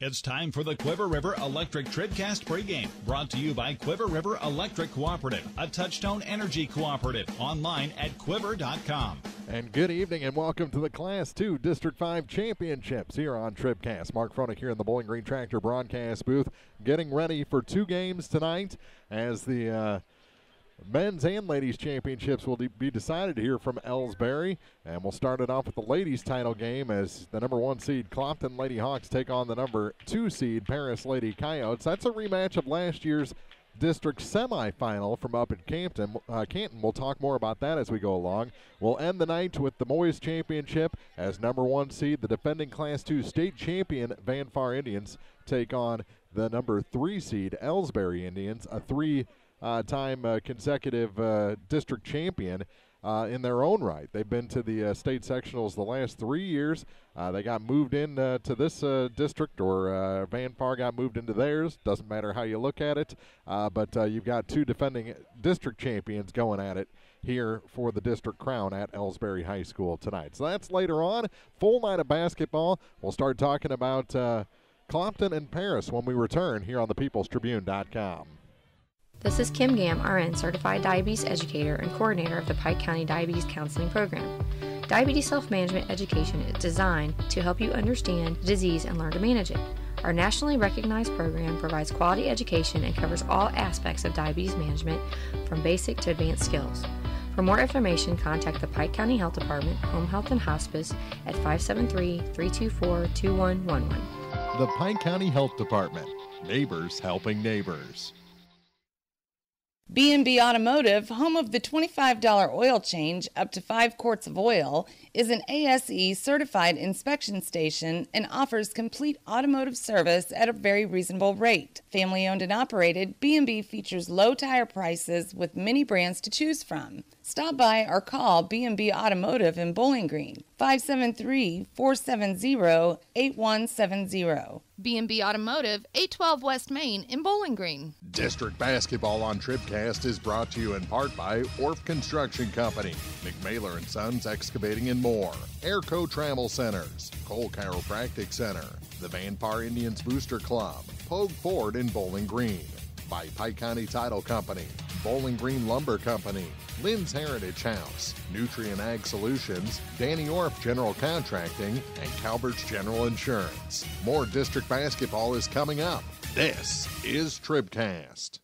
It's time for the Quiver River Electric TribCast Pregame, brought to you by Quiver River Electric Cooperative, a Touchstone Energy Cooperative, online at quiver.com. And good evening and welcome to the Class 2 District 5 Championships here on TribCast. Mark Froelich here in the Bowling Green Tractor broadcast booth, getting ready for two games tonight as the men's and ladies championships will be decided here from Elsberry. And we'll start it off with the ladies title game as the number 1 seed Clopton Lady Hawks take on the number 2 seed Paris Lady Coyotes. That's a rematch of last year's district semifinal from up in Canton. We'll talk more about that as we go along. We'll end the night with the boys championship as number 1 seed, the defending Class 2 state champion Vanpar Indians take on the number 3 seed Elsberry Indians, a three-time consecutive district champion in their own right. They've been to the state sectionals the last 3 years. They got moved in to this district, or Vanpar got moved into theirs. Doesn't matter how you look at it. But you've got two defending district champions going at it here for the district crown at Elsberry High School tonight. So that's later on. Full night of basketball. We'll start talking about Clopton and Paris when we return here on the peoplestribune.com. This is Kim Gam, RN, Certified Diabetes Educator and Coordinator of the Pike County Diabetes Counseling Program. Diabetes self-management education is designed to help you understand the disease and learn to manage it. Our nationally recognized program provides quality education and covers all aspects of diabetes management from basic to advanced skills. For more information, contact the Pike County Health Department, Home Health and Hospice at 573-324-2111. The Pike County Health Department, neighbors helping neighbors. B&B Automotive, home of the $25 oil change up to 5 quarts of oil, is an ASE certified inspection station and offers complete automotive service at a very reasonable rate. Family owned and operated, B&B features low tire prices with many brands to choose from. Stop by or call B&B Automotive in Bowling Green, 573-470-8170. B&B Automotive, 812 West Main in Bowling Green. District basketball on TribCast is brought to you in part by Orff Construction Company, McMailer & Sons Excavating and More, Airco Travel Centers, Cole Chiropractic Center, the Vanpar Indians Booster Club, Pogue Ford in Bowling Green, by Pike County Title Company, Bowling Green Lumber Company, Lynn's Heritage House, Nutrient Ag Solutions, Danny Orff General Contracting, and Calvert's General Insurance. More district basketball is coming up. This is TribCast.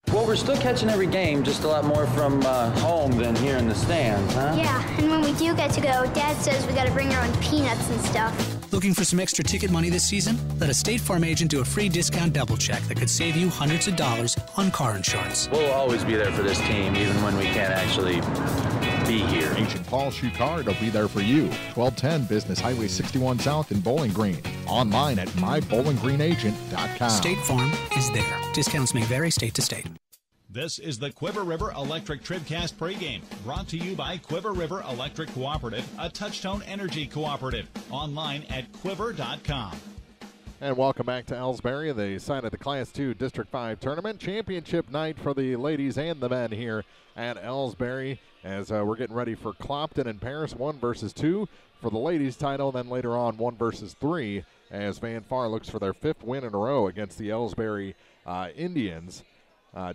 Well, we're still catching every game, just a lot more from home than here in the stands, huh? Yeah, and when we do get to go, Dad says we got to bring our own peanuts and stuff. Looking for some extra ticket money this season? Let a State Farm agent do a free discount double check that could save you hundreds of dollars on car insurance. We'll always be there for this team, even when we can't actually be here. Agent Paul Shucard will be there for you. 1210 Business Highway 61 South in Bowling Green. Online at mybowlinggreenagent.com. State Farm is there. Discounts may vary state to state. This is the Quiver River Electric TribCast Pregame, brought to you by Quiver River Electric Cooperative, a Touchstone Energy Cooperative, online at quiver.com. And welcome back to Elsberry, the site of the Class 2 District 5 Tournament. Championship night for the ladies and the men here at Elsberry as we're getting ready for Clopton and Paris, 1 versus 2 for the ladies title, then later on 1 versus 3 as Vanpar looks for their 5th win in a row against the Elsberry Indians.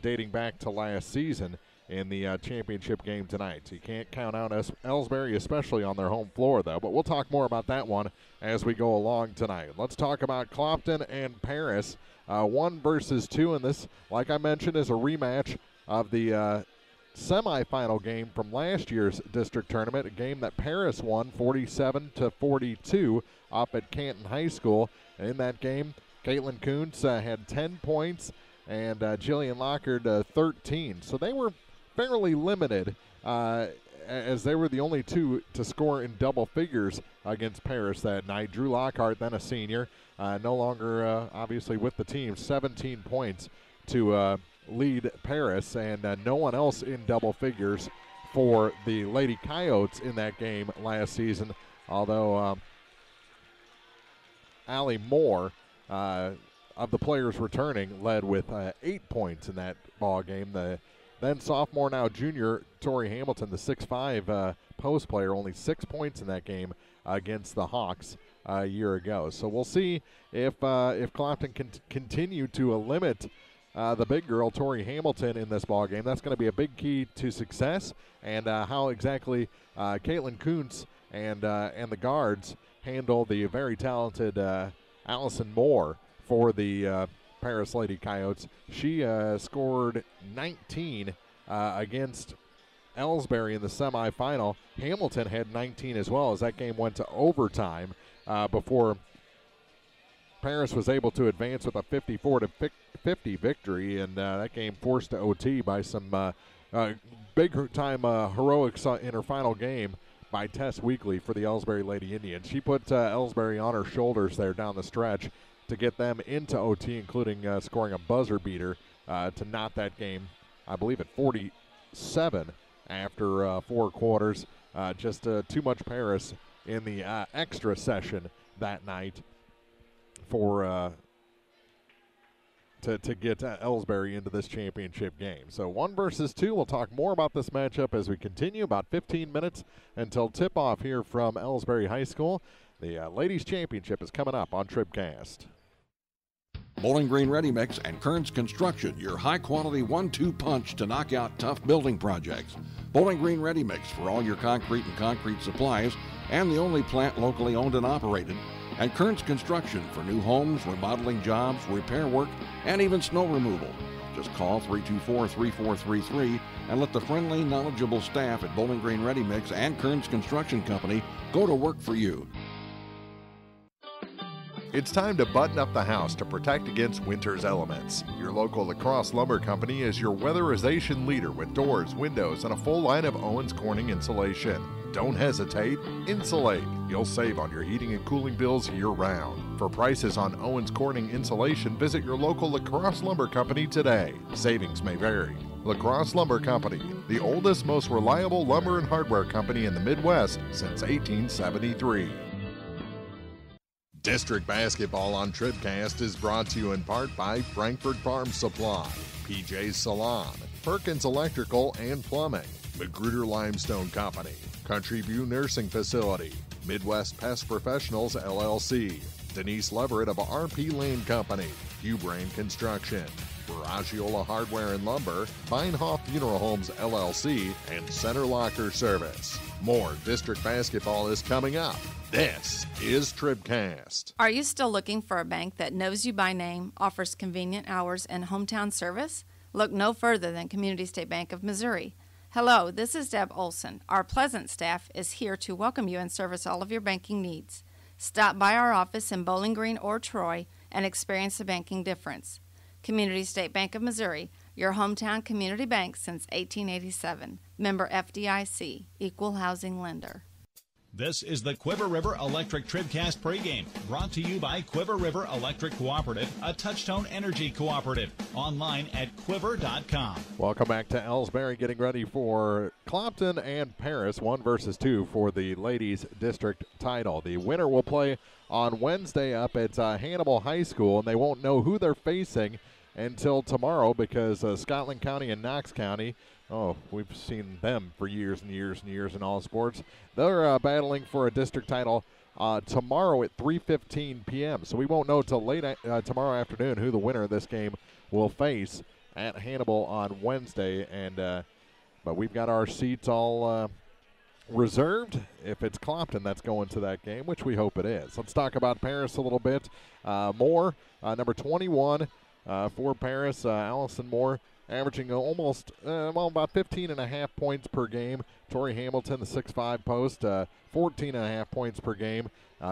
Dating back to last season in the championship game tonight. So you can't count out Elsberry, especially on their home floor, though. But we'll talk more about that one as we go along tonight. Let's talk about Clopton and Paris. 1 versus 2, and this, like I mentioned, is a rematch of the semifinal game from last year's district tournament, a game that Paris won 47-42 up at Canton High School. And in that game, Caitlin Kuntz had 10 points, and Jillian Lockard 13. So they were fairly limited as they were the only two to score in double figures against Paris that night. Drew Lockhart, then a senior, no longer obviously with the team, 17 points to lead Paris, and no one else in double figures for the Lady Coyotes in that game last season, although Allie Moore, of the players returning, led with 8 points in that ball game. The then sophomore, now junior, Tori Hamilton, the 6'5" post player, only 6 points in that game against the Hawks. a year ago. So we'll see if Clopton can continue to limit the big girl, Tori Hamilton, in this ball game. That's going to be a big key to success, and how exactly Caitlin Kuntz and the guards handle the very talented Allison Moore for the Paris Lady Coyotes. She scored 19 against Elsberry in the semifinal. Hamilton had 19 as well, as that game went to overtime before Paris was able to advance with a 54-50 victory, and that game forced to OT by some big-time heroics in her final game by Tess Weekly for the Elsberry Lady Indians. She put Elsberry on her shoulders there down the stretch to get them into OT, including scoring a buzzer beater to knot that game, I believe, at 47 after 4 quarters. Just too much Paris in the extra session that night for to get Elsberry into this championship game. So 1 versus 2. We'll talk more about this matchup as we continue. About 15 minutes until tip-off here from Elsberry High School. The ladies' championship is coming up on TribCast. Bowling Green Ready Mix and Kearns Construction, your high-quality 1-2 punch to knock out tough building projects. Bowling Green Ready Mix for all your concrete and concrete supplies, and the only plant locally owned and operated. And Kearns Construction for new homes, remodeling jobs, repair work, and even snow removal. Just call 324-3433 and let the friendly, knowledgeable staff at Bowling Green Ready Mix and Kearns Construction Company go to work for you. It's time to button up the house to protect against winter's elements. Your local La Crosse Lumber Company is your weatherization leader with doors, windows, and a full line of Owens Corning insulation. Don't hesitate, insulate. You'll save on your heating and cooling bills year-round. For prices on Owens Corning insulation, visit your local La Crosse Lumber Company today. Savings may vary. La Crosse Lumber Company, the oldest, most reliable lumber and hardware company in the Midwest since 1873. District Basketball on TribCast is brought to you in part by Frankfurt Farm Supply, PJ's Salon, Perkins Electrical and Plumbing, Magruder Limestone Company, Country View Nursing Facility, Midwest Pest Professionals LLC, Denise Leverett of RP Lane Company, Hubrain Construction, Baragiola Hardware and Lumber, Beinhoff Funeral Homes LLC, and Center Locker Service. More District Basketball is coming up. This is TribCast. Are you still looking for a bank that knows you by name, offers convenient hours, and hometown service? Look no further than Community State Bank of Missouri. Hello, this is Deb Olson. Our pleasant staff is here to welcome you and service all of your banking needs. Stop by our office in Bowling Green or Troy and experience the banking difference. Community State Bank of Missouri, your hometown community bank since 1887. Member FDIC, Equal Housing Lender. This is the Quiver River Electric TribCast pregame, brought to you by Quiver River Electric Cooperative, a Touchtone Energy cooperative. Online at quiver.com. Welcome back to Elsberry, getting ready for Clopton and Paris, 1 versus 2 for the ladies' district title. The winner will play on Wednesday up at Hannibal High School, and they won't know who they're facing until tomorrow because Scotland County and Knox County, we've seen them for years and years and years in all sports. They're battling for a district title tomorrow at 3:15 p.m. So we won't know till late tomorrow afternoon who the winner of this game will face at Hannibal on Wednesday. And but we've got our seats all reserved. If it's Clopton that's going to that game, which we hope it is. Let's talk about Paris a little bit more. Number 21 for Paris, Allison Moore, averaging almost about 15.5 points per game. Tori Hamilton, the 6'5 post, 14.5 points per game.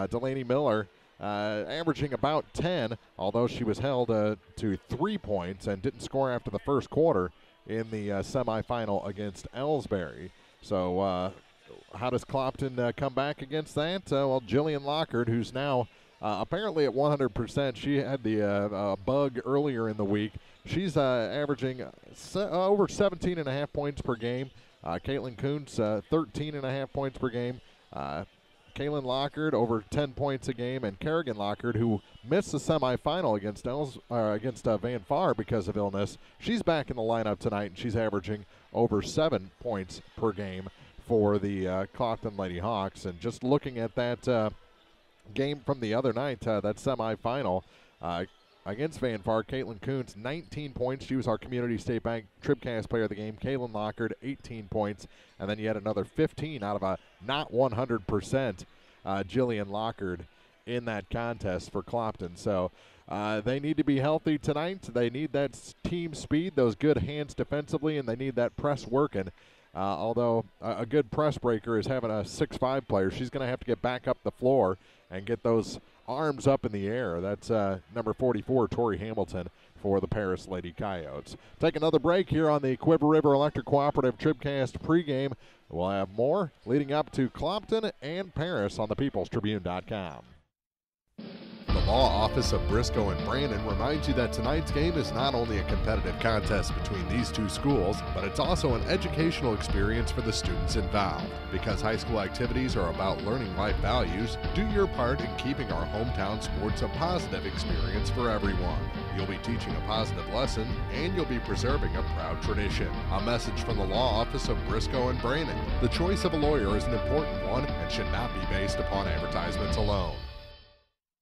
Delaney Miller averaging about 10, although she was held to 3 points and didn't score after the first quarter in the semifinal against Elsberry. So how does Clopton come back against that? Well, Jillian Lockhart, who's now apparently at 100%. She had the bug earlier in the week. She's averaging over 17.5 points per game. Caitlin Kuntz, 13.5 points per game. Kaylin Lockhart, over 10 points a game. And Kerrigan Lockhart, who missed the semifinal against Van Far because of illness, she's back in the lineup tonight, and she's averaging over 7 points per game for the Clopton Lady Hawks. And just looking at that game from the other night, that semifinal against Van Far. Caitlin Kuntz, 19 points. She was our Community State Bank TribCast player of the game. Kaylin Lockard, 18 points. And then you had another 15 out of a not 100% Jillian Lockard in that contest for Clopton. So they need to be healthy tonight. They need that team speed, those good hands defensively, and they need that press working. Although a good press breaker is having a 6'5" player. She's going to have to get back up the floor and get those arms up in the air. That's number 44, Tori Hamilton, for the Paris Lady Coyotes. Take another break here on the Quiver River Electric Cooperative TribCast pregame. We'll have more leading up to Clopton and Paris on thepeoplestribune.com. The Law Office of Briscoe and Brandon reminds you that tonight's game is not only a competitive contest between these two schools, but it's also an educational experience for the students involved. Because high school activities are about learning life values, do your part in keeping our hometown sports a positive experience for everyone. You'll be teaching a positive lesson, and you'll be preserving a proud tradition. A message from the Law Office of Briscoe and Brandon. The choice of a lawyer is an important one and should not be based upon advertisements alone.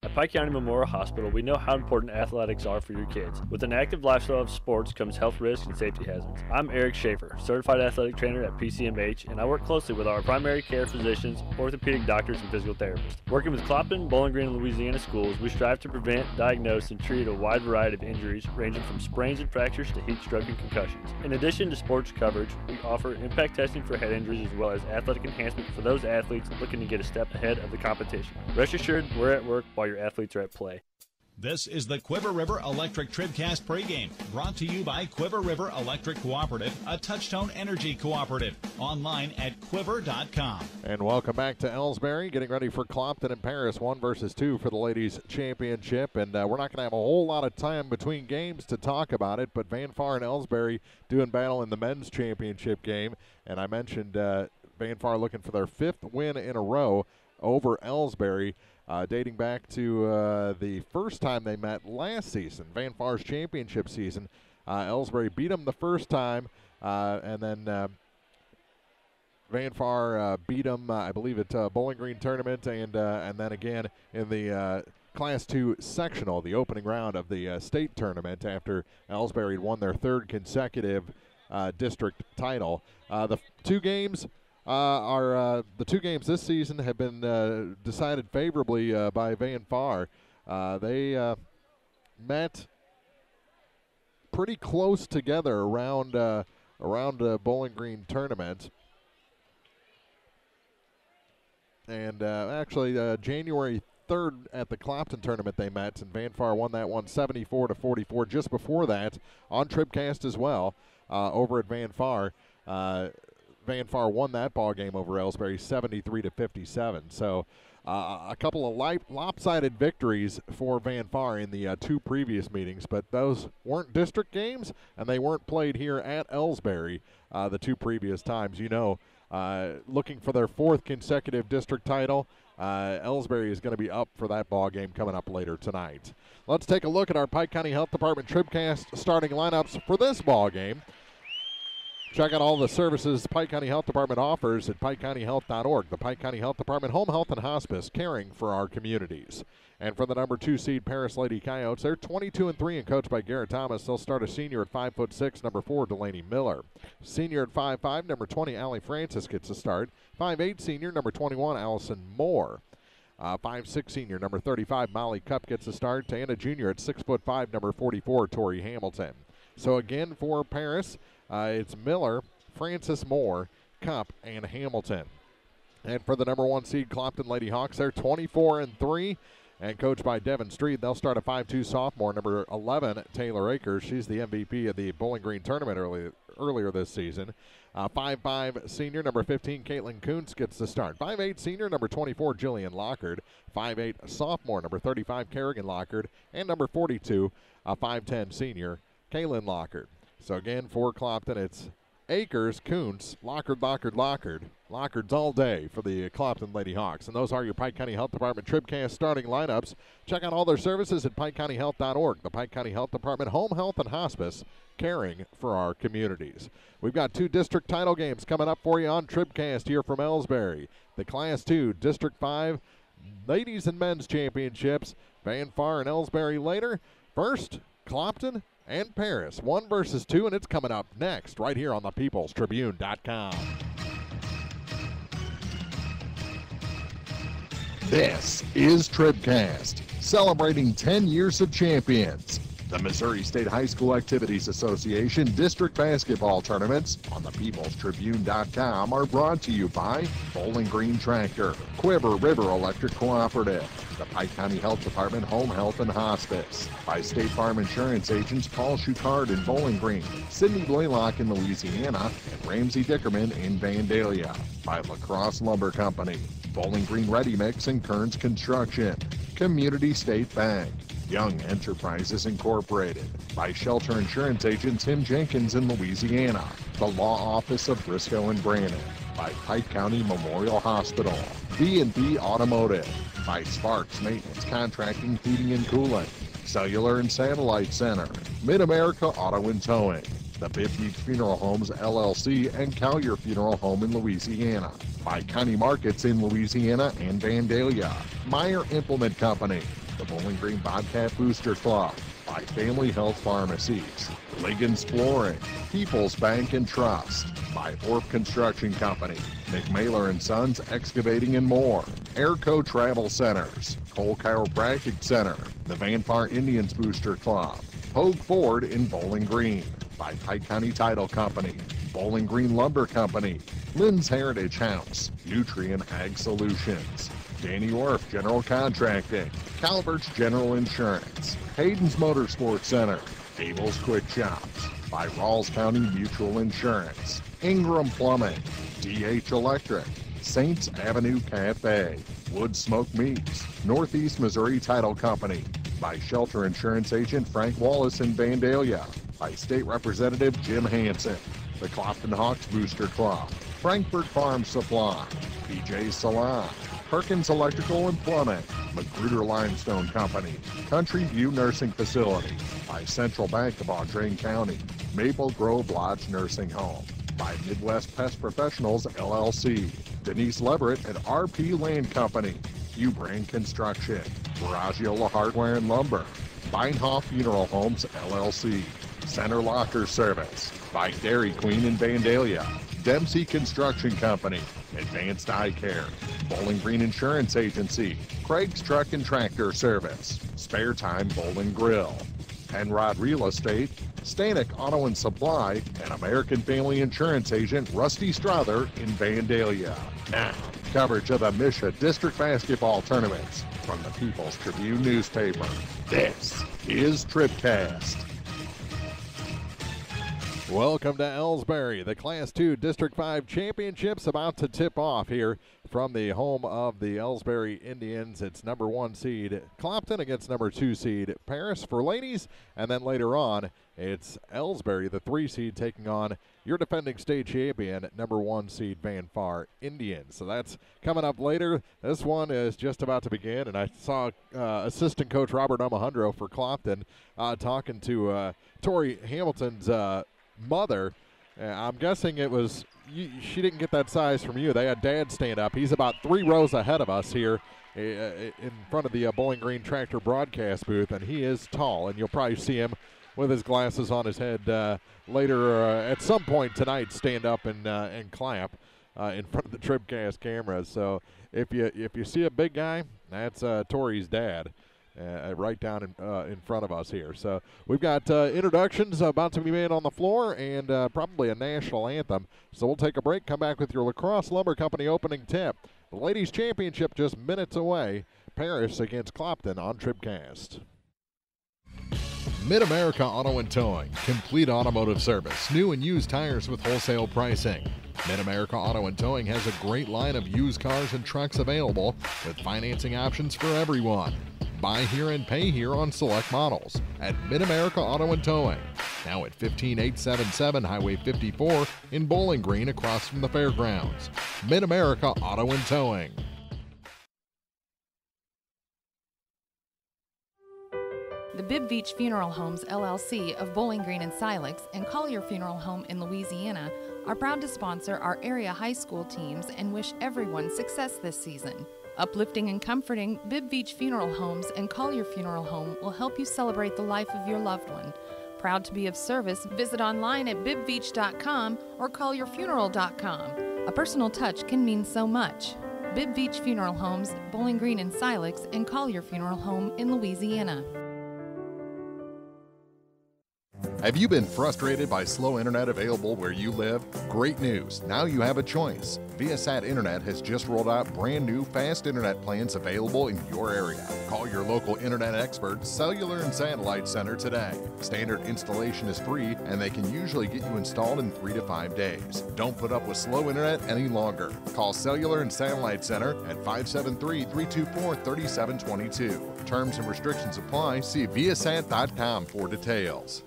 At Pike County Memorial Hospital, we know how important athletics are for your kids. With an active lifestyle of sports comes health risks and safety hazards. I'm Eric Schaefer, certified athletic trainer at PCMH, and I work closely with our primary care physicians, orthopedic doctors, and physical therapists. Working with Clopton, Bowling Green, and Louisiana schools, we strive to prevent, diagnose, and treat a wide variety of injuries, ranging from sprains and fractures to heat stroke and concussions. In addition to sports coverage, we offer impact testing for head injuries as well as athletic enhancement for those athletes looking to get a step ahead of the competition. Rest assured, we're at work while your athletes are at play. This is the Quiver River Electric TribCast pregame, brought to you by Quiver River Electric Cooperative, a Touchtone Energy cooperative. Online at quiver.com. And welcome back to Elsberry, getting ready for Clopton and Paris, 1 versus 2 for the ladies' championship. And we're not going to have a whole lot of time between games to talk about it, but Van Far and Elsberry doing battle in the men's championship game. And I mentioned Van Far looking for their 5th win in a row over Elsberry. Dating back to the first time they met last season, Van Far's championship season. Elsberry beat them the first time, and then Van Far beat them, I believe, at Bowling Green tournament, and then again in the Class 2 sectional, the opening round of the state tournament, after Elsberry had won their 3rd consecutive district title. The two games this season have been decided favorably by Van Far. They met pretty close together around Bowling Green tournament, and actually January 3rd at the Clopton tournament they met, and Van Far won that one 74-44. Just before that, on TribCast as well, over at Van Far. Van Far won that ball game over Elsberry 73-57. So a couple of lopsided victories for Van Far in the 2 previous meetings, but those weren't district games, and they weren't played here at Elsberry the 2 previous times. You know, looking for their 4th consecutive district title, Elsberry is going to be up for that ball game coming up later tonight. Let's take a look at our Pike County Health Department TribCast starting lineups for this ball game. Check out all the services Pike County Health Department offers at pikecountyhealth.org. The Pike County Health Department, home health and hospice, caring for our communities. And for the number 2 seed Paris Lady Coyotes, they're 22-3 and coached by Garrett Thomas. They'll start a senior at 5'6", number 4, Delaney Miller. Senior at 5'5", number 20, Allie Francis gets a start. 5'8", senior, number 21, Allison Moore. 5'6", senior, number 35, Molly Cup gets a start. And a junior at 6'5", number 44, Tori Hamilton. So again for Paris, it's Miller, Francis, Moore, Cup, and Hamilton. And for the number 1 seed Clopton Lady Hawks, they're 24-3 and coached by Devin Street. They'll start a 5'2" sophomore, number 11, Taylor Akers. She's the MVP of the Bowling Green tournament earlier this season. 5'5" senior, number 15, Caitlin Kuntz gets the start. 5'8" senior, number 24, Jillian Lockard. 5'8" sophomore, number 35, Kerrigan Lockard. And number 42, 5'10" senior, Kaylin Lockard. So again, for Clopton, it's Akers, Kuntz, Lockard. Lockard's all day for the Clopton Lady Hawks. And those are your Pike County Health Department TribCast starting lineups. Check out all their services at pikecountyhealth.org. The Pike County Health Department, home health and hospice, caring for our communities. We've got 2 district title games coming up for you on TribCast here from Elsberry. The Class 2 District 5 ladies and men's championships. Van Far and Elsberry later. First, Clopton and Paris. 1 versus 2, and it's coming up next right here on the peoplestribune.com. This is TribCast, celebrating 10 years of champions. The Missouri State High School Activities Association district basketball tournaments on the peoplestribune.com are brought to you by Bowling Green Tractor, Quiver River Electric Cooperative, the Pike County Health Department Home Health and Hospice, by State Farm Insurance agents Paul Schuchard in Bowling Green, Sidney Blaylock in Louisiana, and Ramsey Dickerman in Vandalia, by La Crosse Lumber Company, Bowling Green Ready Mix and Kearns Construction, Community State Bank, Young Enterprises Incorporated, by Shelter Insurance agent Tim Jenkins in Louisiana, the Law Office of Briscoe and Brannon, by Pike County Memorial Hospital, B&B Automotive, by Sparks Maintenance Contracting, Heating and Cooling, Cellular and Satellite Center, Mid-America Auto and Towing, the Bibb Beach Funeral Homes LLC and Collier Funeral Home in Louisiana, by County Markets in Louisiana and Vandalia, Meyer Implement Company, the Bowling Green Bobcat Booster Club, by Family Health Pharmacies, Liggins Flooring, People's Bank and Trust, by Orp Construction Company, McMailer and Sons Excavating and more, Airco Travel Centers, Cole Chiropractic Center, the Van Far Indians Booster Club, Hogue Ford in Bowling Green, by Pike County Title Company, Bowling Green Lumber Company, Lynn's Heritage House, Nutrient Ag Solutions, Danny Orff General Contracting, Calvert's General Insurance, Hayden's Motorsports Center, Abel's Quick Shops, by Rawls County Mutual Insurance, Ingram Plumbing, DH Electric, Saints Avenue Cafe, Wood Smoke Meats, Northeast Missouri Title Company, by Shelter Insurance agent Frank Wallace in Vandalia, by State Representative Jim Hansen, the Clopton Hawks Booster Club, Frankfurt Farm Supply, PJ Salon, Perkins Electrical and Plumbing, Magruder Limestone Company, Country View Nursing Facility, by Central Bank of Audrain County, Maple Grove Lodge Nursing Home, by Midwest Pest Professionals LLC, Denise Leverett at RP Land Company, Hugh-Brand Construction, Baragiola Hardware and Lumber, Beinhoff Funeral Homes LLC, Center Locker Service, by Dairy Queen in Vandalia, Dempsey Construction Company, Advanced Eye Care, Bowling Green Insurance Agency, Craig's Truck and Tractor Service, Spare Time Bowling Grill, Penrod Real Estate, Stanek Auto and Supply, and American Family Insurance agent Rusty Strother in Vandalia. Now, coverage of the MSHSAA District Basketball Tournaments from the People's Tribune newspaper. This is TribCast. Welcome to Elsberry. The Class 2 District 5 Championships about to tip off here from the home of the Elsberry Indians. It's number 1 seed Clopton against number 2 seed Paris for ladies. And then later on, it's Elsberry, the 3 seed, taking on your defending state champion, number 1 seed Van Far Indians. So that's coming up later. This one is just about to begin. And I saw assistant coach Robert Omohundro for Clopton talking to Tori Hamilton's mother. I'm guessing it was she didn't get that size from you. They had Dad stand up. He's about 3 rows ahead of us here in front of the Bowling Green Tractor broadcast booth, and he is tall, and you'll probably see him with his glasses on his head later at some point tonight stand up and clap in front of the TribCast cameras. So if you see a big guy, that's Tori's dad. Right down in front of us here. So we've got introductions about to be made on the floor and probably a national anthem. So we'll take a break, come back with your La Crosse Lumber Company opening tip. The ladies' championship just minutes away. Paris against Clopton on TribCast. Mid-America Auto and Towing, complete automotive service, new and used tires with wholesale pricing. Mid-America Auto and Towing has a great line of used cars and trucks available with financing options for everyone. Buy here and pay here on select models at Mid-America Auto and Towing. Now at 15877 Highway 54 in Bowling Green across from the fairgrounds. Mid-America Auto and Towing. The Bibb Beach Funeral Homes LLC of Bowling Green and Silex and Collier Funeral Home in Louisiana are proud to sponsor our area high school teams and wish everyone success this season. Uplifting and comforting, Bib Beach Funeral Homes and Collier Funeral Home will help you celebrate the life of your loved one. Proud to be of service, visit online at bibbeach.com or collierfuneral.com. A personal touch can mean so much. Bib Beach Funeral Homes, Bowling Green in Silex, and Collier Funeral Home in Louisiana. Have you been frustrated by slow internet available where you live? Great news. Now you have a choice. Viasat Internet has just rolled out brand new fast internet plans available in your area. Call your local internet expert, Cellular and Satellite Center today. Standard installation is free and they can usually get you installed in 3 to 5 days. Don't put up with slow internet any longer. Call Cellular and Satellite Center at 573-324-3722. Terms and restrictions apply. See viasat.com for details.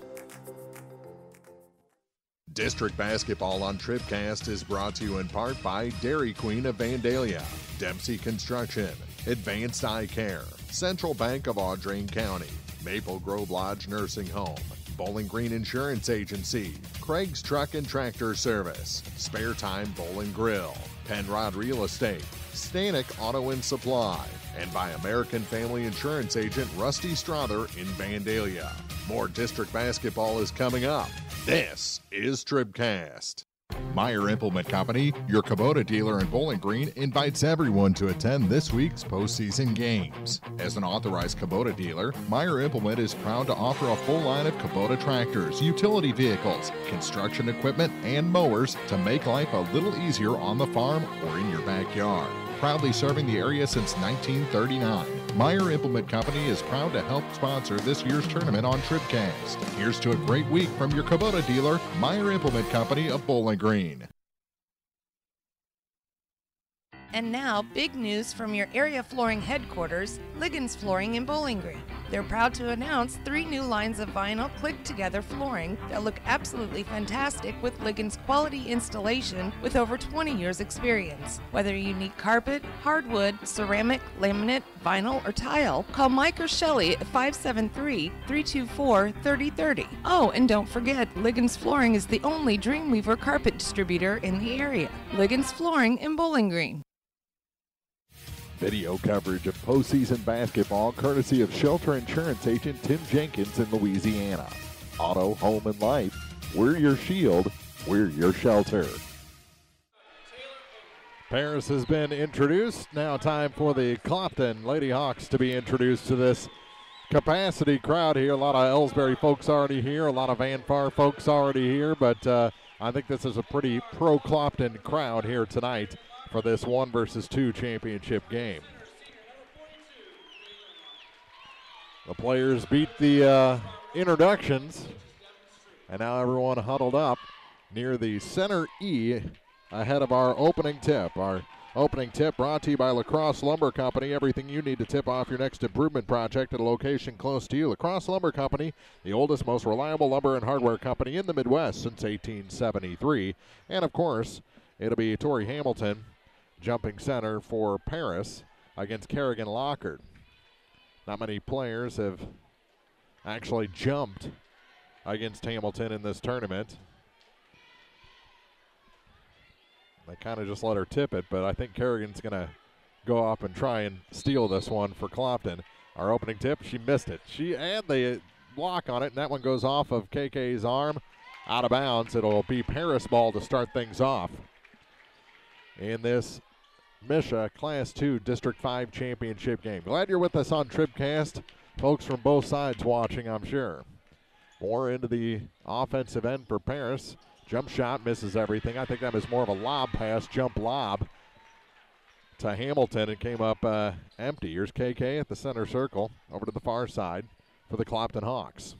District Basketball on TribCast is brought to you in part by Dairy Queen of Vandalia, Dempsey Construction, Advanced Eye Care, Central Bank of Audrain County, Maple Grove Lodge Nursing Home, Bowling Green Insurance Agency, Craig's Truck and Tractor Service, Spare Time Bowl and Grill, Penrod Real Estate, Stanek Auto and Supply, and by American Family Insurance Agent Rusty Strother in Vandalia. More district basketball is coming up. This is TribCast. Meyer Implement Company, your Kubota dealer in Bowling Green, invites everyone to attend this week's postseason games. As an authorized Kubota dealer, Meyer Implement is proud to offer a full line of Kubota tractors, utility vehicles, construction equipment, and mowers to make life a little easier on the farm or in your backyard. Proudly serving the area since 1939, Meyer Implement Company is proud to help sponsor this year's tournament on TribCast. Here's to a great week from your Kubota dealer, Meyer Implement Company of Bowling Green. And now, big news from your area flooring headquarters, Liggins Flooring in Bowling Green. They're proud to announce 3 new lines of vinyl click-together flooring that look absolutely fantastic with Liggins quality installation with over 20 years experience. Whether you need carpet, hardwood, ceramic, laminate, vinyl, or tile, call Mike or Shelley at 573-324-3030. Oh, and don't forget, Liggins Flooring is the only Dreamweaver carpet distributor in the area. Liggins Flooring in Bowling Green. Video coverage of postseason basketball courtesy of Shelter Insurance Agent Tim Jenkins in Louisiana. Auto, home, and life. We're your shield. We're your shelter. Paris has been introduced. Now time for the Clopton Lady Hawks to be introduced to this capacity crowd here. A lot of Elsberry folks already here. A lot of Van Far folks already here. But I think this is a pretty pro-Clopton crowd here tonight for this 1 versus 2 championship game. The players beat the introductions, and now everyone huddled up near the center E ahead of our opening tip. Our opening tip brought to you by Lacrosse Lumber Company. Everything you need to tip off your next improvement project at a location close to you. Lacrosse Lumber Company, the oldest, most reliable lumber and hardware company in the Midwest since 1873. And, of course, it'll be Tori Hamilton jumping center for Paris against Kerrigan Lockard. Not many players have actually jumped against Hamilton in this tournament. They kind of just let her tip it, but I think Kerrigan's going to go up and try and steal this one for Clopton. Our opening tip, she missed it. She had the block on it, and that one goes off of KK's arm, out of bounds. It'll be Paris ball to start things off in this MSHSAA Class 2 District 5 championship game. Glad you're with us on TribCast. Folks from both sides watching, I'm sure. More into the offensive end for Paris. Jump shot misses everything. I think that was more of a lob pass, jump lob to Hamilton. It came up empty. Here's KK at the center circle over to the far side for the Clopton Hawks.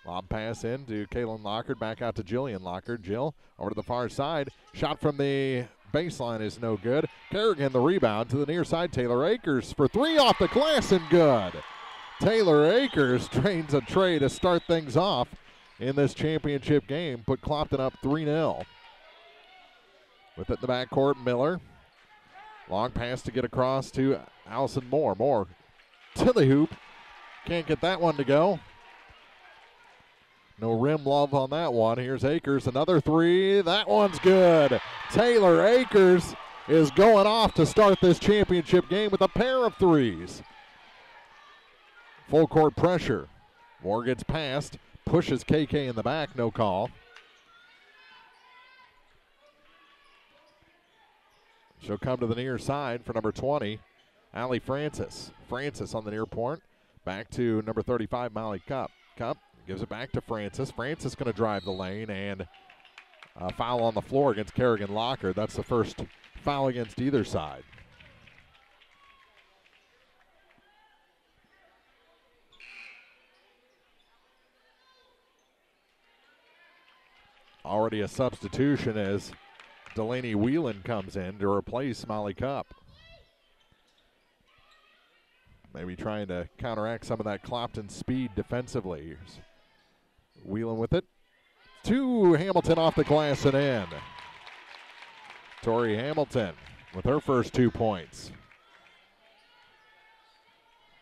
Lob pass in to Kaylin Lockard, back out to Jillian Lockard. Jill over to the far side. Shot from the baseline is no good. Kerrigan the rebound to the near side. Taylor Akers for 3 off the glass and good. Taylor Akers trains a tray to start things off in this championship game. Put Clopton up 3-0. With it in the backcourt, Miller. Long pass to get across to Allison Moore. Moore to the hoop. Can't get that one to go. No rim love on that one. Here's Akers, another 3. That one's good. Taylor Akers is going off to start this championship game with a pair of threes. Full court pressure. Moore gets past, pushes KK in the back, no call. She'll come to the near side for number 20, Allie Francis. Francis on the near point. Back to number 35, Molly Cup. Cup gives it back to Francis. Francis going to drive the lane, and a foul on the floor against Kerrigan Locker. That's the first foul against either side. Already a substitution as Delaney Whelan comes in to replace Molly Cup. Maybe trying to counteract some of that Clopton speed defensively. Here's Whelan with it. To Hamilton off the glass and in. Tori Hamilton with her first 2 points.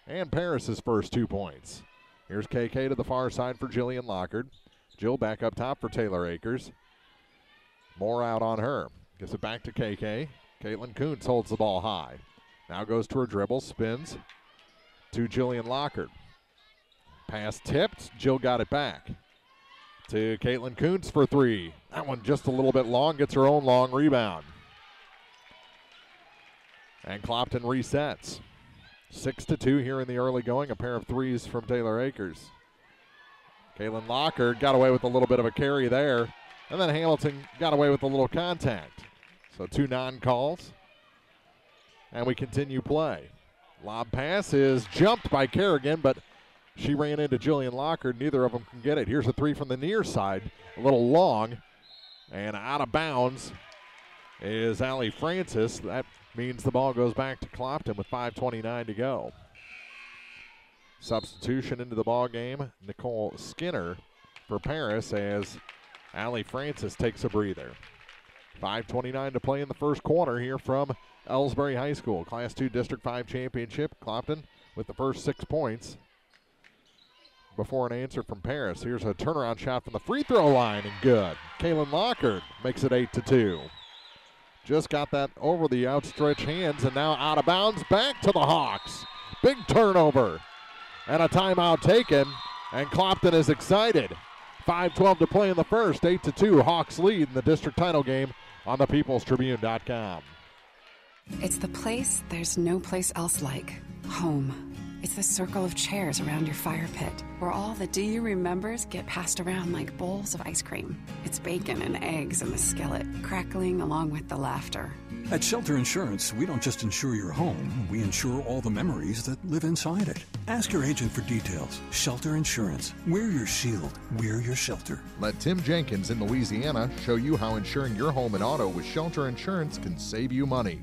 And Paris's first 2 points. Here's KK to the far side for Jillian Lockard. Jill back up top for Taylor Akers. Moore out on her. Gives it back to KK. Caitlin Kuntz holds the ball high. Now goes to her dribble, spins to Jillian Lockard. Pass tipped. Jill got it back to Caitlin Kuntz for 3. That one just a little bit long, gets her own long rebound. And Clopton resets. 6-2 here in the early going. A pair of threes from Taylor Akers. Caitlin Lockard got away with a little bit of a carry there. And then Hamilton got away with a little contact. So 2 non-calls. And we continue play. Lob pass is jumped by Kerrigan, but she ran into Jillian Lockard. Neither of them can get it. Here's a 3 from the near side. A little long. And out of bounds is Allie Francis. That means the ball goes back to Clopton with 5:29 to go. Substitution into the ball game. Nicole Skinner for Paris as Allie Francis takes a breather. 5:29 to play in the first quarter here from Elsberry High School. Class 2 District 5 championship. Clopton with the first 6 points before an answer from Paris. Here's a turnaround shot from the free throw line and good. Kaylin Lockard makes it 8-2. Just got that over the outstretched hands and now out of bounds back to the Hawks. Big turnover and a timeout taken, and Clopton is excited. 5:12 to play in the first. 8-2 Hawks lead in the district title game on thepeoplestribune.com. It's the place there's no place else like. Home. It's the circle of chairs around your fire pit, where all the do you remembers get passed around like bowls of ice cream. It's bacon and eggs in the skillet, crackling along with the laughter. At Shelter Insurance, we don't just insure your home, we insure all the memories that live inside it. Ask your agent for details. Shelter Insurance. We're your shield. We're your shelter. Let Tim Jenkins in Louisiana show you how insuring your home and auto with Shelter Insurance can save you money.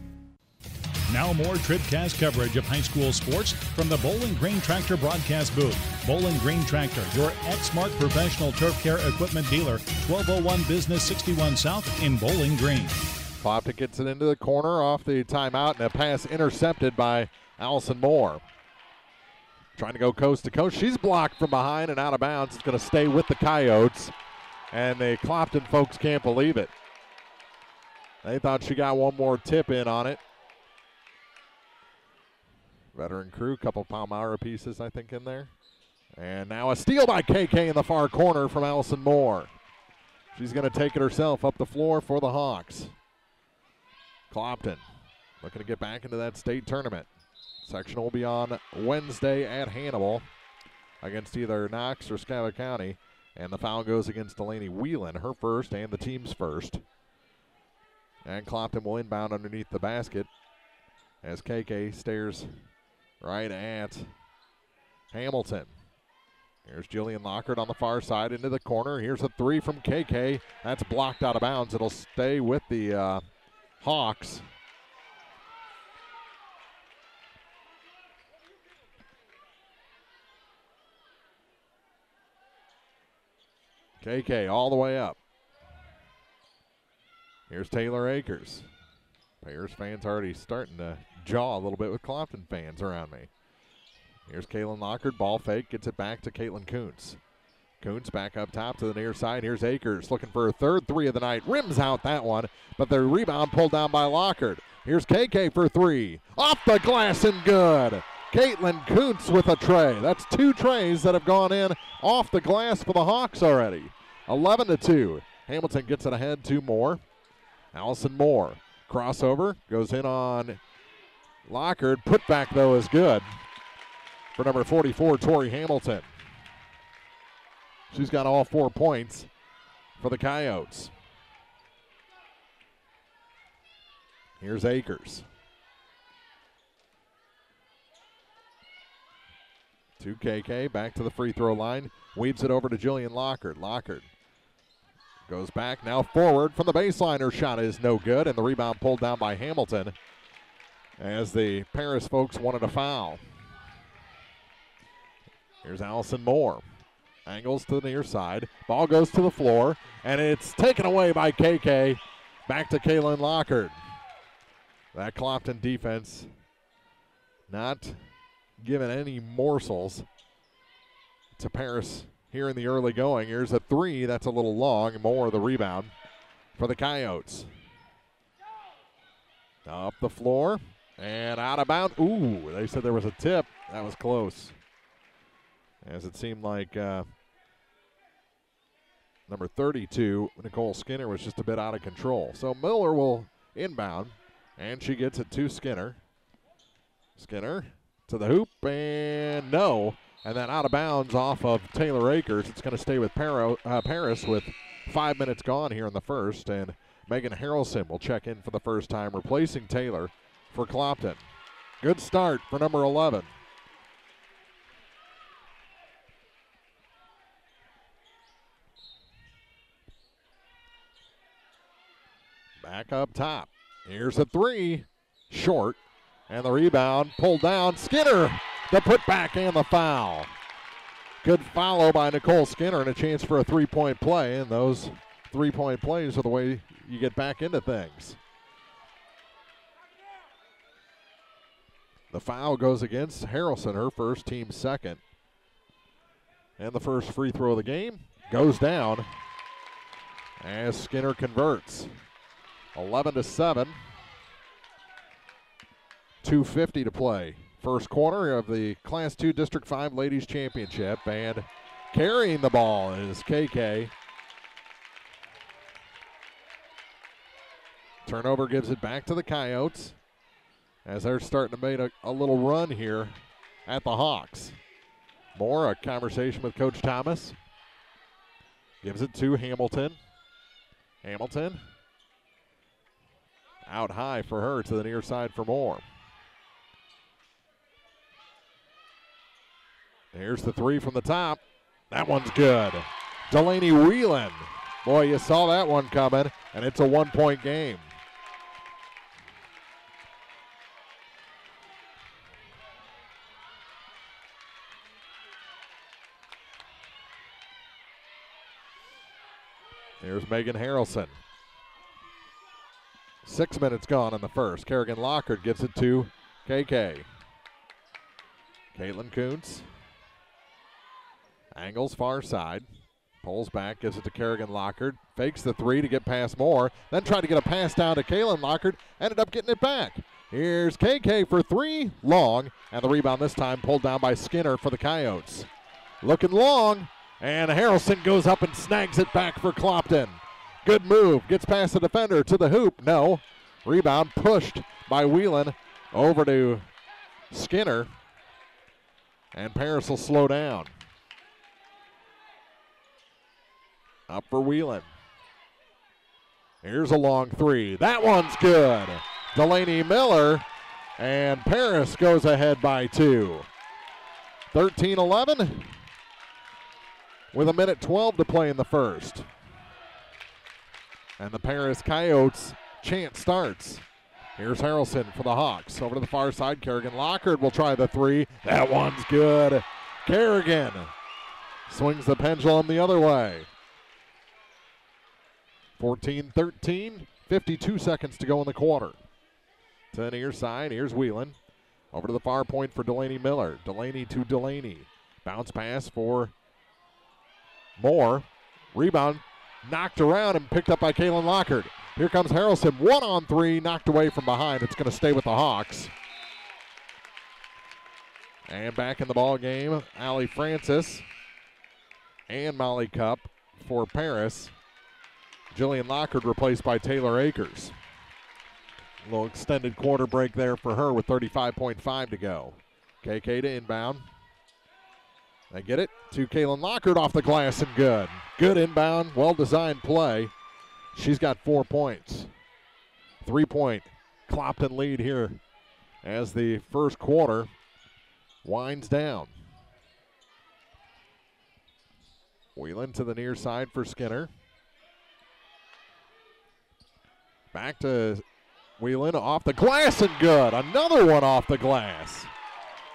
Now more TribCast coverage of high school sports from the Bowling Green Tractor broadcast booth. Bowling Green Tractor, your Exmark professional turf care equipment dealer, 1201 Business 61 South in Bowling Green. Clopton gets it into the corner off the timeout, and a pass intercepted by Allison Moore. Trying to go coast to coast. She's blocked from behind and out of bounds. It's going to stay with the Coyotes, and the Clopton folks can't believe it. They thought she got one more tip in on it. Veteran crew, couple Palmyra pieces, I think, in there. And now a steal by KK in the far corner from Allison Moore. She's going to take it herself up the floor for the Hawks. Clopton looking to get back into that state tournament. Section will be on Wednesday at Hannibal against either Knox or Schuyler County. And the foul goes against Delaney Whelan, her first and the team's first. And Clopton will inbound underneath the basket as KK stares right at Hamilton. Here's Jillian Lockard on the far side into the corner. Here's a 3 from KK. That's blocked out of bounds. It'll stay with the Hawks. KK all the way up. Here's Taylor Akers. Bears fans already starting to jaw a little bit with Clopton fans around me. Here's Kaylin Lockard, ball fake, gets it back to Caitlin Kuntz. Kuntz back up top to the near side. Here's Akers looking for a third three of the night. Rims out that one, but the rebound pulled down by Lockard. Here's KK for three. Off the glass and good. Caitlin Kuntz with a tray. That's 2 trays that have gone in off the glass for the Hawks already. 11-2. Hamilton gets it ahead 2 more. Allison Moore. Crossover. Goes in on Lockard. Put back, though, is good for number 44, Tori Hamilton. She's got all 4 points for the Coyotes. Here's Akers. To KK, back to the free throw line. Weaves it over to Jillian Lockard. Lockard goes back, now forward from the baseline. Her shot is no good, and the rebound pulled down by Hamilton as the Paris folks wanted a foul. Here's Allison Moore. Angles to the near side. Ball goes to the floor, and it's taken away by KK. Back to Kaylin Lockard. That Clopton defense not giving any morsels to Paris here in the early going. Here's a three. That's a little long. More of the rebound for the Coyotes. Up the floor and out of bounds. Ooh, they said there was a tip. That was close, as it seemed like number 32, Nicole Skinner, was just a bit out of control. So Miller will inbound, and she gets it to Skinner. Skinner to the hoop, and no. And then out of bounds off of Taylor Akers. It's going to stay with Paris with 5 minutes gone here in the first. And Megan Harrelson will check in for the first time, replacing Taylor for Clopton. Good start for number 11. Back up top. Here's a three. Short. And the rebound pulled down. Skinner, the putback and the foul. Good follow by Nicole Skinner and a chance for a three-point play. And those three-point plays are the way you get back into things. The foul goes against Harrelson, her first, team second. And the first free throw of the game goes down as Skinner converts. 11-7. 2:50 to play. First quarter of the Class 2 District 5 Ladies Championship, and carrying the ball is KK. Turnover gives it back to the Coyotes as they're starting to make a little run here at the Hawks. More a conversation with Coach Thomas. Gives it to Hamilton. Hamilton out high for her to the near side for Moore. Here's the three from the top. That one's good. Delaney Whelan. Boy, you saw that one coming, and it's a one-point game. Here's Megan Harrelson. 6 minutes gone in the first. Kerrigan Lockard gives it to KK. Caitlin Kuntz. Angles far side. Pulls back, gives it to Kerrigan Lockard. Fakes the three to get past Moore. Then tried to get a pass down to Kaylin Lockard. Ended up getting it back. Here's KK for three. Long. And the rebound this time pulled down by Skinner for the Coyotes. Looking long. And Harrelson goes up and snags it back for Clopton. Good move. Gets past the defender to the hoop. No. Rebound pushed by Whelan over to Skinner. And Paris will slow down. Up for Whelan. Here's a long three. That one's good. Delaney Miller. And Paris goes ahead by 2. 13-11. With 1:12 to play in the first. And the Paris Coyotes chant starts. Here's Harrelson for the Hawks. Over to the far side, Kerrigan Lockard will try the three. That one's good. Kerrigan swings the pendulum the other way. 14-13, 52 seconds to go in the quarter. To the near side, here's Whelan. Over to the far point for Delaney Miller. Delaney to Delaney. Bounce pass for Moore, rebound, knocked around and picked up by Kaylin Lockhart. Here comes Harrelson, 1-on-3, knocked away from behind. It's going to stay with the Hawks. And back in the ball game, Allie Francis and Molly Cup for Paris. Jillian Lockhart replaced by Taylor Akers. A little extended quarter break there for her with 35.5 to go. KK to inbound. They get it to Kaylin Lockhart off the glass and good. Good inbound, well-designed play. She's got 4 points. 3-point Clopton lead here as the first quarter winds down. Wheelan to the near side for Skinner. Back to Wheelan off the glass and good. Another one off the glass.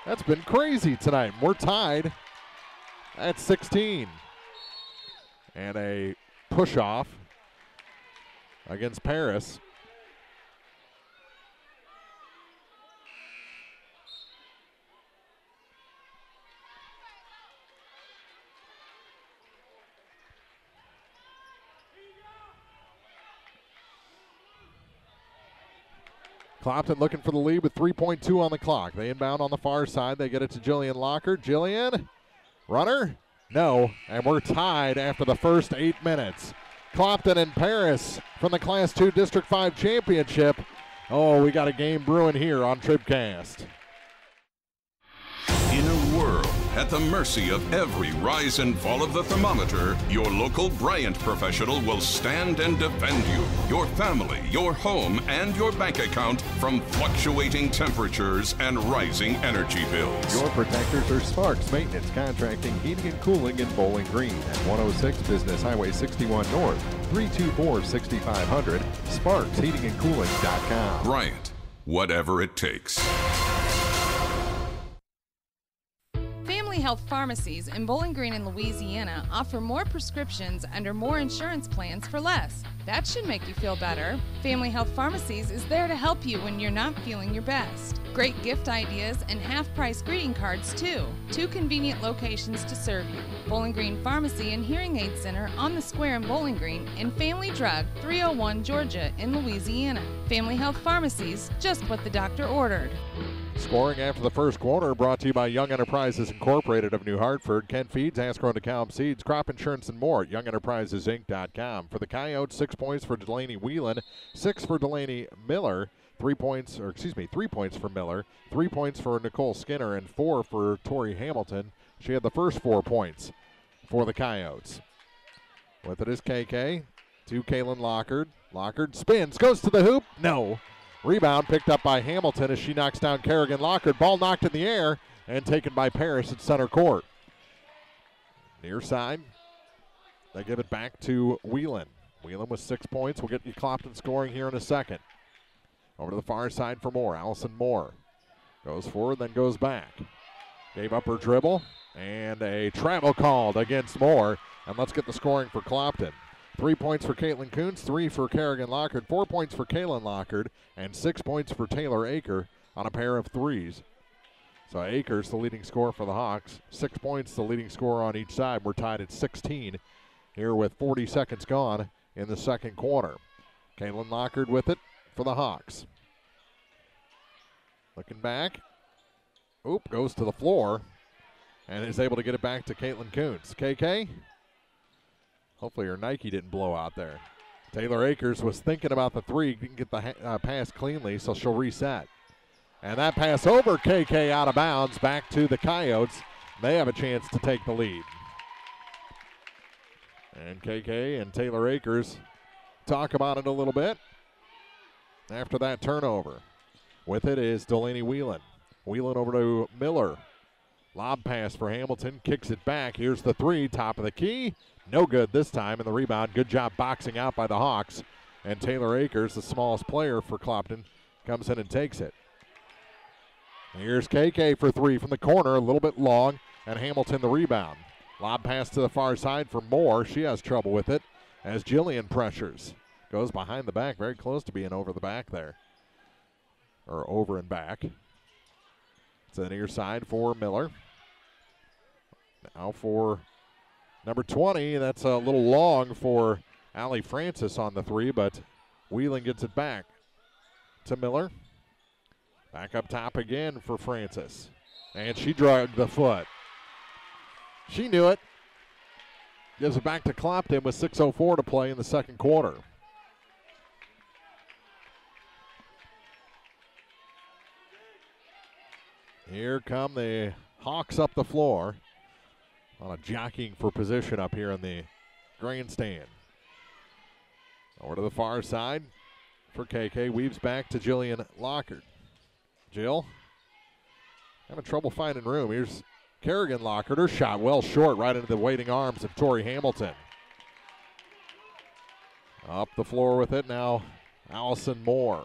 That's been crazy tonight. We're tied at 16. And a push-off against Paris. Clopton looking for the lead with 3.2 on the clock. They inbound on the far side. They get it to Jillian Lockhart. Jillian, runner? No, and we're tied after the first 8 minutes. Clopton and Paris from the Class 2 District 5 Championship. Oh, we got a game brewing here on TribCast. In a world at the mercy of every rise and fall of the thermometer, your local Bryant professional will stand and defend you, your family, your home, and your bank account from fluctuating temperatures and rising energy bills. Your protectors are Sparks Maintenance Contracting, Heating and Cooling in Bowling Green at 106 Business Highway 61 North, 324-6500, SparksHeatingandCooling.com. Bryant, whatever it takes. Family Health Pharmacies in Bowling Green and Louisiana offer more prescriptions under more insurance plans for less. That should make you feel better. Family Health Pharmacies is there to help you when you're not feeling your best. Great gift ideas and half-price greeting cards, too. 2 convenient locations to serve you. Bowling Green Pharmacy and Hearing Aid Center on the Square in Bowling Green, and Family Drug, 301 Georgia in Louisiana. Family Health Pharmacies, just what the doctor ordered. Scoring after the first quarter brought to you by Young Enterprises Incorporated of New Hartford, Kent Feeds, Ascron DeKalb Seeds, Crop Insurance, and more at YoungEnterprisesInc.com. For the Coyotes, 6 points for Delaney Whelan, 6 for Delaney Miller, 3 points for Miller, 3 points for Nicole Skinner, and 4 for Tori Hamilton. She had the first 4 points for the Coyotes. With it is KK to Kaylin Lockhart. Lockhart spins, goes to the hoop. No. Rebound picked up by Hamilton as she knocks down Kerrigan Lockhart. Ball knocked in the air and taken by Paris at center court. Near side. They give it back to Whelan. Whelan with 6 points. We'll get you Clopton scoring here in a second. Over to the far side for Moore. Allison Moore goes forward, then goes back. Gave up her dribble, and a travel called against Moore. And let's get the scoring for Clopton. 3 points for Caitlin Kuntz, 3 for Kerrigan Lockhart, 4 points for Kaylin Lockhart, and 6 points for Taylor Aker on a pair of threes. So Akers the leading scorer for the Hawks. 6 points the leading scorer on each side. We're tied at 16 here with 40 seconds gone in the second quarter. Kaylin Lockhart with it for the Hawks. Looking back. Oop, goes to the floor and is able to get it back to Caitlin Kuntz. KK? Hopefully her Nike didn't blow out there. Taylor Akers was thinking about the three. Didn't get the pass cleanly, so she'll reset. And that pass over KK out of bounds back to the Coyotes. They have a chance to take the lead. And KK and Taylor Akers talk about it a little bit after that turnover. With it is Delaney Whelan. Whelan over to Miller. Lob pass for Hamilton. Kicks it back. Here's the three. Top of the key. No good this time in the rebound. Good job boxing out by the Hawks. And Taylor Akers, the smallest player for Clopton, comes in and takes it. Here's KK for three from the corner. A little bit long. And Hamilton the rebound. Lob pass to the far side for Moore. She has trouble with it as Jillian pressures. Goes behind the back. Very close to being over the back there. Or over and back. It's the near side for Miller. Now for Number 20, that's a little long for Allie Francis on the three, but Wheeling gets it back to Miller. Back up top again for Francis. And she dragged the foot. She knew it. Gives it back to Clopton with 6:04 to play in the second quarter. Here come the Hawks up the floor. A lot of jockeying for position up here in the grandstand. Over to the far side for KK. Weaves back to Jillian Lockard. Jill having trouble finding room. Here's Kerrigan Lockard. Her shot well short right into the waiting arms of Tori Hamilton. Up the floor with it now, Allison Moore.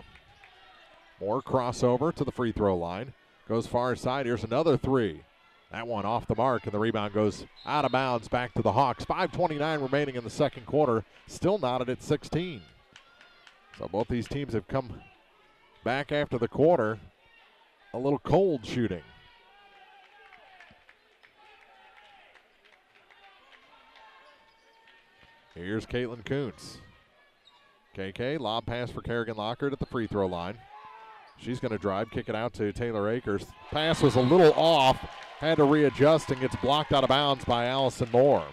Moore crossover to the free throw line. Goes far side. Here's another three. That one off the mark, and the rebound goes out of bounds back to the Hawks. 5:29 remaining in the second quarter. Still knotted at 16. So both these teams have come back after the quarter a little cold shooting. Here's Caitlin Kuntz. KK, lob pass for Kerrigan Lockard at the free throw line. She's going to drive, kick it out to Taylor Akers. Pass was a little off, had to readjust and gets blocked out of bounds by Allison Moore.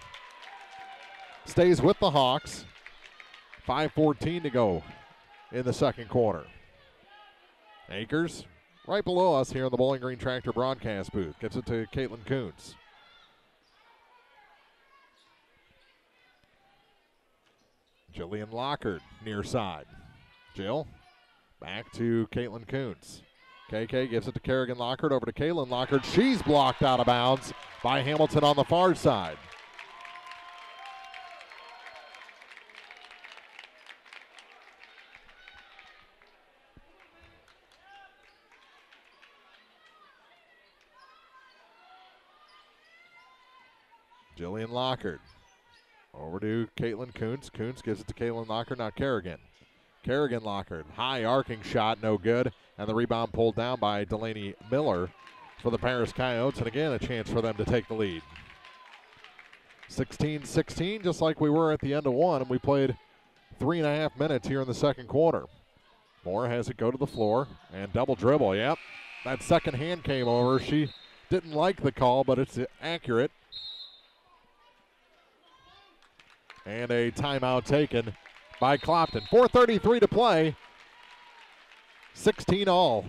Stays with the Hawks. 5:14 to go in the second quarter. Akers right below us here in the Bowling Green Tractor broadcast booth. Gets it to Caitlin Kuntz. Jillian Lockard near side. Jill back to Caitlin Kuntz. KK gives it to Kerrigan Lockard, over to Kaylin Lockard. She's blocked out of bounds by Hamilton on the far side. Jillian Lockard over to Caitlin Kuntz. Kuntz gives it to Kaylin Lockard, now Kerrigan. Kerrigan Lockard, high arcing shot, no good. And the rebound pulled down by Delaney Miller for the Paris Coyotes. And again, a chance for them to take the lead. 16-16, just like we were at the end of one. And we played 3.5 minutes here in the second quarter. Moore has it go to the floor and double dribble. Yep, that second hand came over. She didn't like the call, but it's accurate. And a timeout taken by Clopton. 4:33 to play. 16 all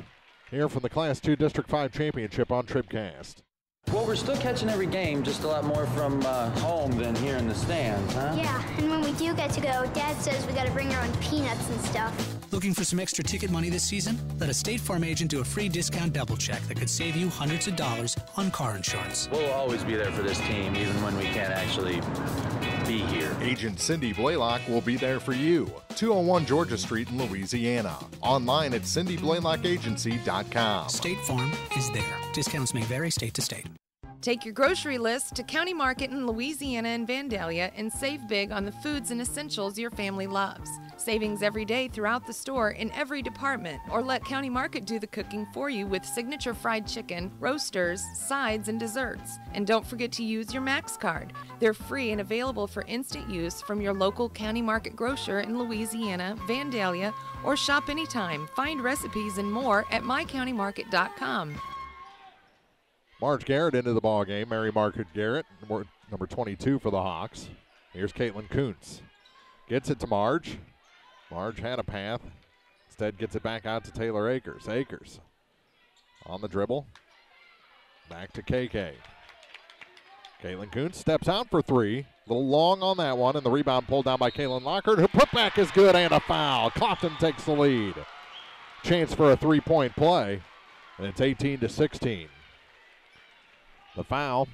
here from the Class 2 District 5 Championship on TribCast. Well, we're still catching every game, just a lot more from home than here in the stands, huh? Yeah, and when we do get to go, Dad says we got to bring our own peanuts and stuff. Looking for some extra ticket money this season? Let a State Farm agent do a free discount double check that could save you hundreds of dollars on car insurance. We'll always be there for this team, even when we can't actually be here. Agent Cindy Blaylock will be there for you. 201 Georgia Street in Louisiana. Online at cindyblaylockagency.com. State Farm is there. Discounts may vary state to state. Take your grocery list to County Market in Louisiana and Vandalia and save big on the foods and essentials your family loves. Savings every day throughout the store in every department, or let County Market do the cooking for you with signature fried chicken, roasters, sides, and desserts. And don't forget to use your Max card. They're free and available for instant use from your local County Market grocer in Louisiana, Vandalia, or shop anytime. Find recipes and more at mycountymarket.com. Marge Garrett into the ball game. Mary Margaret Garrett, number 22 for the Hawks. Here's Caitlin Kuntz. Gets it to Marge. Marge had a path. Instead gets it back out to Taylor Akers. Akers on the dribble. Back to KK. Caitlin Kuntz steps out for three. A little long on that one, and the rebound pulled down by Kaylin Lockard. Her putback is good and a foul. Clopton takes the lead. Chance for a three-point play, and it's 18-16. The foul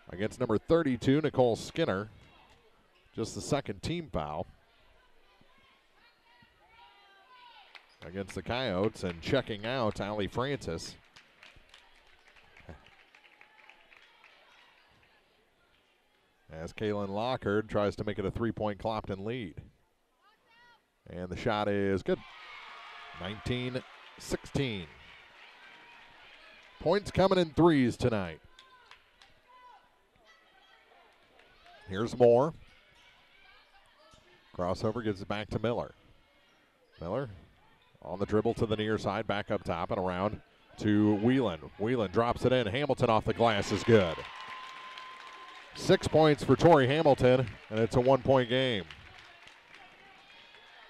against number 32, Nicole Skinner. Just the second team foul against the Coyotes, and checking out Allie Francis. As Kaylin Lockard tries to make it a three-point Clopton lead. And the shot is good. 19-16. Points coming in threes tonight. Here's Moore. Crossover gives it back to Miller. Miller on the dribble to the near side, back up top and around to Whelan. Whelan drops it in. Hamilton off the glass is good. 6 points for Tori Hamilton, and it's a 1-point game.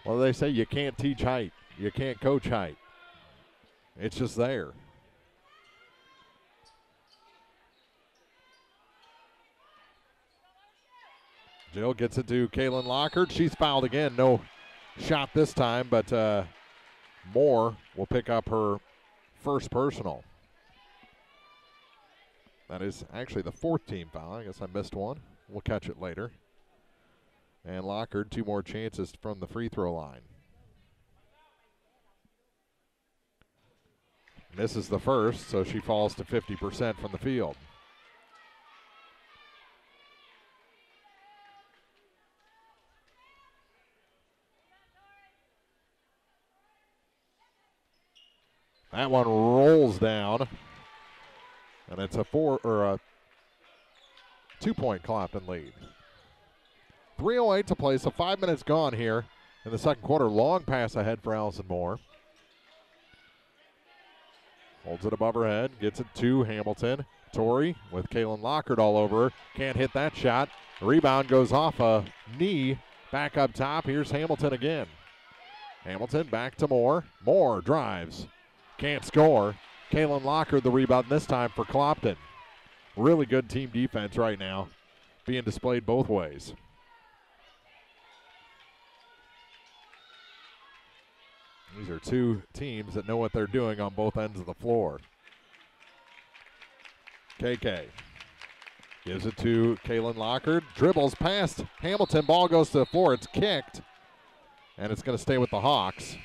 Well, they say you can't teach height. You can't coach height. It's just there. Jill gets it to Kaylin Lockhart. She's fouled again. No shot this time, but Moore will pick up her first personal. That is actually the 4th team foul. I guess I missed one. We'll catch it later. And Lockhart, 2 more chances from the free throw line. Misses the first, so she falls to 50% from the field. That one rolls down, and it's a 2-point Clopton lead. 3:08 to play, so 5 minutes gone here in the second quarter. Long pass ahead for Allison Moore. Holds it above her head, gets it to Hamilton. Tori with Kaylin Lockhart all over her. Can't hit that shot. The rebound goes off a knee. Back up top, here's Hamilton again. Hamilton back to Moore. Moore drives. Can't score. Kaylin Lockhart the rebound this time for Clopton. Really good team defense right now, being displayed both ways. These are two teams that know what they're doing on both ends of the floor. KK gives it to Kaylin Lockhart. Dribbles past Hamilton. Ball goes to the floor. It's kicked, and it's going to stay with the Hawks.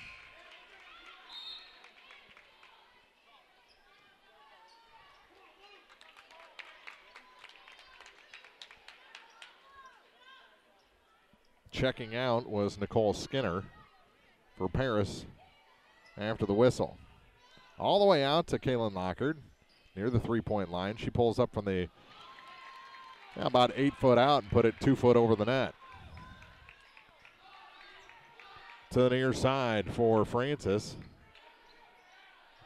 Checking out was Nicole Skinner for Paris after the whistle. All the way out to Kaylin Lockhart near the 3-point line. She pulls up from the about 8 foot out and put it 2 foot over the net. To the near side for Francis.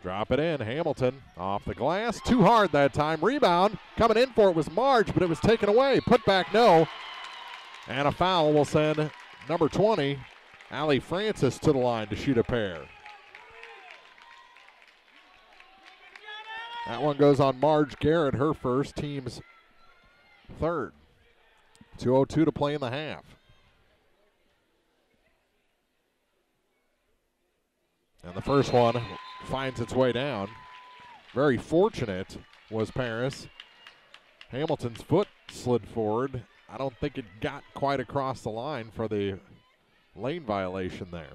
Drop it in. Hamilton off the glass. Too hard that time. Rebound. Coming in for it was Marge, but it was taken away. Put back, no. And a foul will send number 20, Allie Francis, to the line to shoot a pair. That one goes on Marge Garrett, her first, team's third. 2:02 to play in the half. And the first one finds its way down. Very fortunate was Paris. Hamilton's foot slid forward. I don't think it got quite across the line for the lane violation there.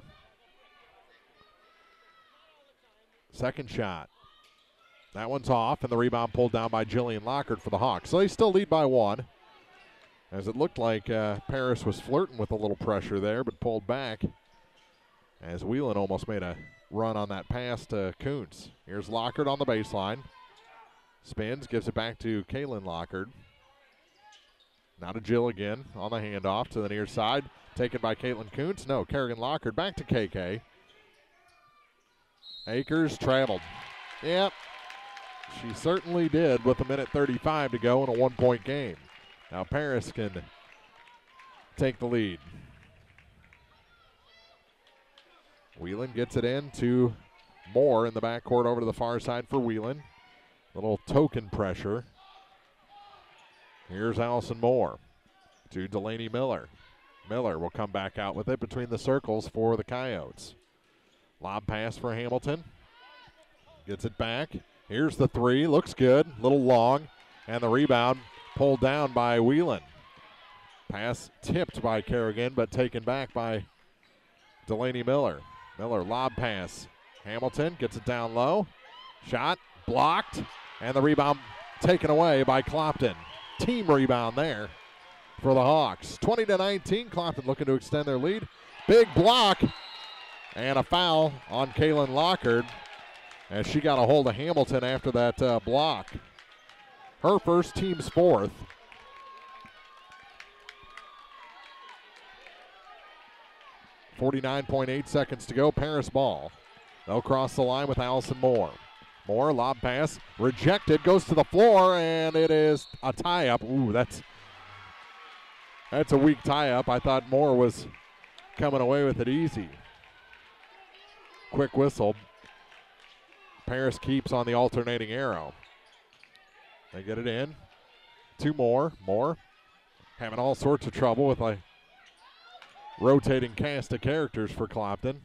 Second shot. That one's off, and the rebound pulled down by Jillian Lockhart for the Hawks. So they still lead by 1. As it looked like Paris was flirting with a little pressure there, but pulled back as Whelan almost made a run on that pass to Kuntz. Here's Lockhart on the baseline. Spins, gives it back to Kaylin Lockhart. Now to Jill again on the handoff to the near side. Taken by Caitlin Kuntz. No, Kerrigan Lockhart back to KK. Akers traveled. Yep, she certainly did with 1:35 to go in a 1-point game. Now Paris can take the lead. Whelan gets it in to Moore in the backcourt over to the far side for Whelan. Little token pressure. Here's Allison Moore to Delaney Miller. Miller will come back out with it between the circles for the Coyotes. Lob pass for Hamilton. Gets it back. Here's the 3. Looks good. Little long. And the rebound pulled down by Whelan. Pass tipped by Kerrigan, but taken back by Delaney Miller. Miller lob pass. Hamilton gets it down low. Shot blocked. And the rebound taken away by Clopton. Team rebound there for the Hawks. 20-19, Clopton looking to extend their lead. Big block and a foul on Kaylin Lockhart as she got a hold of Hamilton after that block. Her first, team's 4th. 49.8 seconds to go. Paris ball. They'll cross the line with Allison Moore. Moore, lob pass, rejected, goes to the floor, and it is a tie-up. Ooh, that's a weak tie-up. I thought Moore was coming away with it easy. Quick whistle. Paris keeps on the alternating arrow. They get it in. To Moore. Moore having all sorts of trouble with a rotating cast of characters for Clopton.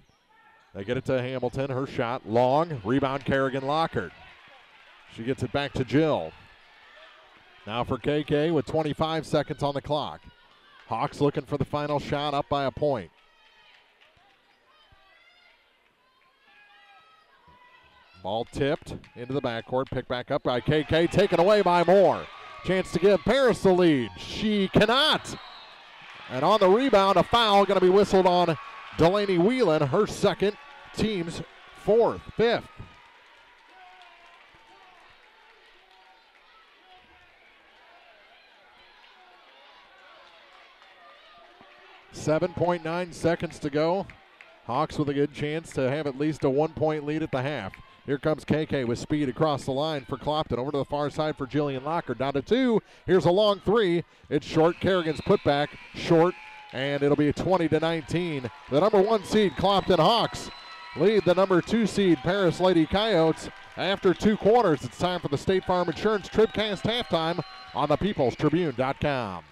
They get it to Hamilton. Her shot, long. Rebound, Kerrigan Lockard. She gets it back to Jill. Now for KK with 25 seconds on the clock. Hawks looking for the final shot, up by a point. Ball tipped into the backcourt, picked back up by KK, taken away by Moore. Chance to give Paris the lead. She cannot. And on the rebound, a foul going to be whistled on Delaney Whelan, her second, team's fourth, fifth. .9 seconds to go. Hawks with a good chance to have at least a 1-point lead at the half. Here comes KK with speed across the line for Clopton. Over to the far side for Jillian Locker. Down to 2. Here's a long 3. It's short. Kerrigan's putback short. And it'll be 20-19. The number 1 seed, Clopton Hawks, lead the number 2 seed, Paris Lady Coyotes. After 2 quarters, it's time for the State Farm Insurance TribCast halftime on the peoplestribune.com.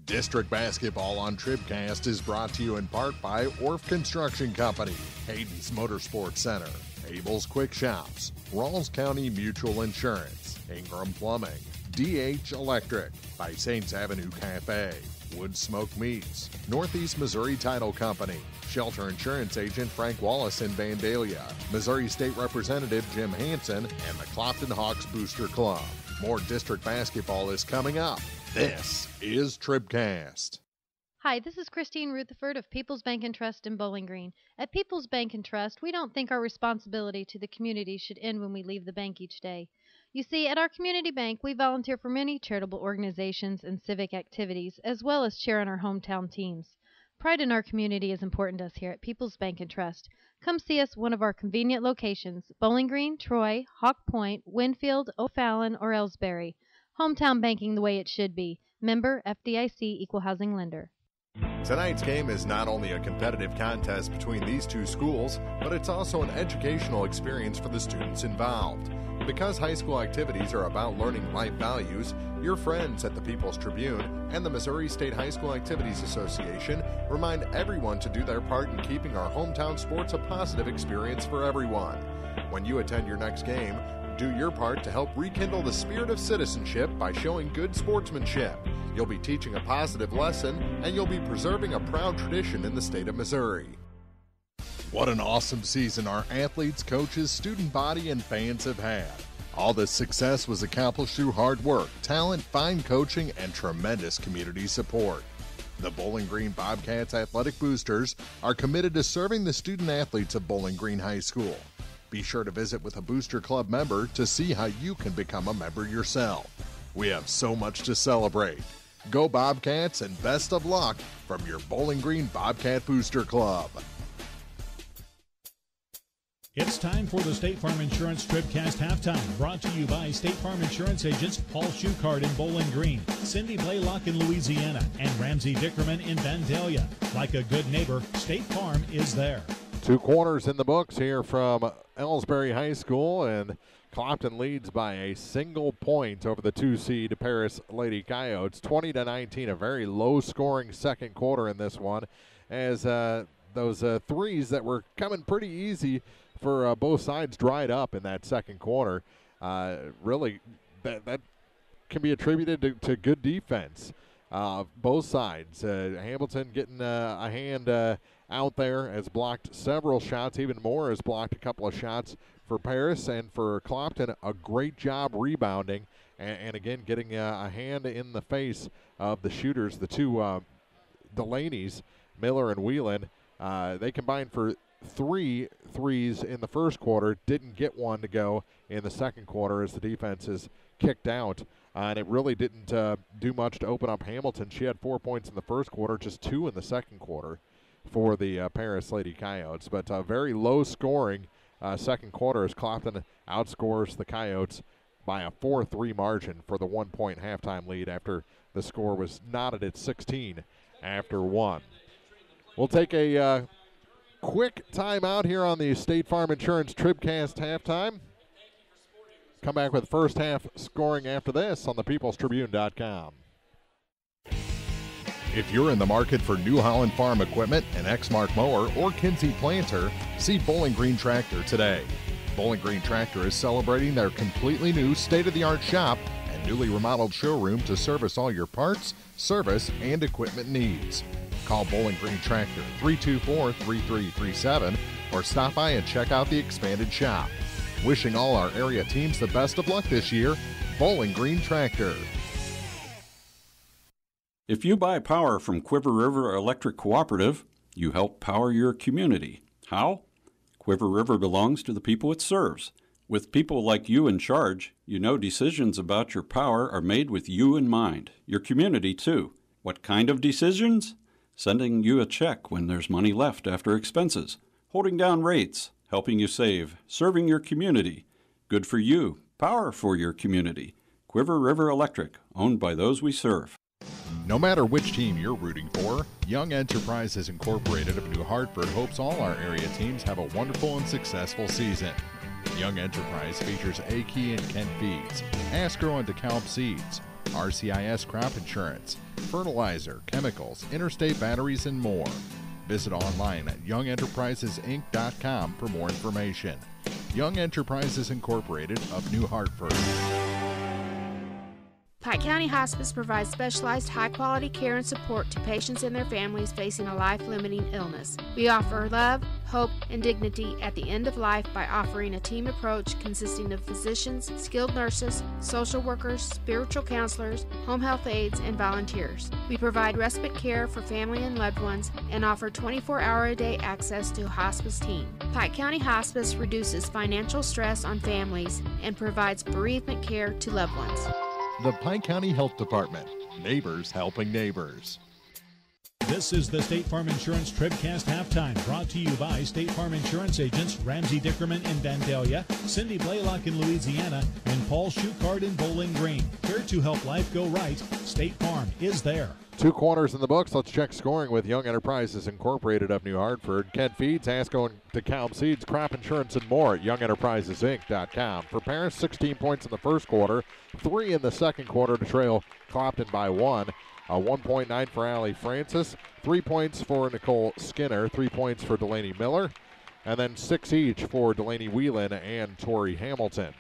District basketball on TribCast is brought to you in part by Orff Construction Company, Hayden's Motorsports Center, Abel's Quick Shops, Rawls County Mutual Insurance, Ingram Plumbing, DH Electric, by Saints Avenue Cafe, Wood Smoke Meats, Northeast Missouri Title Company, Shelter Insurance Agent Frank Wallace in Vandalia, Missouri State Representative Jim Hansen, and the Clopton Hawks Booster Club. More district basketball is coming up. This is TribCast. Hi, this is Christine Rutherford of People's Bank and Trust in Bowling Green. At People's Bank and Trust, we don't think our responsibility to the community should end when we leave the bank each day. You see, at our community bank, we volunteer for many charitable organizations and civic activities, as well as cheer on our hometown teams. Pride in our community is important to us here at People's Bank and Trust. Come see us at one of our convenient locations, Bowling Green, Troy, Hawk Point, Winfield, O'Fallon, or Elsberry. Hometown banking the way it should be. Member FDIC Equal Housing Lender. Tonight's game is not only a competitive contest between these two schools, but it's also an educational experience for the students involved. Because high school activities are about learning life values, your friends at the People's Tribune and the Missouri State High School Activities Association remind everyone to do their part in keeping our hometown sports a positive experience for everyone. When you attend your next game, do your part to help rekindle the spirit of citizenship by showing good sportsmanship. You'll be teaching a positive lesson, and you'll be preserving a proud tradition in the state of Missouri. What an awesome season our athletes, coaches, student body, and fans have had. All this success was accomplished through hard work, talent, fine coaching, and tremendous community support. The Bowling Green Bobcats Athletic Boosters are committed to serving the student athletes of Bowling Green High School. Be sure to visit with a Booster Club member to see how you can become a member yourself. We have so much to celebrate. Go Bobcats, and best of luck from your Bowling Green Bobcat Booster Club. It's time for the State Farm Insurance TribCast halftime, brought to you by State Farm Insurance agents Paul Schuchard in Bowling Green, Cindy Blaylock in Louisiana, and Ramsey Dickerman in Vandalia. Like a good neighbor, State Farm is there. 2 quarters in the books here from Elsberry High School, and Clopton leads by a single point over the 2 seed Paris Lady Coyotes, 20-19, a very low-scoring second quarter in this one, as those threes that were coming pretty easy for both sides dried up in that second quarter. Really, that can be attributed to good defense. Both sides. Hamilton getting a hand out there has blocked several shots. Even Moore has blocked a couple of shots for Paris, and for Clopton, a great job rebounding and again getting a hand in the face of the shooters, the two Delaney's, Miller and Whelan. They combined for 3 threes in the first quarter, didn't get one to go in the second quarter as the defense is kicked out. And it really didn't do much to open up Hamilton. She had 4 points in the first quarter, just 2 in the second quarter. for the Paris Lady Coyotes. But very low scoring second quarter as Clopton outscores the Coyotes by a 4-3 margin for the 1-point halftime lead after the score was knotted at 16 after 1. We'll take a quick timeout here on the State Farm Insurance TribCast halftime. Come back with first half scoring after this on the peoplestribune.com. If you're in the market for New Holland Farm equipment, an Exmark mower, or Kinsey planter, see Bowling Green Tractor today. Bowling Green Tractor is celebrating their completely new state-of-the-art shop and newly remodeled showroom to service all your parts, service, and equipment needs. Call Bowling Green Tractor 324-3337 or stop by and check out the expanded shop. Wishing all our area teams the best of luck this year, Bowling Green Tractor. If you buy power from Quiver River Electric Cooperative, you help power your community. How? Quiver River belongs to the people it serves. With people like you in charge, you know decisions about your power are made with you in mind, your community too. What kind of decisions? Sending you a check when there's money left after expenses, holding down rates, helping you save, serving your community. Good for you, power for your community. Quiver River Electric, owned by those we serve. No matter which team you're rooting for, Young Enterprises Incorporated of New Hartford hopes all our area teams have a wonderful and successful season. Young Enterprise features A-Key and Kent Feeds, Asgrow and DeKalb Seeds, RCIS Crop Insurance, fertilizer, chemicals, interstate batteries, and more. Visit online at youngenterprisesinc.com for more information. Young Enterprises Incorporated of New Hartford. Pike County Hospice provides specialized high-quality care and support to patients and their families facing a life-limiting illness. We offer love, hope, and dignity at the end of life by offering a team approach consisting of physicians, skilled nurses, social workers, spiritual counselors, home health aides, and volunteers. We provide respite care for family and loved ones and offer 24-hour-a-day access to a hospice team. Pike County Hospice reduces financial stress on families and provides bereavement care to loved ones. The Pike County Health Department. Neighbors helping neighbors. This is the State Farm Insurance TribCast halftime, brought to you by State Farm Insurance agents Ramsey Dickerman in Vandalia, Cindy Blaylock in Louisiana, and Paul Schuchard in Bowling Green. Here to help life go right, State Farm is there. 2 quarters in the books. Let's check scoring with Young Enterprises Incorporated of New Hartford. Kent Feeds, Asgrow and DeKalb Seeds, Crop Insurance, and more at youngenterprisesinc.com. For Paris, 16 points in the first quarter, 3 in the second quarter to trail Clopton by 1. A 1-point night for Allie Francis, 3 points for Nicole Skinner, 3 points for Delaney Miller, and then 6 each for Delaney Whelan and Tori Hamilton.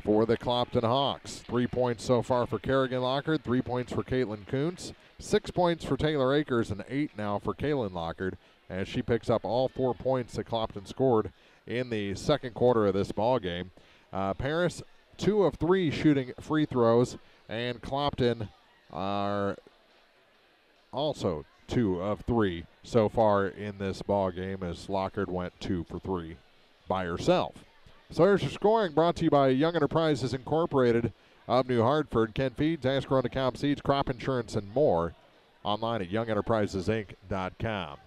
For the Clopton Hawks, 3 points so far for Kerrigan Lockard, 3 points for Caitlin Kuntz, 6 points for Taylor Akers, and 8 now for Kaylin Lockard as she picks up all 4 points that Clopton scored in the second quarter of this ball game. Paris, 2 of 3 shooting free throws, and Clopton are also 2 of 3 so far in this ball game as Lockard went 2 for 3 by herself. So here's your scoring, brought to you by Young Enterprises Incorporated of New Hartford. Kent Feeds, Asgrow and DeKalb Seeds, Crop Insurance, and more. Online at youngenterprisesinc.com.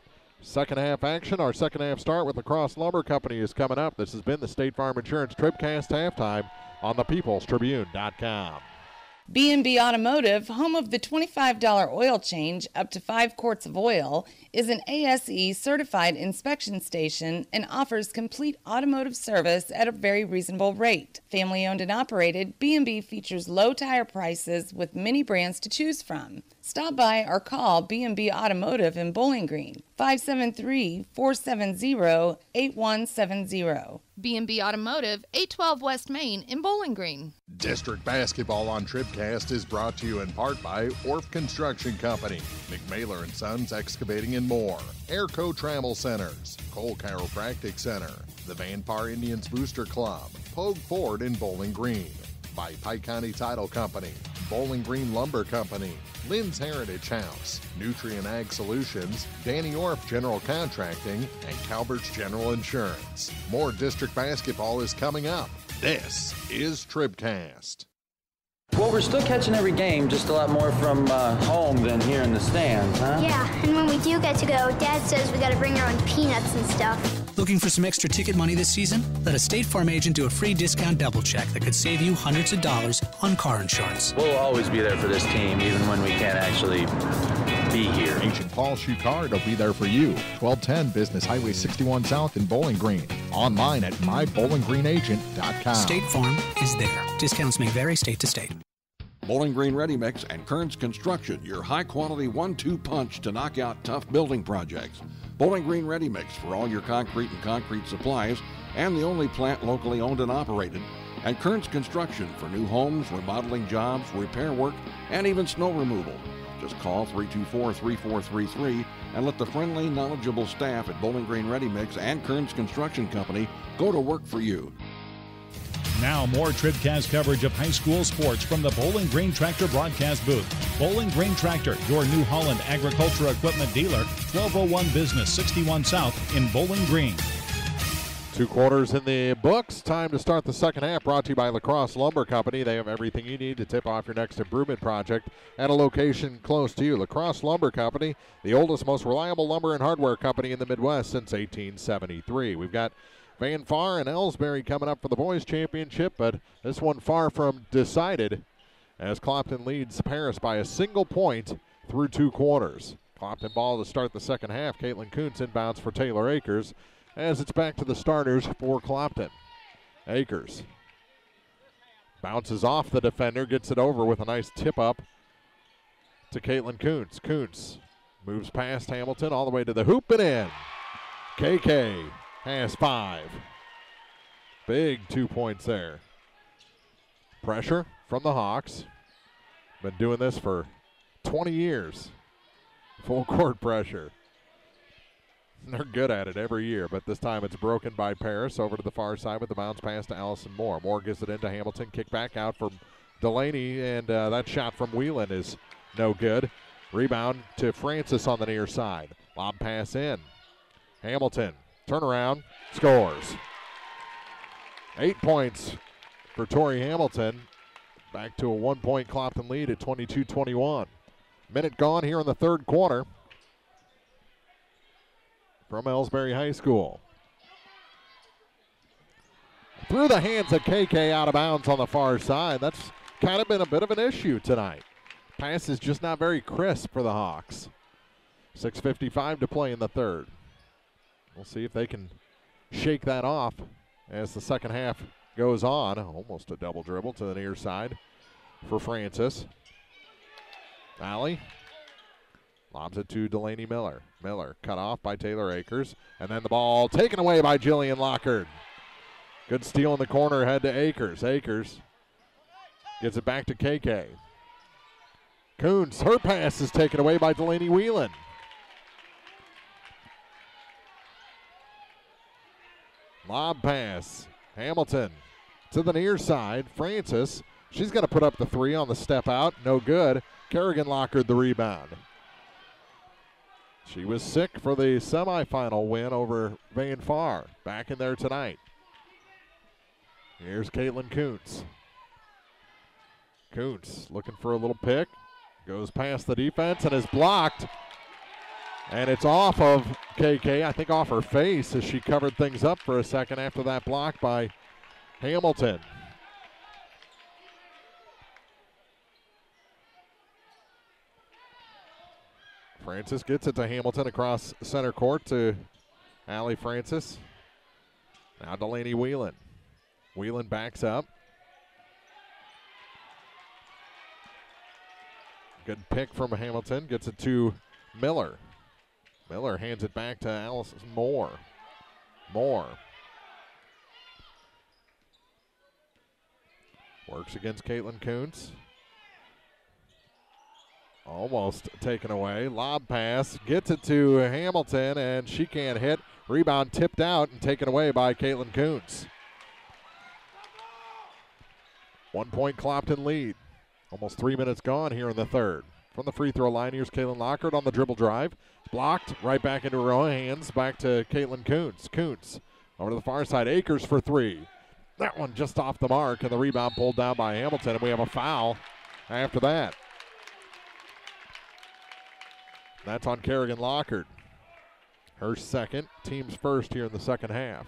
Second half action, our second half start with Lacrosse Lumber Company is coming up. This has been the State Farm Insurance TribCast halftime on the peoplestribune.com. B&B Automotive, home of the $25 oil change up to 5 quarts of oil, is an ASE certified inspection station and offers complete automotive service at a very reasonable rate. Family owned and operated, B&B features low tire prices with many brands to choose from. Stop by or call B&B Automotive in Bowling Green, 573-470-8170. B&B Automotive, 812 West Main in Bowling Green. District basketball on TribCast is brought to you in part by Orff Construction Company, McMailer & Sons Excavating and More, Airco Travel Centers, Cole Chiropractic Center, the Vanpar Indians Booster Club, Pogue Ford in Bowling Green, by Pike County Title Company, Bowling Green Lumber Company, Lynn's Heritage House, Nutrient Ag Solutions, Danny Orff General Contracting, and Calvert's General Insurance. More district basketball is coming up. This is TribCast. Well, we're still catching every game, just a lot more from home than here in the stands, huh? Yeah, and when we do get to go, Dad says we got to bring our own peanuts and stuff. Looking for some extra ticket money this season? Let a State Farm agent do a free discount double check that could save you hundreds of dollars on car insurance. We'll always be there for this team, even when we can't actually be here. Agent Paul Shucard will be there for you. 1210 Business Highway 61 South in Bowling Green. Online at mybowlinggreenagent.com. State Farm is there. Discounts may vary state to state. Bowling Green Ready Mix and Kearns Construction, your high-quality 1-2 punch to knock out tough building projects. Bowling Green Ready Mix for all your concrete and concrete supplies, and the only plant locally owned and operated. And Kearns Construction for new homes, remodeling jobs, repair work, and even snow removal. Just call 324-3433 and let the friendly, knowledgeable staff at Bowling Green Ready Mix and Kearns Construction Company go to work for you. Now more TribCast coverage of high school sports from the Bowling Green Tractor broadcast booth. Bowling Green Tractor, your New Holland agriculture equipment dealer, 1201 Business 61 South in Bowling Green. 2 quarters in the books. Time to start the second half, brought to you by LaCrosse Lumber Company. They have everything you need to tip off your next improvement project at a location close to you. LaCrosse Lumber Company, the oldest, most reliable lumber and hardware company in the Midwest since 1873. We've got Van Far and Elsberry coming up for the boys' championship, but this one far from decided as Clopton leads Paris by a single point through 2 quarters. Clopton ball to start the second half. Caitlin Kuntz inbounds for Taylor Akers as it's back to the starters for Clopton. Akers bounces off the defender, gets it over with a nice tip-up to Caitlin Kuntz. Kuntz moves past Hamilton all the way to the hoop and in. KK has 5. Big 2 points there. Pressure from the Hawks. Been doing this for 20 years. Full court pressure. They're good at it every year, but this time it's broken by Paris over to the far side with the bounce pass to Allison Moore. Moore gives it into Hamilton. Kick back out from Delaney, and that shot from Whelan is no good. Rebound to Francis on the near side. Lob pass in. Hamilton. Turnaround, scores. 8 points for Tori Hamilton. Back to a 1-point Clopton lead at 22-21. Minute gone here in the third quarter from Elsberry High School. Through the hands of KK, out of bounds on the far side. That's kind of been a bit of an issue tonight. Pass is just not very crisp for the Hawks. 6:55 to play in the third. We'll see if they can shake that off as the second half goes on. Almost a double dribble to the near side for Francis. Alley lobs it to Delaney Miller. Miller cut off by Taylor Akers. And then the ball taken away by Jillian Lockard. Good steal in the corner, head to Akers. Akers gets it back to KK. Kuntz, her pass is taken away by Delaney Whelan. Lob pass. Hamilton to the near side. Francis, she's going to put up the 3 on the step out. No good. Kerrigan Lockard the rebound. She was sick for the semifinal win over Van Far. Back in there tonight. Here's Caitlin Kuntz. Kuntz looking for a little pick. Goes past the defense and is blocked. And it's off of KK, I think off her face as she covered things up for a second after that block by Hamilton. Francis gets it to Hamilton across center court to Allie Francis. Now Delaney Whelan. Whelan backs up. Good pick from Hamilton. Gets it to Miller. Miller hands it back to Allison Moore. Moore works against Caitlin Kuntz. Almost taken away. Lob pass. Gets it to Hamilton, and she can't hit. Rebound tipped out and taken away by Caitlin Kuntz. 1 point Clopton lead. Almost 3 minutes gone here in the third. From the free throw line, here's Caitlin Lockard on the dribble drive. Blocked, right back into her own hands, back to Caitlin Kuntz. Kuntz over to the far side, Akers for 3. That one just off the mark, and the rebound pulled down by Hamilton, and we have a foul after that. That's on Kerrigan Lockard. Her second, team's first here in the second half.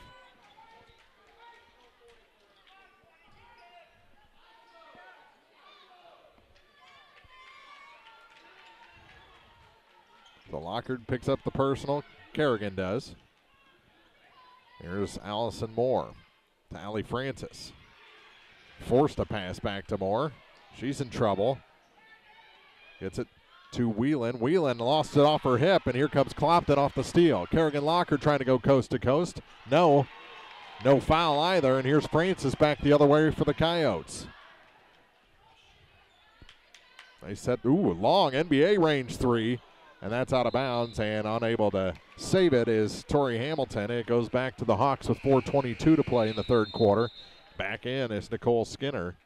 So Lockard picks up the personal. Kerrigan does. Here's Allison Moore to Allie Francis. Forced a pass back to Moore. She's in trouble. Gets it to Whelan. Whelan lost it off her hip, and here comes Clopton off the steal. Kerrigan Lockard trying to go coast to coast. No foul either, and here's Francis back the other way for the Coyotes. They set, long NBA range three, and that's out of bounds, and unable to save it is Tori Hamilton. It goes back to the Hawks with 4:22 to play in the third quarter. Back in is Nicole Skinner.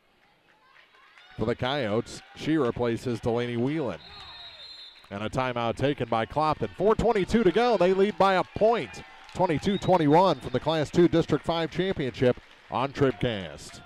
For the Coyotes, she replaces Delaney Whelan. And a timeout taken by Clopton. 4:22 to go. They lead by a point. 22-21 from the Class 2 District 5 Championship on TribCast.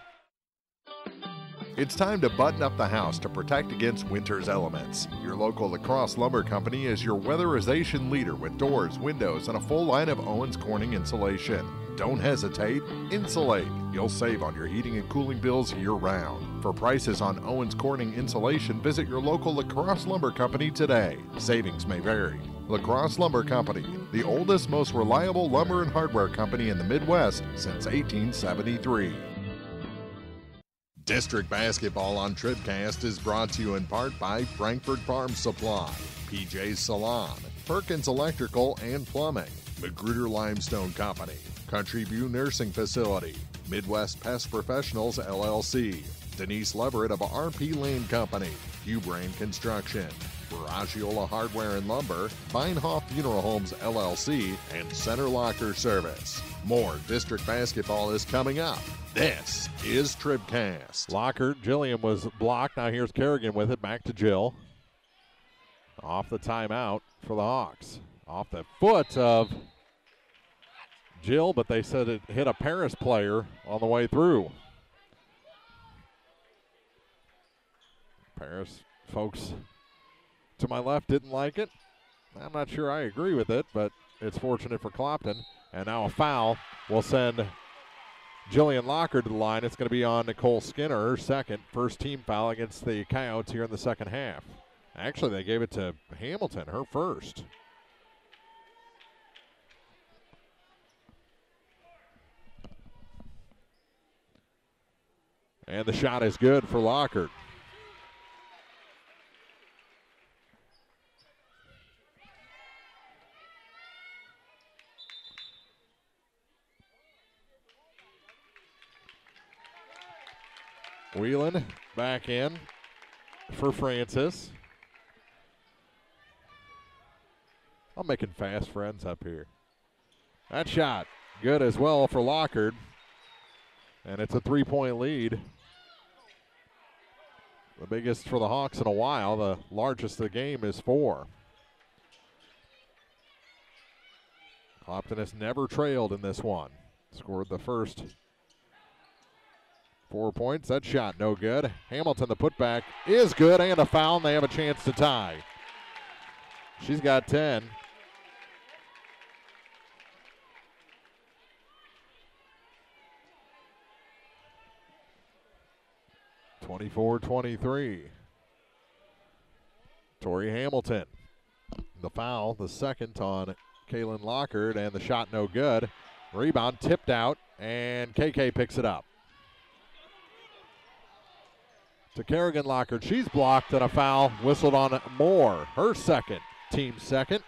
It's time to button up the house to protect against winter's elements. Your local La Crosse Lumber Company is your weatherization leader with doors, windows, and a full line of Owens Corning insulation. Don't hesitate, insulate. You'll save on your heating and cooling bills year-round. For prices on Owens Corning insulation, visit your local La Crosse Lumber Company today. Savings may vary. La Crosse Lumber Company, the oldest, most reliable lumber and hardware company in the Midwest since 1873. District Basketball on TribCast is brought to you in part by Frankfurt Farm Supply, PJ's Salon, Perkins Electrical and Plumbing, Magruder Limestone Company, Country View Nursing Facility, Midwest Pest Professionals LLC, Denise Leverett of RP Lane Company, Hubrain Construction, Baragiola Hardware and Lumber, Beinhoff Funeral Homes LLC, and Center Locker Service. More district basketball is coming up. This is TribCast. Lockard, Jillian was blocked. Now here's Kerrigan with it. Back to Jill. Off the timeout for the Hawks. Off the foot of Jill, but they said it hit a Paris player on the way through. Paris folks to my left didn't like it. I'm not sure I agree with it, but it's fortunate for Clopton. And now a foul will send Jillian Lockard to the line. It's going to be on Nicole Skinner, her second. First team foul against the Coyotes here in the second half. Actually, they gave it to Hamilton, her first. And the shot is good for Lockard. Whelan back in for Francis. I'm making fast friends up here. That shot good as well for Lockard. And it's a 3-point lead. The biggest for the Hawks in a while. The largest of the game is 4. Clopton has never trailed in this one. Scored the first 4 points. That shot no good. Hamilton, the putback, is good, and a foul, and they have a chance to tie. She's got 10. (24-23). Tori Hamilton. The foul, the second on Kaylin Lockard, and the shot no good. Rebound tipped out, and KK picks it up. To Kerrigan Lockard. She's blocked, and a foul whistled on Moore. Her second, team second.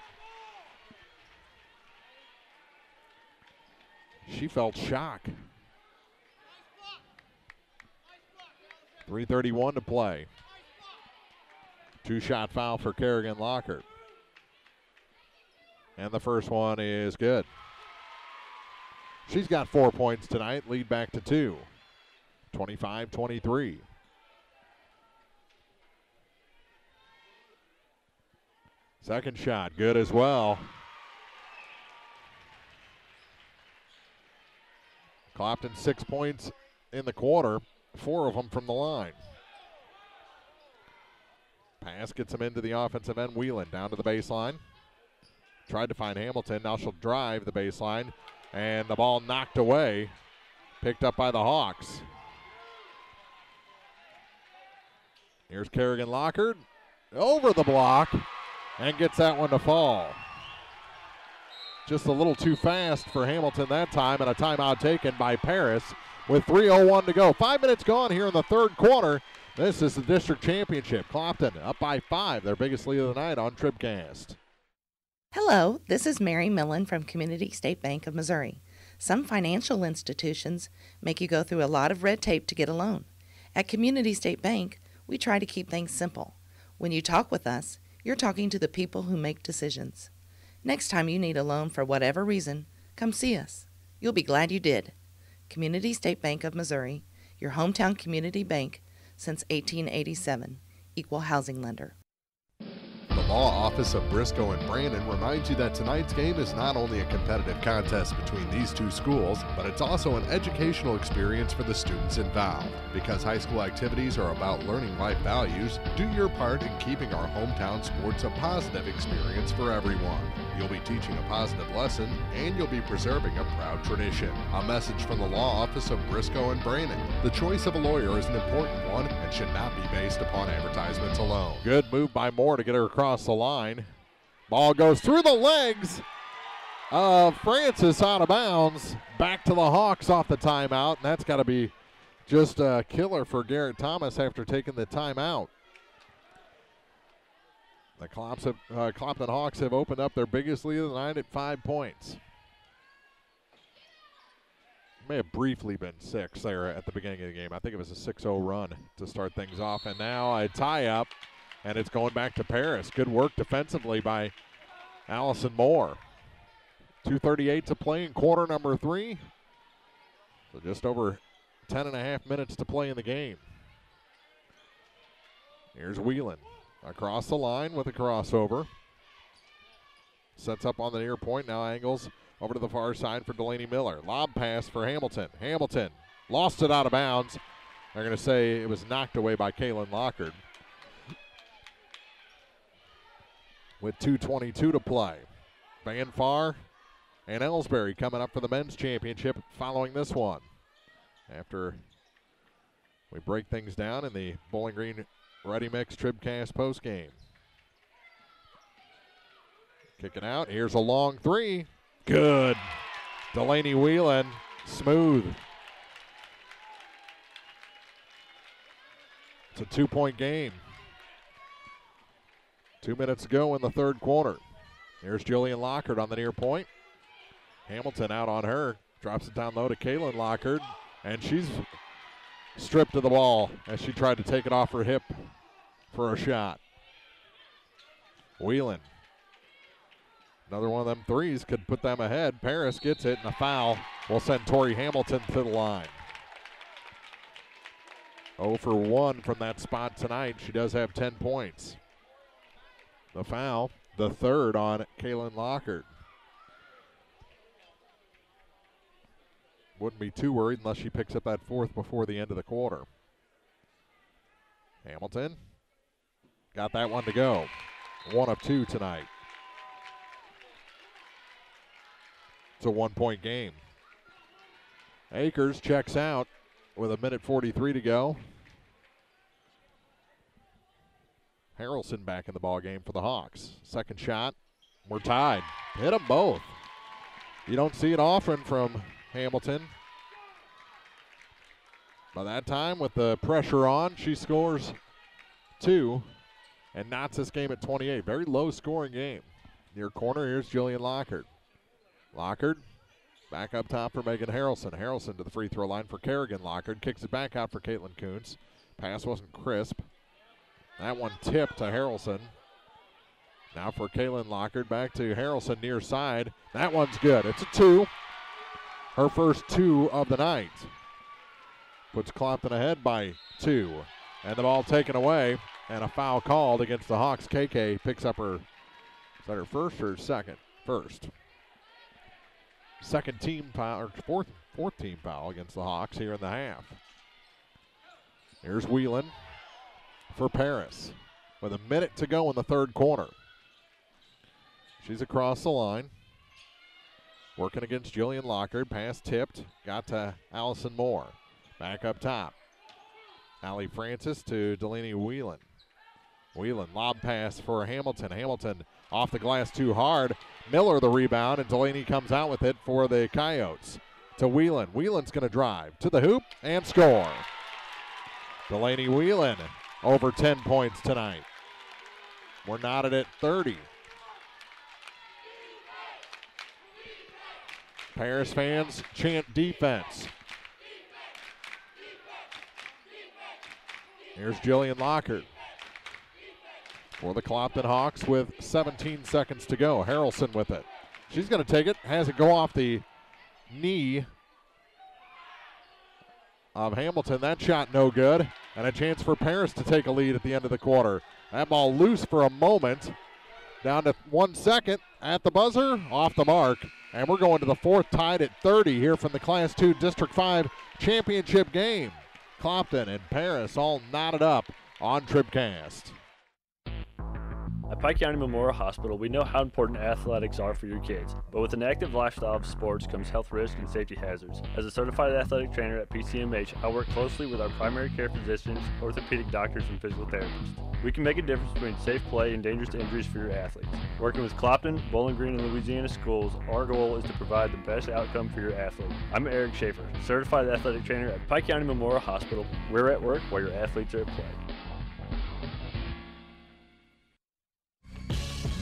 She felt shock. 3:31 to play. 2-shot foul for Kerrigan Lockard. And the first one is good. She's got 4 points tonight, lead back to 2. 25-23. Second shot, good as well. Clopton 6 points in the quarter, 4 of them from the line. Pass gets him into the offensive end. Whelan down to the baseline. Tried to find Hamilton. Now she'll drive the baseline. And the ball knocked away. Picked up by the Hawks. Here's Kerrigan Lockard. Over the block. And gets that one to fall. Just a little too fast for Hamilton that time. And a timeout taken by Paris with 3:01 to go. 5 minutes gone here in the third quarter. This is the district championship. Clopton up by 5, their biggest lead of the night on TribCast. Hello, this is Mary Millen from Community State Bank of Missouri. Some financial institutions make you go through a lot of red tape to get a loan. At Community State Bank, we try to keep things simple. When you talk with us, you're talking to the people who make decisions. Next time you need a loan for whatever reason, come see us. You'll be glad you did. Community State Bank of Missouri, your hometown community bank since 1887, equal housing lender. The Law Office of Briscoe and Brandon reminds you that tonight's game is not only a competitive contest between these two schools, but it's also an educational experience for the students involved. Because high school activities are about learning life values, do your part in keeping our hometown sports a positive experience for everyone. You'll be teaching a positive lesson, and you'll be preserving a proud tradition. A message from the Law Office of Briscoe and Brandon. The choice of a lawyer is an important one and should not be based upon advertisements alone. Good move by Moore to get her across the line. Ball goes through the legs of Francis out of bounds. Back to the Hawks off the timeout, and that's got to be just a killer for Garrett Thomas after taking the timeout. The Clopton Hawks have opened up their biggest lead of the night at 5 points. May have briefly been 6 there at the beginning of the game. I think it was a 6-0 run to start things off. And now a tie-up, and it's going back to Paris. Good work defensively by Allison Moore. 2:38 to play in quarter number 3. So just over 10.5 minutes to play in the game. Here's Whelan. Across the line with a crossover. Sets up on the near point, now angles over to the far side for Delaney Miller. Lob pass for Hamilton. Hamilton lost it out of bounds. They're going to say it was knocked away by Kaylin Lockard. With 2:22 to play. Van Farr and Elsberry coming up for the men's championship following this one. After we break things down in the Bowling Green Ready Mix TribCast postgame. Kicking out. Here's a long 3. Good. Delaney Whelan. Smooth. It's a 2-point game. 2 minutes to go in the third quarter. Here's Jillian Lockard on the near point. Hamilton out on her. Drops it down low to Kaylin Lockard. And she's stripped of the ball as she tried to take it off her hip for a shot. Whelan. Another one of them threes could put them ahead. Paris gets it, and a foul will send Tori Hamilton to the line. 0 for 1 from that spot tonight. She does have 10 points. The foul, the third on Kaylin Lockard. Wouldn't be too worried unless she picks up that fourth before the end of the quarter. Hamilton got that one to go. 1 of 2 tonight. It's a 1-point game. Akers checks out with 1:43 to go. Harrelson back in the ball game for the Hawks. Second shot. We're tied. Hit them both. You don't see it often from Hamilton. By that time, with the pressure on, she scores 2 and knots this game at 28. Very low scoring game. Near corner, here's Jillian Lockard. Lockard back up top for Megan Harrelson. Harrelson to the free throw line for Kerrigan Lockard. Kicks it back out for Caitlin Kuntz. Pass wasn't crisp. That one tipped to Harrelson. Now for Kaylin Lockard, back to Harrelson near side. That one's good. It's a 2. Her first 2 of the night. Puts Clopton ahead by 2. And the ball taken away, and a foul called against the Hawks. KK picks up her, is that her first or second? First. second team foul, or fourth team foul against the Hawks here in the half. Here's Whelan for Paris with a minute to go in the third quarter. She's across the line. Working against Jillian Lockard. Pass tipped. Got to Allison Moore. Back up top. Allie Francis to Delaney Whelan. Whelan, lob pass for Hamilton. Hamilton off the glass too hard. Miller the rebound, and Delaney comes out with it for the Coyotes. To Whelan. Whelan's going to drive to the hoop and score. Delaney Whelan over 10 points tonight. We're knotted at 30. Paris fans chant defense. Here's Jillian Lockard for the Clopton Hawks with 17 seconds to go. Harrelson with it. She's going to take it. Has it go off the knee of Hamilton. That shot no good. And a chance for Paris to take a lead at the end of the quarter. That ball loose for a moment. Down to 1 second at the buzzer. Off the mark. And we're going to the fourth, tied at 30 here from the Class 2 District 5 championship game. Clopton and Paris all knotted up on TribCast. At Pike County Memorial Hospital, we know how important athletics are for your kids, but with an active lifestyle of sports comes health risks and safety hazards. As a certified athletic trainer at PCMH, I work closely with our primary care physicians, orthopedic doctors, and physical therapists. We can make a difference between safe play and dangerous injuries for your athletes. Working with Clopton, Bowling Green, and Louisiana schools, our goal is to provide the best outcome for your athlete. I'm Eric Schaefer, certified athletic trainer at Pike County Memorial Hospital. We're at work while your athletes are at play.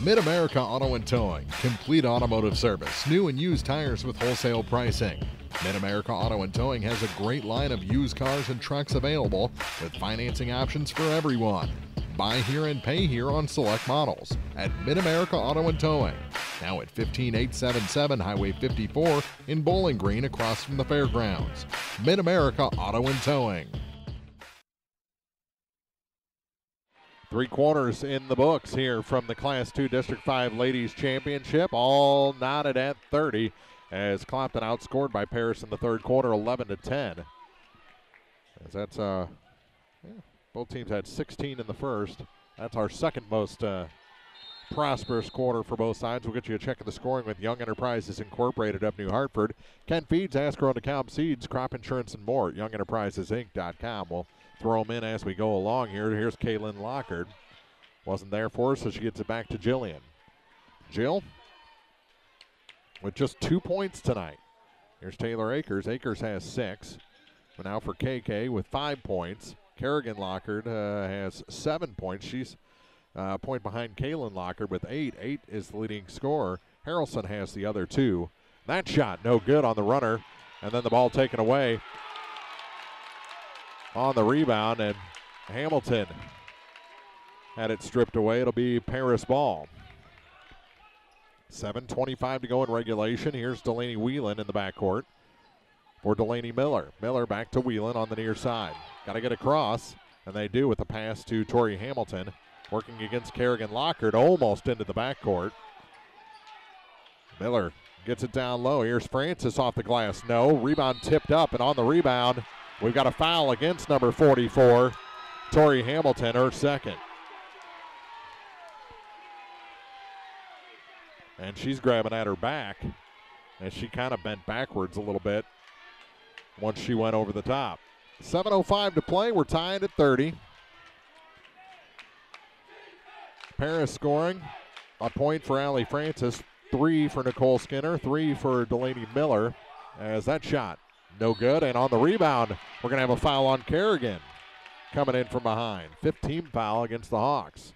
Mid-America Auto and Towing, complete automotive service, new and used tires with wholesale pricing. Mid-America Auto and Towing has a great line of used cars and trucks available with financing options for everyone. Buy here and pay here on select models at Mid-America Auto and Towing. Now at 15877 Highway 54 in Bowling Green across from the fairgrounds. Mid-America Auto and Towing. 3 quarters in the books here from the Class 2 District 5 Ladies Championship, all knotted at 30 as Clopton outscored by Paris in the third quarter 11-10. As that's both teams had 16 in the first. That's our second most prosperous quarter for both sides. We'll get you a check of the scoring with Young Enterprises Incorporated of New Hartford. Ken Feeds, Ascro and DeKalb Seeds, crop insurance and more. YoungEnterprisesInc.com. We'll throw them in as we go along here. Here's Kaylin Lockard. Wasn't there for her, so she gets it back to Jillian. Jill with just 2 points tonight. Here's Taylor Akers. Akers has 6. But now for KK with 5 points. Kerrigan Lockard has 7 points. She's a point behind Kaylin Lockard with 8. 8 is the leading scorer. Harrelson has the other 2. That shot no good on the runner. And then the ball taken away on the rebound, and Hamilton had it stripped away. It'll be Paris ball. 7:25 to go in regulation. Here's Delaney Whelan in the backcourt for Delaney Miller. Miller back to Whelan on the near side. Got to get across, and they do with the pass to Tori Hamilton. Working against Kerrigan Lockard, almost into the backcourt. Miller gets it down low. Here's Francis off the glass. No. Rebound tipped up, and on the rebound, we've got a foul against number 44, Tori Hamilton, her second. And she's grabbing at her back as she kind of bent backwards a little bit once she went over the top. 7:05 to play. We're tied at 30. Paris scoring a point for Allie Francis, 3 for Nicole Skinner, 3 for Delaney Miller, as that shot no good. And on the rebound, we're going to have a foul on Kerrigan coming in from behind. 15th foul against the Hawks.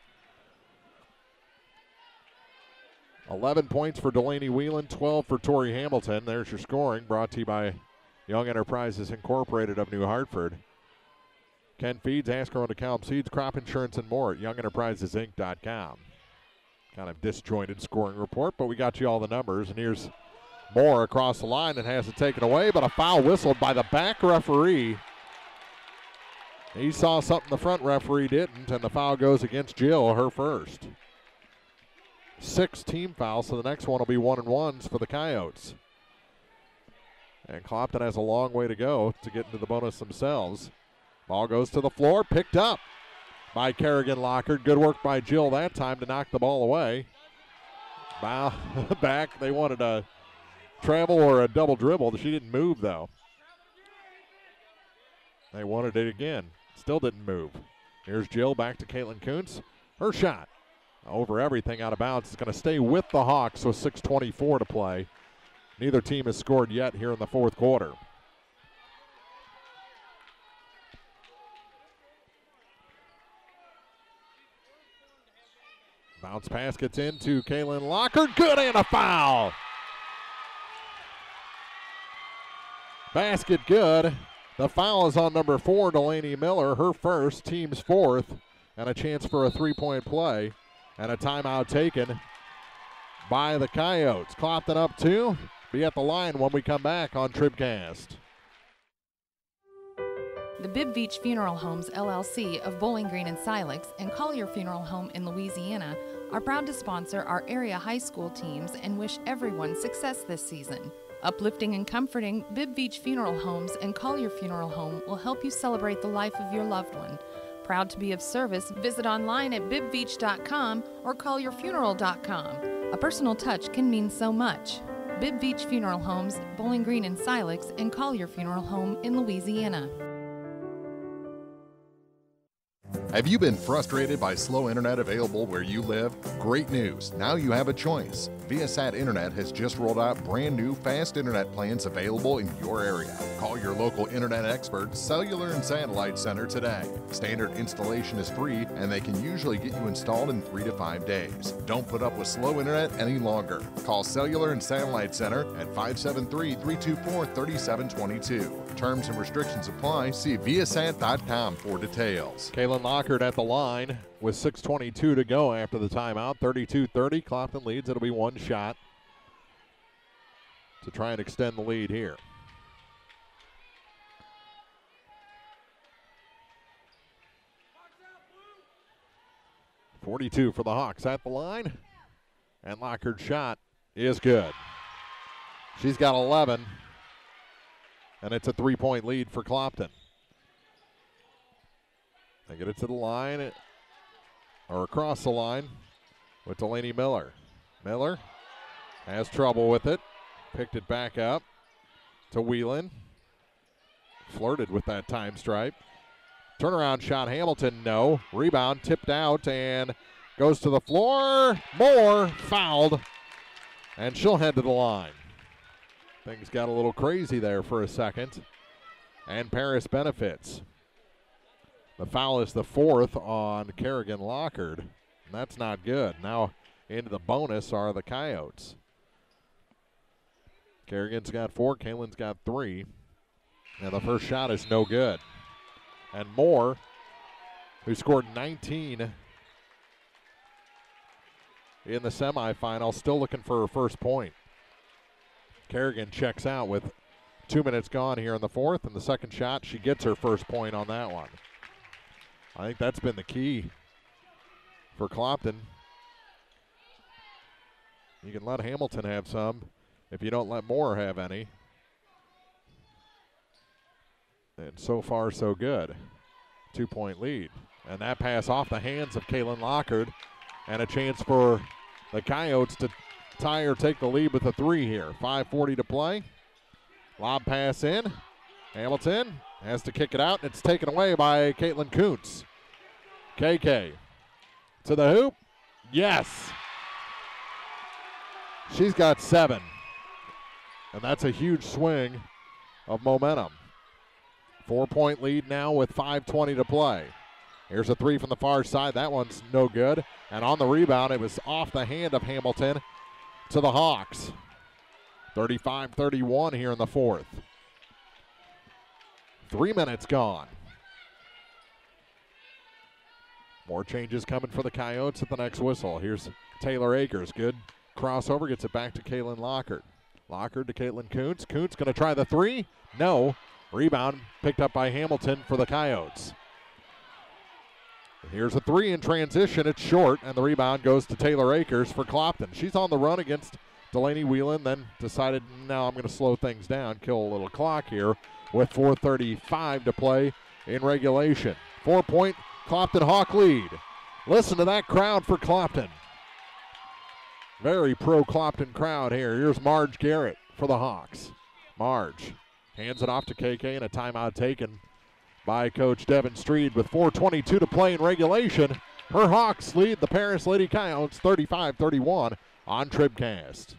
11 points for Delaney Whelan, 12 for Tori Hamilton. There's your scoring, brought to you by Young Enterprises Incorporated of New Hartford. Ken Feeds, Ascro and DeKalb Seeds, crop insurance and more at YoungEnterprisesInc.com. Kind of disjointed scoring report, but we got you all the numbers. And here's Moore across the line and has it taken away, but a foul whistled by the back referee. He saw something the front referee didn't, and the foul goes against Jill, her first. 6 team fouls, so the next one will be 1-and-1s for the Coyotes. And Clopton has a long way to go to get into the bonus themselves. Ball goes to the floor, picked up by Kerrigan Lockard. Good work by Jill that time to knock the ball away. Back, they wanted a travel or a double dribble. She didn't move, though. They wanted it again. Still didn't move. Here's Jill back to Caitlin Kuntz. Her shot over everything, out of bounds. It's going to stay with the Hawks with 6:24 to play. Neither team has scored yet here in the fourth quarter. Bounce pass gets into Kaylin Lockard. Good, and a foul. Basket good. The foul is on number 4, Delaney Miller. Her first, team's fourth, and a chance for a three-point play. And a timeout taken by the Coyotes. Clopton up 2. Be at the line when we come back on TribCast. The Bibb Beach Funeral Homes, LLC of Bowling Green and Silex and Collier Funeral Home in Louisiana are proud to sponsor our area high school teams and wish everyone success this season. Uplifting and comforting, Bibb Beach Funeral Homes and Collier Funeral Home will help you celebrate the life of your loved one. Proud to be of service, visit online at bibbbeach.com or collierfuneral.com. A personal touch can mean so much. Bibb Beach Funeral Homes, Bowling Green and Silex, and Collier Funeral Home in Louisiana. Have you been frustrated by slow internet available where you live? Great news. Now you have a choice. Viasat Internet has just rolled out brand new fast internet plans available in your area. Call your local internet expert, Cellular and Satellite Center, today. Standard installation is free, and they can usually get you installed in 3 to 5 days. Don't put up with slow internet any longer. Call Cellular and Satellite Center at 573-324-3722. Terms and restrictions apply. See Viasat.com for details. Kaylin Lockard at the line with 6:22 to go after the timeout. 32-30. Clopton leads. It'll be one shot to try and extend the lead here. .42 for the Hawks at the line. And Lockard's shot is good. She's got 11. And it's a 3-point lead for Clopton. They get it to the line, or across the line with Delaney Miller. Miller has trouble with it. Picked it back up to Whelan. Flirted with that time stripe. Turnaround shot, Hamilton, no. Rebound tipped out and goes to the floor. Moore fouled, and she'll head to the line. Things got a little crazy there for a second. And Paris benefits. The foul is the 4th on Kerrigan Lockard. And that's not good. Now into the bonus are the Coyotes. Kerrigan's got 4, Kaylin's got 3. And the first shot is no good. And Moore, who scored 19 in the semifinal, still looking for her first point. Kerrigan checks out with 2 minutes gone here in the fourth, and the second shot, she gets her first point on that one. I think that's been the key for Clopton. You can let Hamilton have some if you don't let Moore have any. And so far, so good. 2-point lead. And that pass off the hands of Kaylin Lockard, and a chance for the Coyotes to tie or take the lead with a 3 here. 5:40 to play. Lob pass in. Hamilton has to kick it out, and it's taken away by Caitlin Kuntz. KK to the hoop. Yes. She's got 7. And that's a huge swing of momentum. 4-point lead now with 5:20 to play. Here's a 3 from the far side. That one's no good. And on the rebound, it was off the hand of Hamilton to the Hawks. 35-31 here in the fourth. 3 minutes gone. More changes coming for the Coyotes at the next whistle. Here's Taylor Akers. Good crossover. Gets it back to Kaylin Lockard. Lockard to Caitlin Kuntz. Kuntz going to try the 3. No. Rebound picked up by Hamilton for the Coyotes. Here's a 3 in transition. It's short, and the rebound goes to Taylor Akers for Clopton. She's on the run against Delaney Whelan then decided, now I'm going to slow things down, kill a little clock here with 4:35 to play in regulation. 4-point Clopton Hawk lead. Listen to that crowd for Clopton. Very pro-Clopton crowd here. Here's Marge Garrett for the Hawks. Marge hands it off to KK, and a timeout taken by Coach Devin Streed with 4:22 to play in regulation. Her Hawks lead the Paris Lady Coyotes 35-31 on TribCast.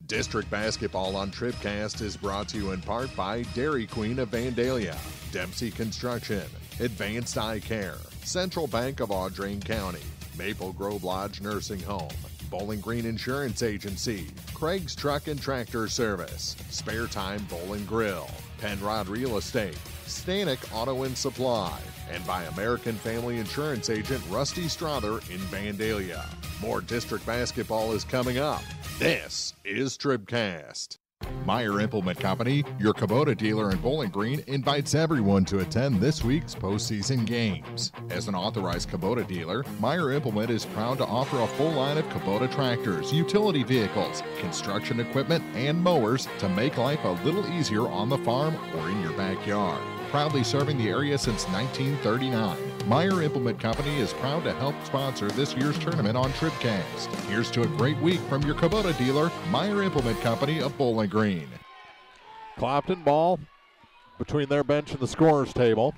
District Basketball on TribCast is brought to you in part by Dairy Queen of Vandalia, Dempsey Construction, Advanced Eye Care, Central Bank of Audrain County, Maple Grove Lodge Nursing Home, Bowling Green Insurance Agency, Craig's Truck and Tractor Service, Spare Time Bowl and Grill, Penrod Real Estate, Stanek Auto and Supply, and by American Family Insurance Agent Rusty Strother in Vandalia. More district basketball is coming up. This is TribCast. Meyer Implement Company, your Kubota dealer in Bowling Green, invites everyone to attend this week's postseason games. As an authorized Kubota dealer, Meyer Implement is proud to offer a full line of Kubota tractors, utility vehicles, construction equipment, and mowers to make life a little easier on the farm or in your backyard. Proudly serving the area since 1939, Meyer Implement Company is proud to help sponsor this year's tournament on TribCast. Here's to a great week from your Kubota dealer, Meyer Implement Company of Bowling Green. Clopton ball between their bench and the scorer's table.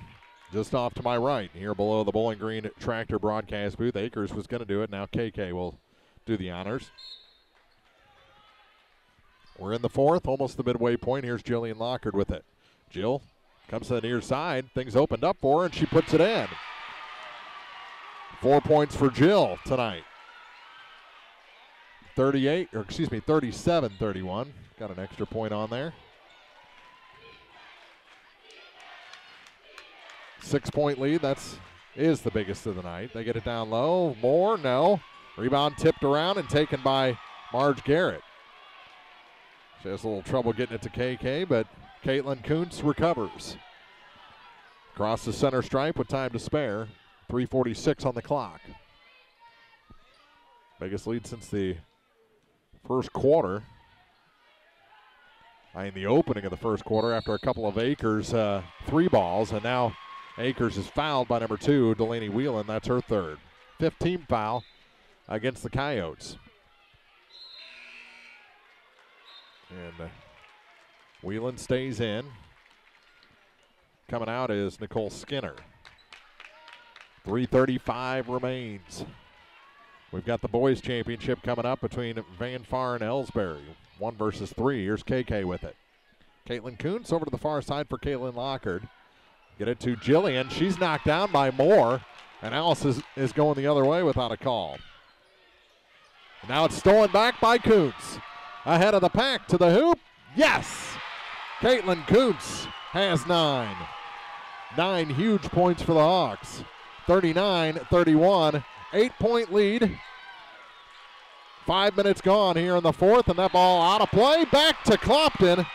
Just off to my right, here below the Bowling Green Tractor broadcast booth. Akers was going to do it. Now KK will do the honors. We're in the fourth, almost the midway point. Here's Jillian Lockard with it. Jill comes to the near side. Things opened up for her, and she puts it in. 4 points for Jill tonight. 37-31. Got an extra point on there. 6-point lead. Is the biggest of the night. They get it down low. More, no. Rebound tipped around and taken by Marge Garrett. She has a little trouble getting it to KK, but Caitlin Kuntz recovers. Across the center stripe with time to spare. 3:46 on the clock. Biggest lead since the first quarter. In the opening of the first quarter after a couple of Akers three balls, and now Akers is fouled by number 2, Delaney Whelan. That's her third. 15th foul against the Coyotes. And Whelan stays in. Coming out is Nicole Skinner. 3:35 remains. We've got the boys' championship coming up between Van Far and Elsberry. 1 versus 3. Here's KK with it. Caitlin Kuntz over to the far side for Caitlin Lockard. Get it to Jillian. She's knocked down by Moore. And Alice is going the other way without a call. Now it's stolen back by Kuntz. Ahead of the pack to the hoop. Yes! Caitlin Kuntz has 9. 9 huge points for the Hawks. 39-31. 8-point lead. 5 minutes gone here in the fourth, and that ball out of play. Back to Clopton.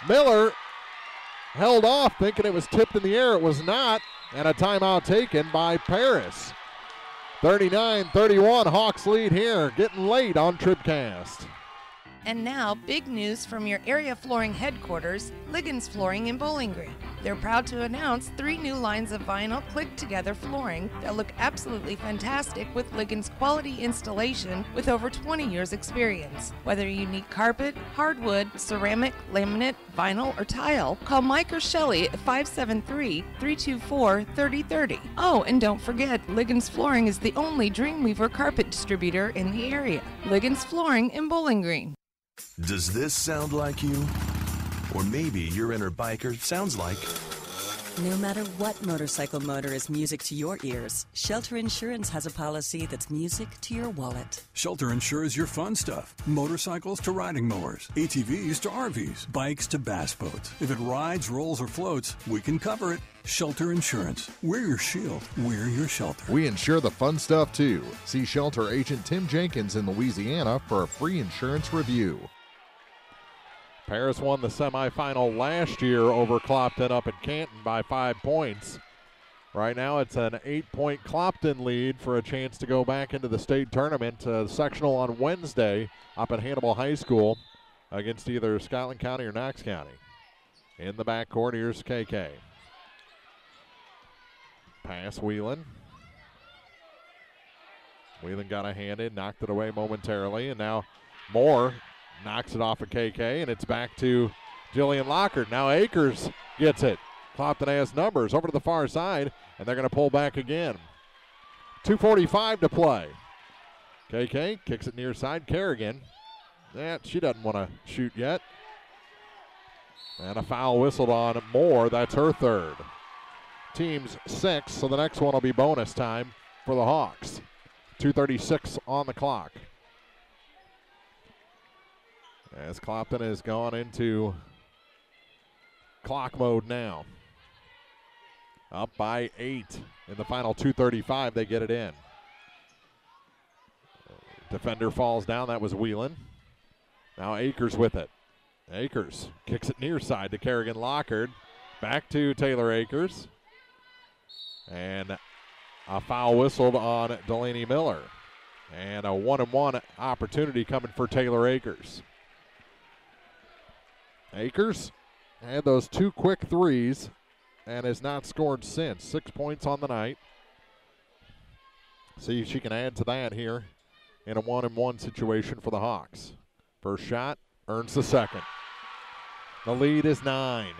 Miller held off, thinking it was tipped in the air. It was not, and a timeout taken by Paris. 39-31, Hawks lead here. Getting late on TribCast. And now, big news from your area flooring headquarters, Liggins Flooring in Bowling Green. They're proud to announce 3 new lines of vinyl click-together flooring that look absolutely fantastic with Liggins quality installation with over 20 years experience. Whether you need carpet, hardwood, ceramic, laminate, vinyl, or tile, call Mike or Shelley at 573-324-3030. Oh, and don't forget, Liggins Flooring is the only Dreamweaver carpet distributor in the area. Liggins Flooring in Bowling Green. Does this sound like you? Or maybe your inner biker sounds like... No matter what motorcycle motor is music to your ears, Shelter Insurance has a policy that's music to your wallet. Shelter insures your fun stuff. Motorcycles to riding mowers, ATVs to RVs, bikes to bass boats. If it rides, rolls, or floats, we can cover it. Shelter Insurance. We're your shield. We're your shelter. We insure the fun stuff, too. See Shelter Agent Tim Jenkins in Louisiana for a free insurance review. Paris won the semifinal last year over Clopton up in Canton by 5 points. Right now it's an 8-point Clopton lead for a chance to go back into the state tournament. Sectional on Wednesday up at Hannibal High School against either Scotland County or Knox County. In the backcourt, here's KK. Pass Whelan. Whelan got a hand in, knocked it away momentarily, and now Moore knocks it off of KK, and it's back to Jillian Lockhart. Now Akers gets it. Clopton has numbers over to the far side, and they're going to pull back again. 2:45 to play. KK kicks it near side. Kerrigan, she doesn't want to shoot yet. And a foul whistled on Moore. That's her third. Team's 6, so the next one will be bonus time for the Hawks. 2:36 on the clock. As Clopton has gone into clock mode now. Up by 8 in the final 2:35. They get it in. Defender falls down. That was Whelan. Now Akers with it. Akers kicks it near side to Kerrigan Lockhart. Back to Taylor Akers. And a foul whistled on Delaney Miller. And a 1-and-1 opportunity coming for Taylor Akers. Akers had those 2 quick threes and has not scored since. 6 points on the night. See if she can add to that here in a 1-and-1 situation for the Hawks. First shot, earns the second. The lead is 9.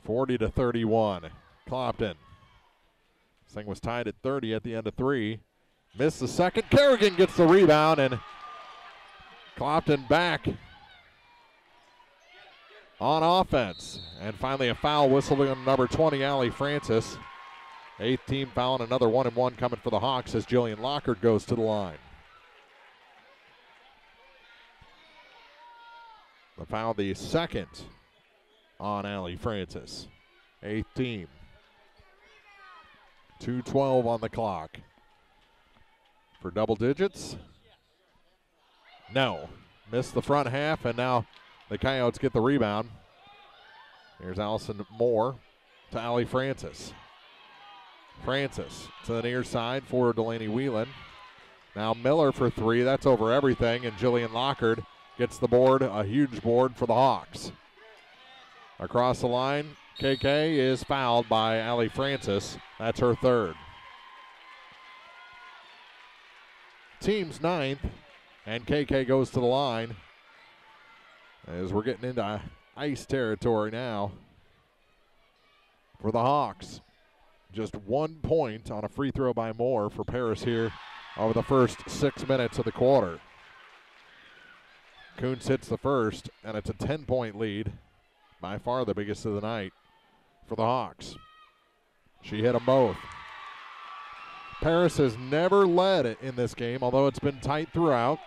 (40-31). Clopton. This thing was tied at 30 at the end of 3. Missed the second. Kerrigan gets the rebound, and Clopton back on offense. And finally a foul whistled on number 20, Allie Francis. 8th team foul, and another 1-and-1 coming for the Hawks as Jillian Lockhart goes to the line. The foul, the second on Allie Francis. 8th team. 2:12 on the clock. For double digits? No. Missed the front half, and now the Coyotes get the rebound. Here's Allison Moore to Allie Francis. Francis to the near side for Delaney Whelan. Now Miller for 3. That's over everything, and Jillian Lockhart gets the board, a huge board for the Hawks. Across the line, KK is fouled by Allie Francis. That's her third. Team's 9th, and KK goes to the line as we're getting into ice territory now for the Hawks. Just 1 point on a free throw by Moore for Paris here over the first 6 minutes of the quarter. Kuntz hits the first, and it's a 10-point lead, by far the biggest of the night for the Hawks. She hit them both. Paris has never led in this game, although it's been tight throughout.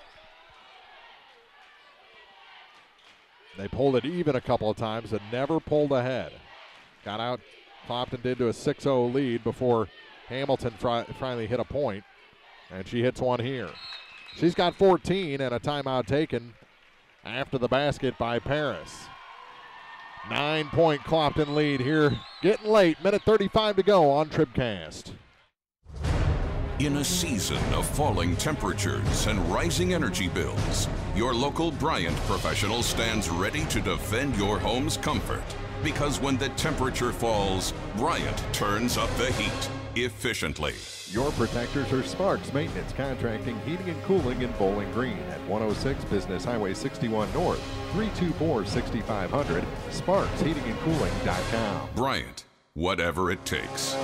They pulled it even a couple of times and never pulled ahead. Got out, Clopton did, to a 6-0 lead before Hamilton finally hit a point, and she hits one here. She's got 14 and a timeout taken after the basket by Paris. 9-point Clopton lead here. Getting late, minute 35 to go on TribCast. In a season of falling temperatures and rising energy bills, your local Bryant professional stands ready to defend your home's comfort. Because when the temperature falls, Bryant turns up the heat efficiently. Your protectors are Sparks Maintenance Contracting, Heating and Cooling in Bowling Green at 106 Business Highway 61 North, 324-6500, sparksheatingandcooling.com. Bryant, whatever it takes.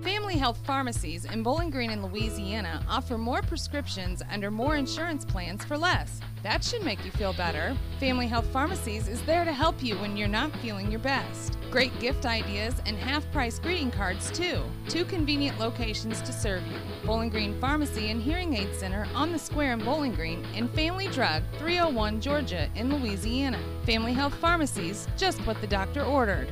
Family Health Pharmacies in Bowling Green and Louisiana offer more prescriptions under more insurance plans for less. That should make you feel better. Family Health Pharmacies is there to help you when you're not feeling your best. Great gift ideas and half-price greeting cards, too. 2 convenient locations to serve you. Bowling Green Pharmacy and Hearing Aid Center on the Square in Bowling Green, and Family Drug, 301 Georgia in Louisiana. Family Health Pharmacies, just what the doctor ordered.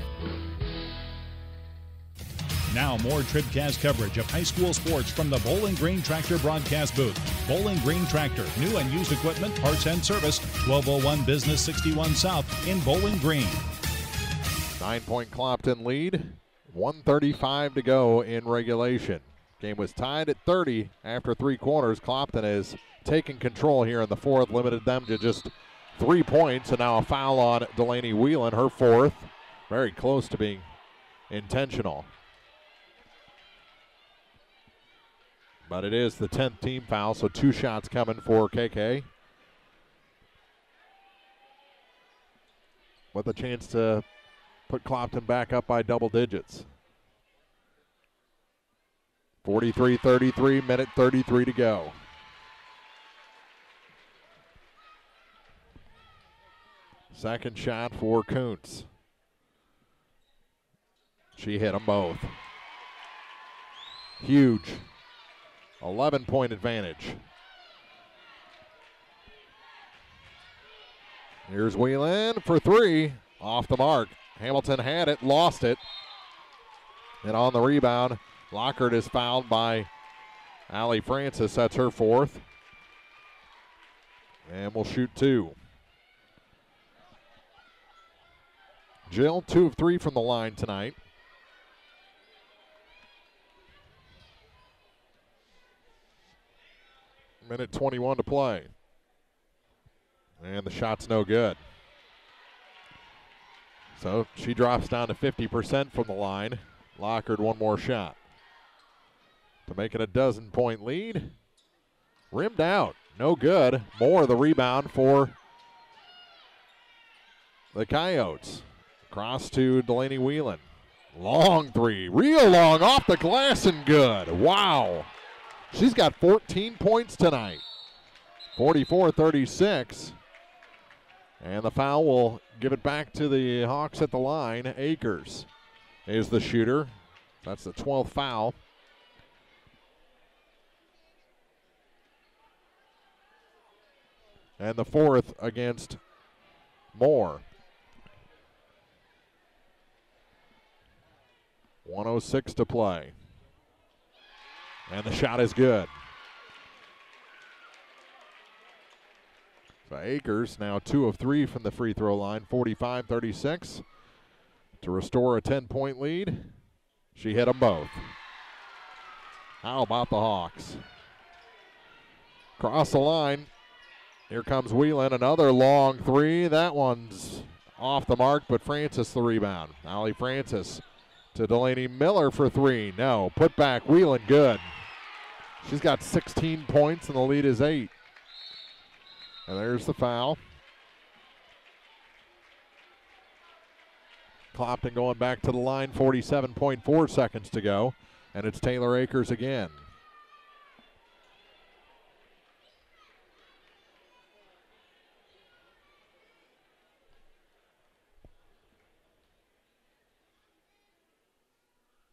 Now more TribCast coverage of high school sports from the Bowling Green Tractor broadcast booth. Bowling Green Tractor, new and used equipment, parts and service, 1201 Business 61 South in Bowling Green. 9-point Clopton lead, 1:35 to go in regulation. Game was tied at 30 after 3 quarters. Clopton has taken control here in the fourth, limited them to just 3 points, and now a foul on Delaney Whelan, her fourth. Very close to being intentional. But it is the 10th team foul, so 2 shots coming for KK. With a chance to put Clopton back up by double digits. 43-33, minute 33 to go. Second shot for Kuntz. She hit them both. Huge. 11-point advantage. Here's Whelan for 3. Off the mark. Hamilton had it, lost it. And on the rebound, Lockhart is fouled by Allie Francis. That's her fourth. And we'll shoot 2. Jill, 2 of 3 from the line tonight. Minute 21 to play. And the shot's no good. So she drops down to 50% from the line. Lockhart 1 more shot to make it a 12-point lead. Rimmed out, no good. More the rebound for the Coyotes. Cross to Delaney Whelan. Long 3, real long, off the glass and good. Wow. She's got 14 points tonight. 44-36. And the foul will give it back to the Hawks at the line. Akers is the shooter. That's the 12th foul. And the 4th against Moore. 1:06 to play. And the shot is good. So Akers now 2 of 3 from the free throw line, 45-36 to restore a 10-point lead. She hit them both. How about the Hawks? Cross the line. Here comes Whelan, another long 3. That one's off the mark, but Francis the rebound. Allie Francis to Delaney Miller for 3. No, put back, Whelan good. She's got 16 points and the lead is 8. And there's the foul. Clopton going back to the line, 47.4 seconds to go. And it's Taylor Akers again.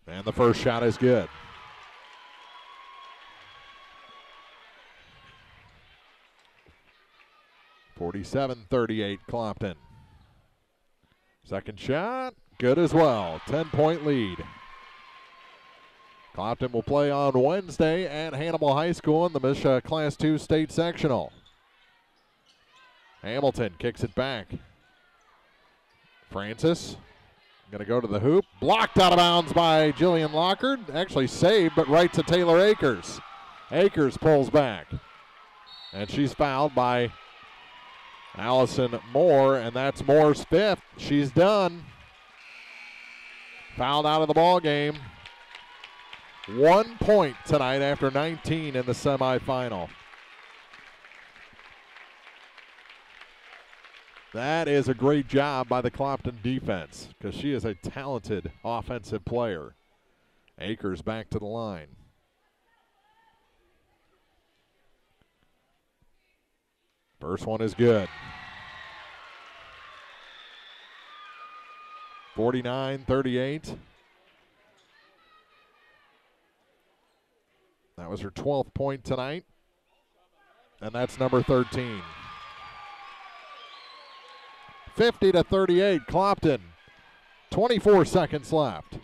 And the first shot is good. (47-38) Clopton. Second shot, good as well. 10-point lead. Clopton will play on Wednesday at Hannibal High School in the MSHSAA Class 2 State Sectional. Hamilton kicks it back. Francis going to go to the hoop. Blocked out of bounds by Jillian Lockhart. Actually saved, but right to Taylor Akers. Akers pulls back. And she's fouled by Allison Moore, and that's Moore's 5th. She's done. Fouled out of the ball game. 1 point tonight after 19 in the semifinal. That is a great job by the Clopton defense because she is a talented offensive player. Akers back to the line. First one is good. 49-38. That was her 12th point tonight. And that's number 13. 50-38, Clopton. 24 seconds left.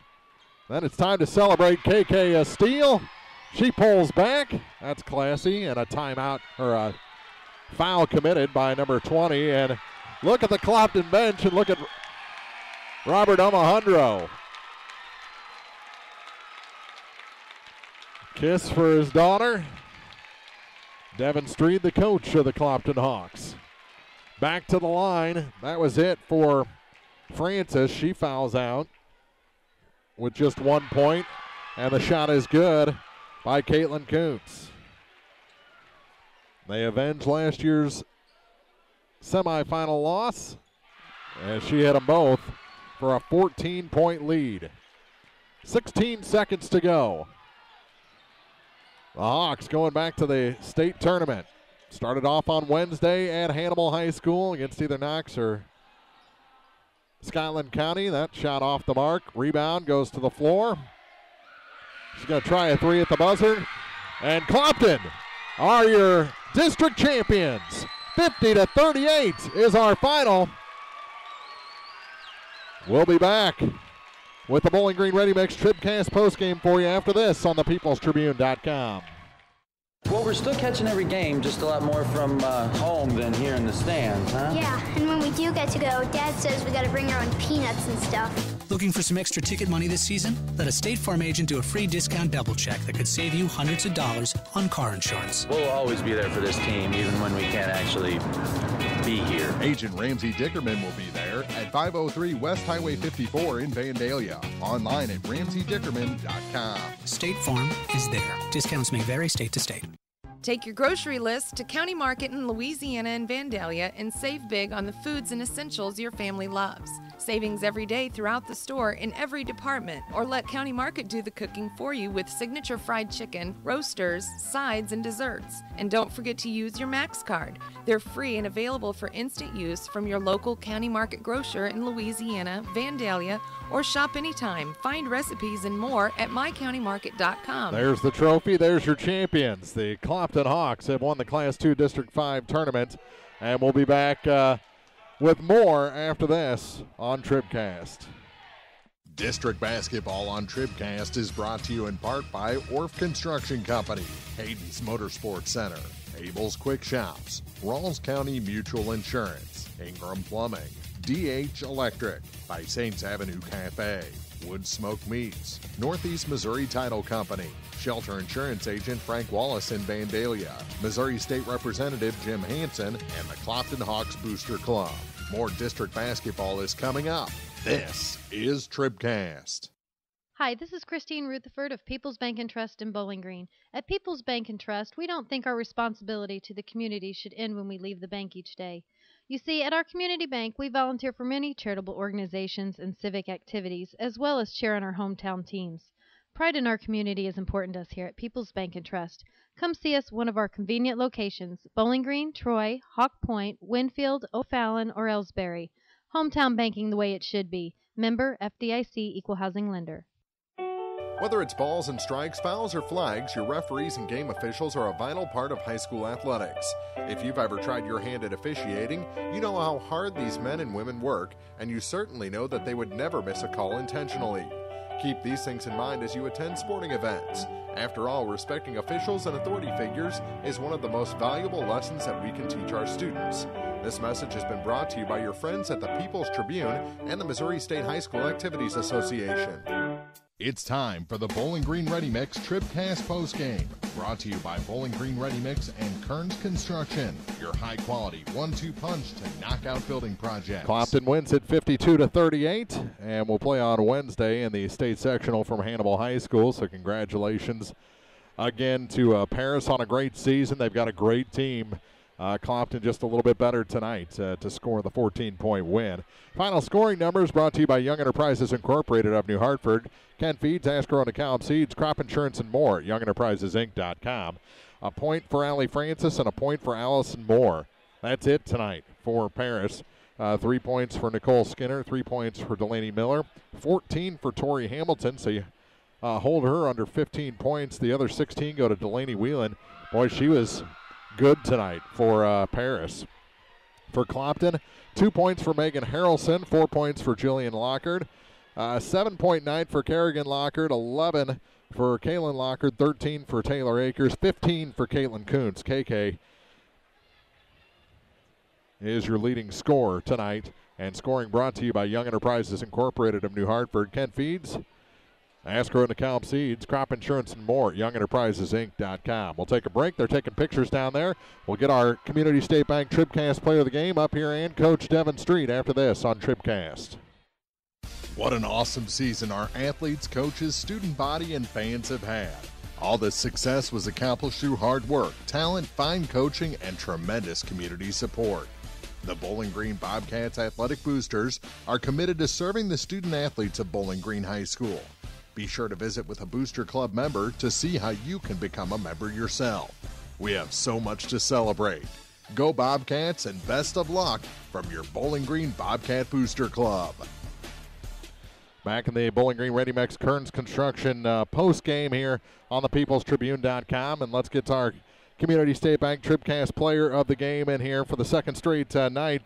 Then it's time to celebrate KK Steele. She pulls back. That's classy. And a timeout, or a foul committed by number 20. And look at the Clopton bench and look at Robert Alejandro. Kiss for his daughter. Devin Street, the coach of the Clopton Hawks. Back to the line. That was it for Francis. She fouls out with just 1 point. And the shot is good by Caitlin Koontz. They avenged last year's semifinal loss, and she hit them both for a 14-point lead. 16 seconds to go. The Hawks going back to the state tournament. Started off on Wednesday at Hannibal High School against either Knox or Scotland County. That shot off the mark. Rebound goes to the floor. She's going to try a three at the buzzer. And Clopton are your district champions. 50-38 is our final. We'll be back with the Bowling Green Ready Mix TribCast postgame for you after this on thepeoplestribune.com. Well, we're still catching every game, just a lot more from home than here in the stands, huh? Yeah, and when we do get to go, Dad says we got to bring our own peanuts and stuff. Looking for some extra ticket money this season? Let a State Farm agent do a free discount double check that could save you hundreds of dollars on car insurance. We'll always be there for this team, even when we can't actually be here. Agent Ramsey Dickerman will be there at 503 West Highway 54 in Vandalia. Online at RamseyDickerman.com. State Farm is there. Discounts may vary state to state. Take your grocery list to County Market in Louisiana and Vandalia and save big on the foods and essentials your family loves. Savings every day throughout the store in every department, or let County Market do the cooking for you with signature fried chicken, roasters, sides, and desserts. And don't forget to use your Max card. They're free and available for instant use from your local County Market grocer in Louisiana, Vandalia, or shop anytime. Find recipes and more at mycountymarket.com. There's the trophy. There's your champions. The Clopton Hawks have won the Class 2 District 5 tournament, and we'll be back with more after this on TribCast. District basketball on TribCast is brought to you in part by Orff Construction Company, Hayden's Motorsports Center, Abel's Quick Shops, Rawls County Mutual Insurance, Ingram Plumbing, DH Electric, by Saints Avenue Cafe, Wood Smoke Meats, Northeast Missouri Title Company, Shelter Insurance Agent Frank Wallace in Vandalia, Missouri State Representative Jim Hansen, and the Clopton Hawks Booster Club. More district basketball is coming up. This is TribCast. Hi, this is Christine Rutherford of People's Bank and Trust in Bowling Green. At People's Bank and Trust, we don't think our responsibility to the community should end when we leave the bank each day. You see, at our community bank, we volunteer for many charitable organizations and civic activities, as well as cheer on our hometown teams. Pride in our community is important to us here at People's Bank and Trust. Come see us at one of our convenient locations, Bowling Green, Troy, Hawk Point, Winfield, O'Fallon, or Elsberry. Hometown banking the way it should be. Member FDIC Equal Housing Lender. Whether it's balls and strikes, fouls, or flags, your referees and game officials are a vital part of high school athletics. If you've ever tried your hand at officiating, you know how hard these men and women work, and you certainly know that they would never miss a call intentionally. Keep these things in mind as you attend sporting events. After all, respecting officials and authority figures is one of the most valuable lessons that we can teach our students. This message has been brought to you by your friends at the People's Tribune and the Missouri State High School Activities Association. It's time for the Bowling Green Ready Mix TribCast postgame, brought to you by Bowling Green Ready Mix and Kearns Construction, your high-quality 1-2 punch to knock out building projects. Clopton wins at 52-38, and we'll play on Wednesday in the state sectional from Hannibal High School, so congratulations again to Paris on a great season. They've got a great team. Clopton just a little bit better tonight to score the 14-point win. Final scoring numbers brought to you by Young Enterprises Incorporated of New Hartford, Ken Feeds, Asgrow and DeKalb Seeds, Crop Insurance, and more. YoungEnterprisesInc.com. A point for Allie Francis and a point for Allison Moore. That's it tonight for Paris. 3 points for Nicole Skinner, 3 points for Delaney Miller, 14 for Tori Hamilton. So you hold her under 15 points. The other 16 go to Delaney Whelan. Boy, she was good tonight for Paris. For Clopton, 2 points for Megan Harrelson, 4 points for Jillian Lockard. 7-point night for Kerrigan Lockard, 11 for Kaylin Lockard, 13 for Taylor Akers, 15 for Caitlin Kuntz. KK is your leading scorer tonight, and scoring brought to you by Young Enterprises Incorporated of New Hartford. Kent Feeds, Asco and DeKalb Seeds, crop insurance, and more. YoungEnterprisesInc.com. We'll take a break. They're taking pictures down there. We'll get our Community State Bank TribCast Player of the Game up here and Coach Devin Street after this on TribCast. What an awesome season our athletes, coaches, student body, and fans have had. All this success was accomplished through hard work, talent, fine coaching, and tremendous community support. The Bowling Green Bobcats Athletic Boosters are committed to serving the student athletes of Bowling Green High School. Be sure to visit with a Booster Club member to see how you can become a member yourself. We have so much to celebrate. Go Bobcats, and best of luck from your Bowling Green Bobcat Booster Club. Back in the Bowling Green Ready Mix Kearns Construction post game here on the peoplestribune.com, and let's get to our Community State Bank TribCast Player of the Game in here for the second straight night.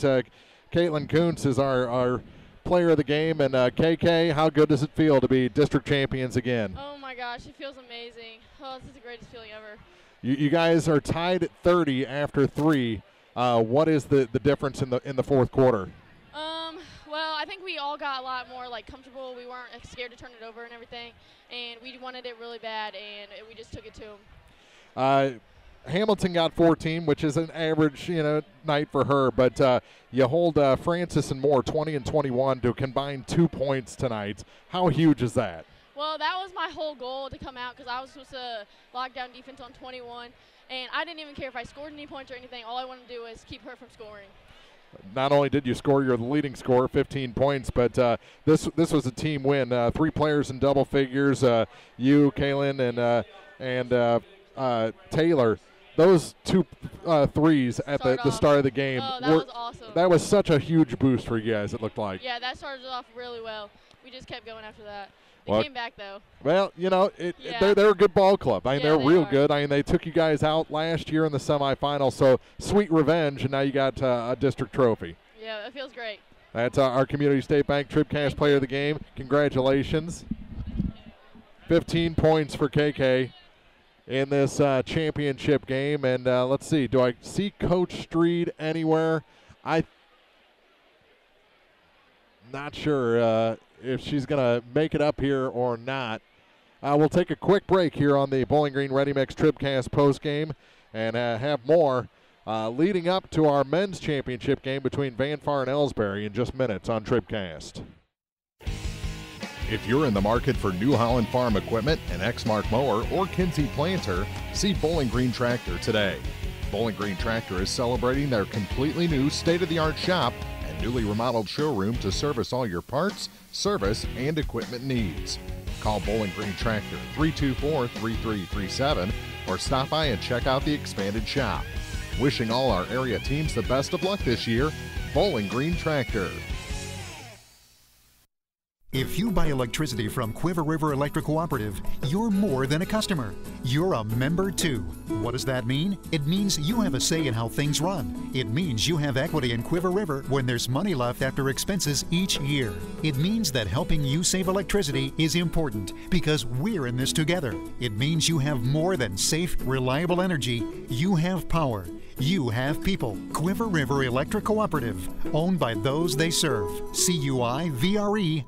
Caitlin Kuntz is our Player of the Game, and KK, how good does it feel to be district champions again? Oh my gosh, it feels amazing. Oh, this is the greatest feeling ever. You guys are tied at 30 after 3. What is the difference in the fourth quarter? Well, I think we all got a lot more comfortable. We weren't scared to turn it over and everything, and we wanted it really bad, and we just took it to them. Hamilton got 14, which is an average night for her, but you hold Francis and Moore 20 and 21 to combine 2 points tonight. How huge is that? Well, that was my whole goal to come out, because I was supposed to lock down defense on 21, and I didn't even care if I scored any points or anything. All I wanted to do was keep her from scoring. Not only did you score, you're the leading scorer, 15 points, but this was a team win. 3 players in double figures, you, Kaylin, and Taylor. Those 2 threes at the start of the game, was awesome. That was such a huge boost for you guys, it looked like. Yeah, that started off really well. We just kept going after that. Well, came back, though. Well, they're a good ball club. They're real good. They took you guys out last year in the semifinals, so sweet revenge, and now you got a district trophy. Yeah, it feels great. That's our Community State Bank TribCast Player of the Game. Congratulations. 15 points for KK in this championship game. And let's see, do I see Coach Street anywhere? I'm not sure if she's going to make it up here or not. We'll take a quick break here on the Bowling Green Ready Mix TribCast postgame and have more leading up to our men's championship game between Van Far and Elsberry in just minutes on TribCast. If you're in the market for New Holland Farm equipment, an Exmark mower, or Kinsey planter, see Bowling Green Tractor today. Bowling Green Tractor is celebrating their completely new state-of-the-art shop and newly remodeled showroom to service all your parts, service, and equipment needs. Call Bowling Green Tractor 324-3337 or stop by and check out the expanded shop. Wishing all our area teams the best of luck this year, Bowling Green Tractor. If you buy electricity from Quiver River Electric Cooperative, you're more than a customer. You're a member too. What does that mean? It means you have a say in how things run. It means you have equity in Quiver River when there's money left after expenses each year. It means that helping you save electricity is important because we're in this together. It means you have more than safe, reliable energy. You have power. You have people. Quiver River Electric Cooperative, owned by those they serve. CUIVRE.com.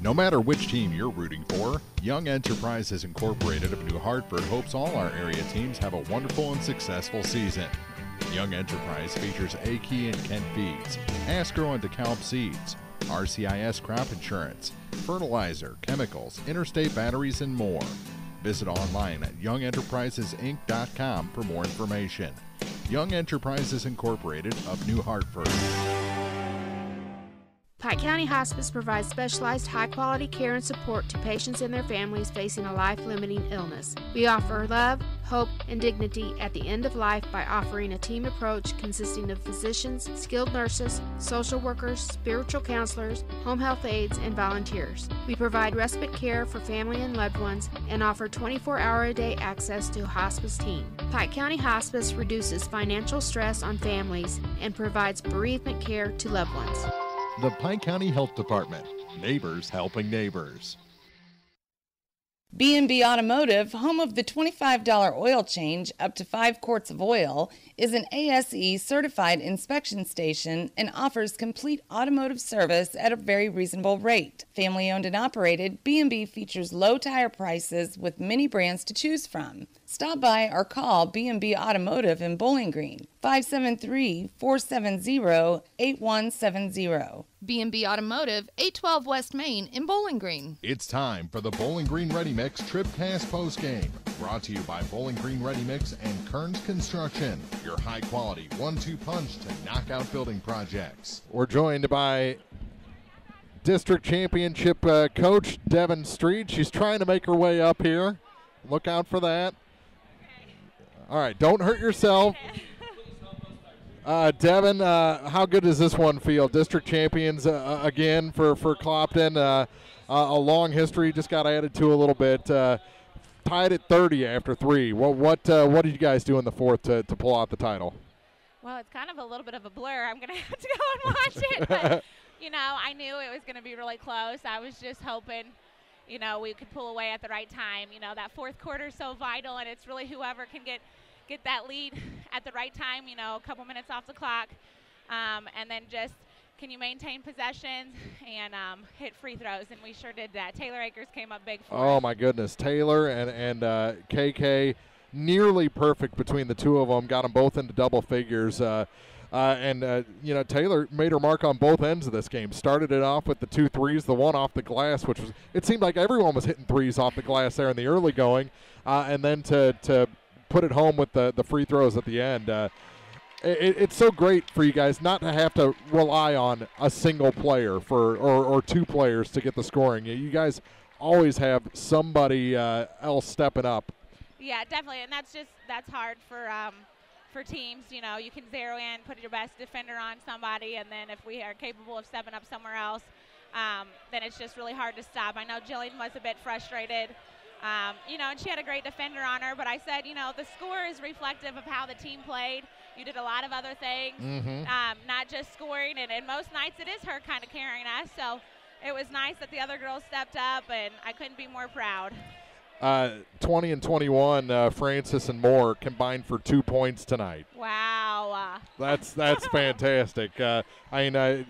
No matter which team you're rooting for, Young Enterprises Incorporated of New Hartford hopes all our area teams have a wonderful and successful season. Young Enterprise features A-Key and Kent Feeds, Asco and DeKalb Seeds, RCIS Crop Insurance, fertilizer, chemicals, interstate batteries, and more. Visit online at YoungEnterprisesInc.com for more information. Young Enterprises Incorporated of New Hartford. Pike County Hospice provides specialized high-quality care and support to patients and their families facing a life-limiting illness. We offer love, hope, and dignity at the end of life by offering a team approach consisting of physicians, skilled nurses, social workers, spiritual counselors, home health aides, and volunteers. We provide respite care for family and loved ones and offer 24-hour-a-day access to a hospice team. Pike County Hospice reduces financial stress on families and provides bereavement care to loved ones. The Pike County Health Department. Neighbors helping neighbors. B&B Automotive, home of the $25 oil change up to 5 quarts of oil, is an ASE certified inspection station and offers complete automotive service at a very reasonable rate. Family owned and operated, B&B features low tire prices with many brands to choose from. Stop by or call B&B Automotive in Bowling Green, 573-470-8170. B&B Automotive, 812 West Main in Bowling Green. It's time for the Bowling Green Ready Mix TribCast Postgame. Brought to you by Bowling Green Ready Mix and Kearns Construction, your high-quality 1-2 punch to knock out building projects. We're joined by District Championship coach Devin Street. She's trying to make her way up here. Look out for that. All right, don't hurt yourself. Devin, how good does this one feel? District champions again for Clopton. A long history, just got added to a little bit. Tied at 30 after 3. What did you guys do in the fourth to pull out the title? Well, it's kind of a little bit of a blur. I'm going to have to go and watch it. But, I knew it was going to be really close. I was just hoping, we could pull away at the right time. That fourth quarter is so vital, and it's really whoever can get that lead at the right time, a couple minutes off the clock, and then just can you maintain possessions and hit free throws, and we sure did that. Taylor Akers came up big for us. Oh, my goodness. Taylor and KK, nearly perfect between the two of them, got them both into double figures. Taylor made her mark on both ends of this game. Started it off with the 2 threes, the one off the glass, which was, it seemed like everyone was hitting threes off the glass there in the early going, and then to put it home with the free throws at the end. It's so great for you guys not to have to rely on a single player or 2 players to get the scoring. You guys always have somebody else stepping up. Yeah, definitely, and that's hard for teams. You can zero in, put your best defender on somebody, and then if we are capable of stepping up somewhere else, then it's just really hard to stop. I know Jillian was a bit frustrated. And she had a great defender on her, but I said, the score is reflective of how the team played. You did a lot of other things, not just scoring, and most nights it is her kind of carrying us, so it was nice that the other girls stepped up, and I couldn't be more proud. 20 and 21, Francis and Moore combined for 2 points tonight. Wow. That's fantastic. 21,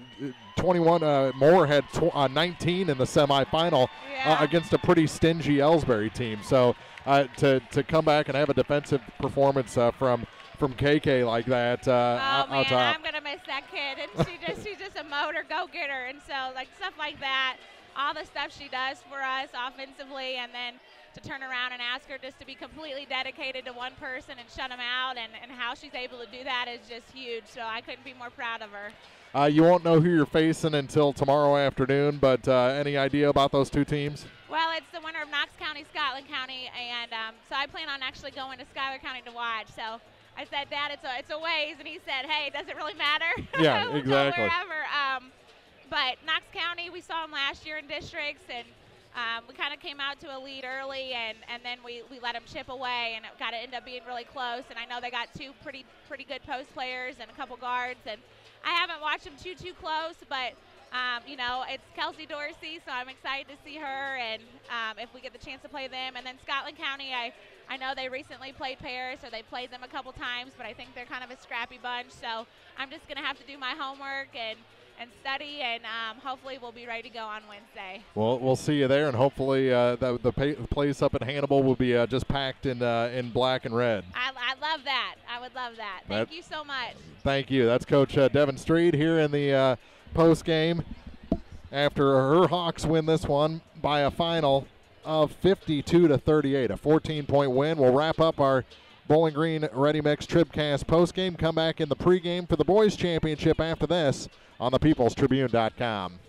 Moore had 19 in the semifinal against a pretty stingy Elsberry team. So to come back and have a defensive performance from KK like that, I'm going to miss that kid. And she's just a motor go-getter. And so, stuff like that, all the stuff she does for us offensively, and then to turn around and ask her just to be completely dedicated to one person and shut them out, and how she's able to do that is just huge. So I couldn't be more proud of her. You won't know who you're facing until tomorrow afternoon, but any idea about those 2 teams? Well, it's the winner of Knox County, Scotland County, and so I plan on actually going to Schuyler County to watch. So I said, Dad, it's a ways, and he said, hey, does it really matter? Yeah, we'll exactly. Go wherever. But Knox County, we saw them last year in districts, and we kind of came out to a lead early, and then we let them chip away, and it got to end up being really close. And I know they got 2 pretty good post players and a couple guards, and I haven't watched them too close, but it's Kelsey Dorsey, so I'm excited to see her, and if we get the chance to play them. And then Scotland County, I know they recently played Paris, or they played them a couple times, but I think they're kind of a scrappy bunch, so I'm just going to have to do my homework and study, and hopefully we'll be ready to go on Wednesday. Well, we'll see you there, and hopefully the place up in Hannibal will be just packed in black and red. I love that. I would love that. Thank you so much. Thank you. That's Coach Devin Street here in the post game after her Hawks win this one by a final of 52-38, a 14-point win. We'll wrap up our Bowling Green Ready Mix TribCast postgame. Come back in the pregame for the boys championship after this on thepeoplestribune.com.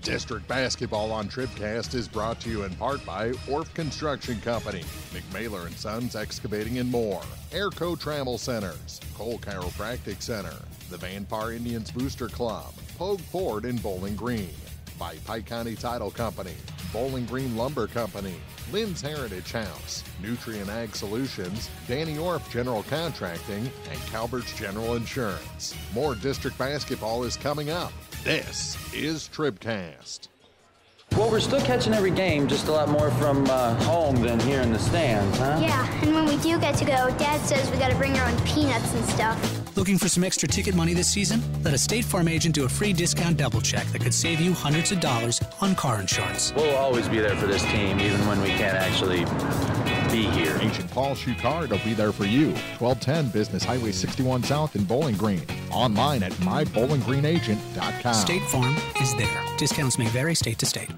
District basketball on TribCast is brought to you in part by Orff Construction Company, McMailer & Sons Excavating and More, Airco Travel Centers, Cole Chiropractic Center, the Vanpar Indians Booster Club, Pogue Ford in Bowling Green, by Pike County Title Company, Bowling Green Lumber Company, Lynn's Heritage House, Nutrient Ag Solutions, Danny Orff General Contracting, and Calvert's General Insurance. More district basketball is coming up. This is TribCast. Well, we're still catching every game, just a lot more from home than here in the stands, huh? Yeah, and when we do get to go, Dad says we got to bring our own peanuts and stuff. Looking for some extra ticket money this season? Let a State Farm agent do a free discount double check that could save you hundreds of dollars on car insurance. We'll always be there for this team, even when we can't actually be here. Agent Paul Shucard will be there for you. 1210 Business Highway 61 South in Bowling Green. Online at mybowlinggreenagent.com. State Farm is there. Discounts may vary state to state.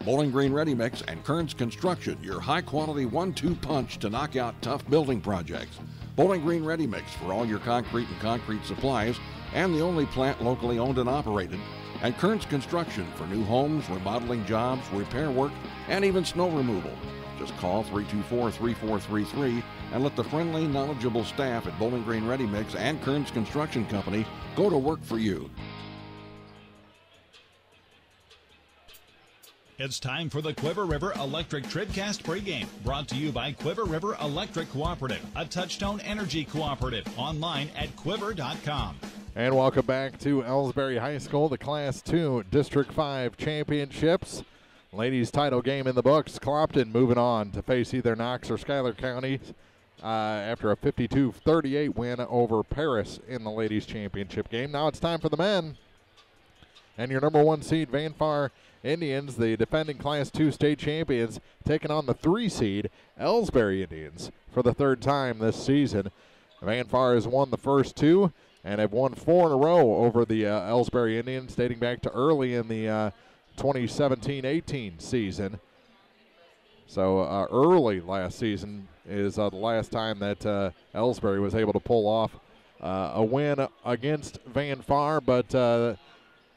Bowling Green Ready Mix and Kearns Construction, your high-quality 1-2 punch to knock out tough building projects. Bowling Green Ready Mix for all your concrete and concrete supplies, and the only plant locally owned and operated. And Kearns Construction for new homes, remodeling jobs, repair work, and even snow removal. Just call 324-3433 and let the friendly, knowledgeable staff at Bowling Green Ready Mix and Kearns Construction Company go to work for you. It's time for the Quiver River Electric TribCast Pregame, brought to you by Quiver River Electric Cooperative, a Touchstone Energy Cooperative, online at quiver.com. And welcome back to Elsberry High School, the Class 2 District 5 Championships. Ladies title game in the books. Clopton moving on to face either Knox or Schuyler County after a 52-38 win over Paris in the ladies championship game. Now it's time for the men. And your number 1 seed, Vanpar Indians, the defending Class 2 state champions, taking on the 3 seed, Elsberry Indians, for the 3rd time this season. Vanpar has won the first 2 and have won 4 in a row over the Elsberry Indians, dating back to early in the 2017-18 season. So early last season is the last time that Elsberry was able to pull off a win against Vanpar, but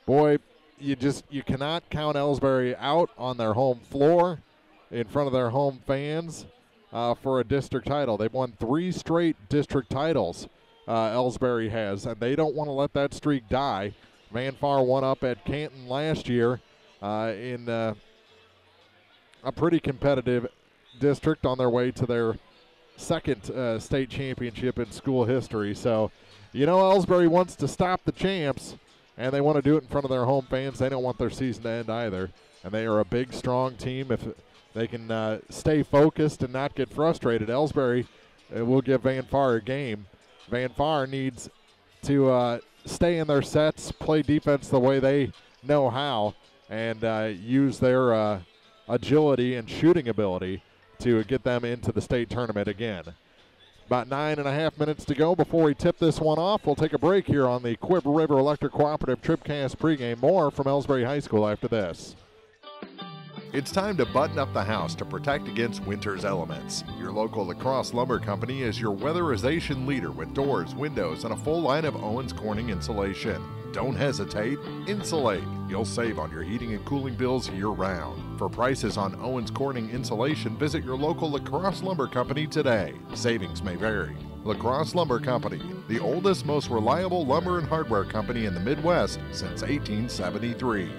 boy, you cannot count Elsberry out on their home floor in front of their home fans for a district title. They've won 3 straight district titles, Elsberry has, and they don't want to let that streak die. Vanpar won up at Canton last year in a pretty competitive district on their way to their 2nd state championship in school history. So, Elsberry wants to stop the champs, and they want to do it in front of their home fans. They don't want their season to end either. And they are a big, strong team. If they can stay focused and not get frustrated, Elsberry will give Vanpar a game. Vanpar needs to stay in their sets, play defense the way they know how, and use their agility and shooting ability to get them into the state tournament again. About 9.5 minutes to go before we tip this one off. We'll take a break here on the Quiver River Electric Cooperative TribCast Pregame. More from Elsberry High School after this. It's time to button up the house to protect against winter's elements. Your local La Crosse Lumber Company is your weatherization leader with doors, windows, and a full line of Owens Corning insulation. Don't hesitate, insulate. You'll save on your heating and cooling bills year-round. For prices on Owens Corning insulation, visit your local La Crosse Lumber Company today. Savings may vary. La Crosse Lumber Company, the oldest, most reliable lumber and hardware company in the Midwest since 1873.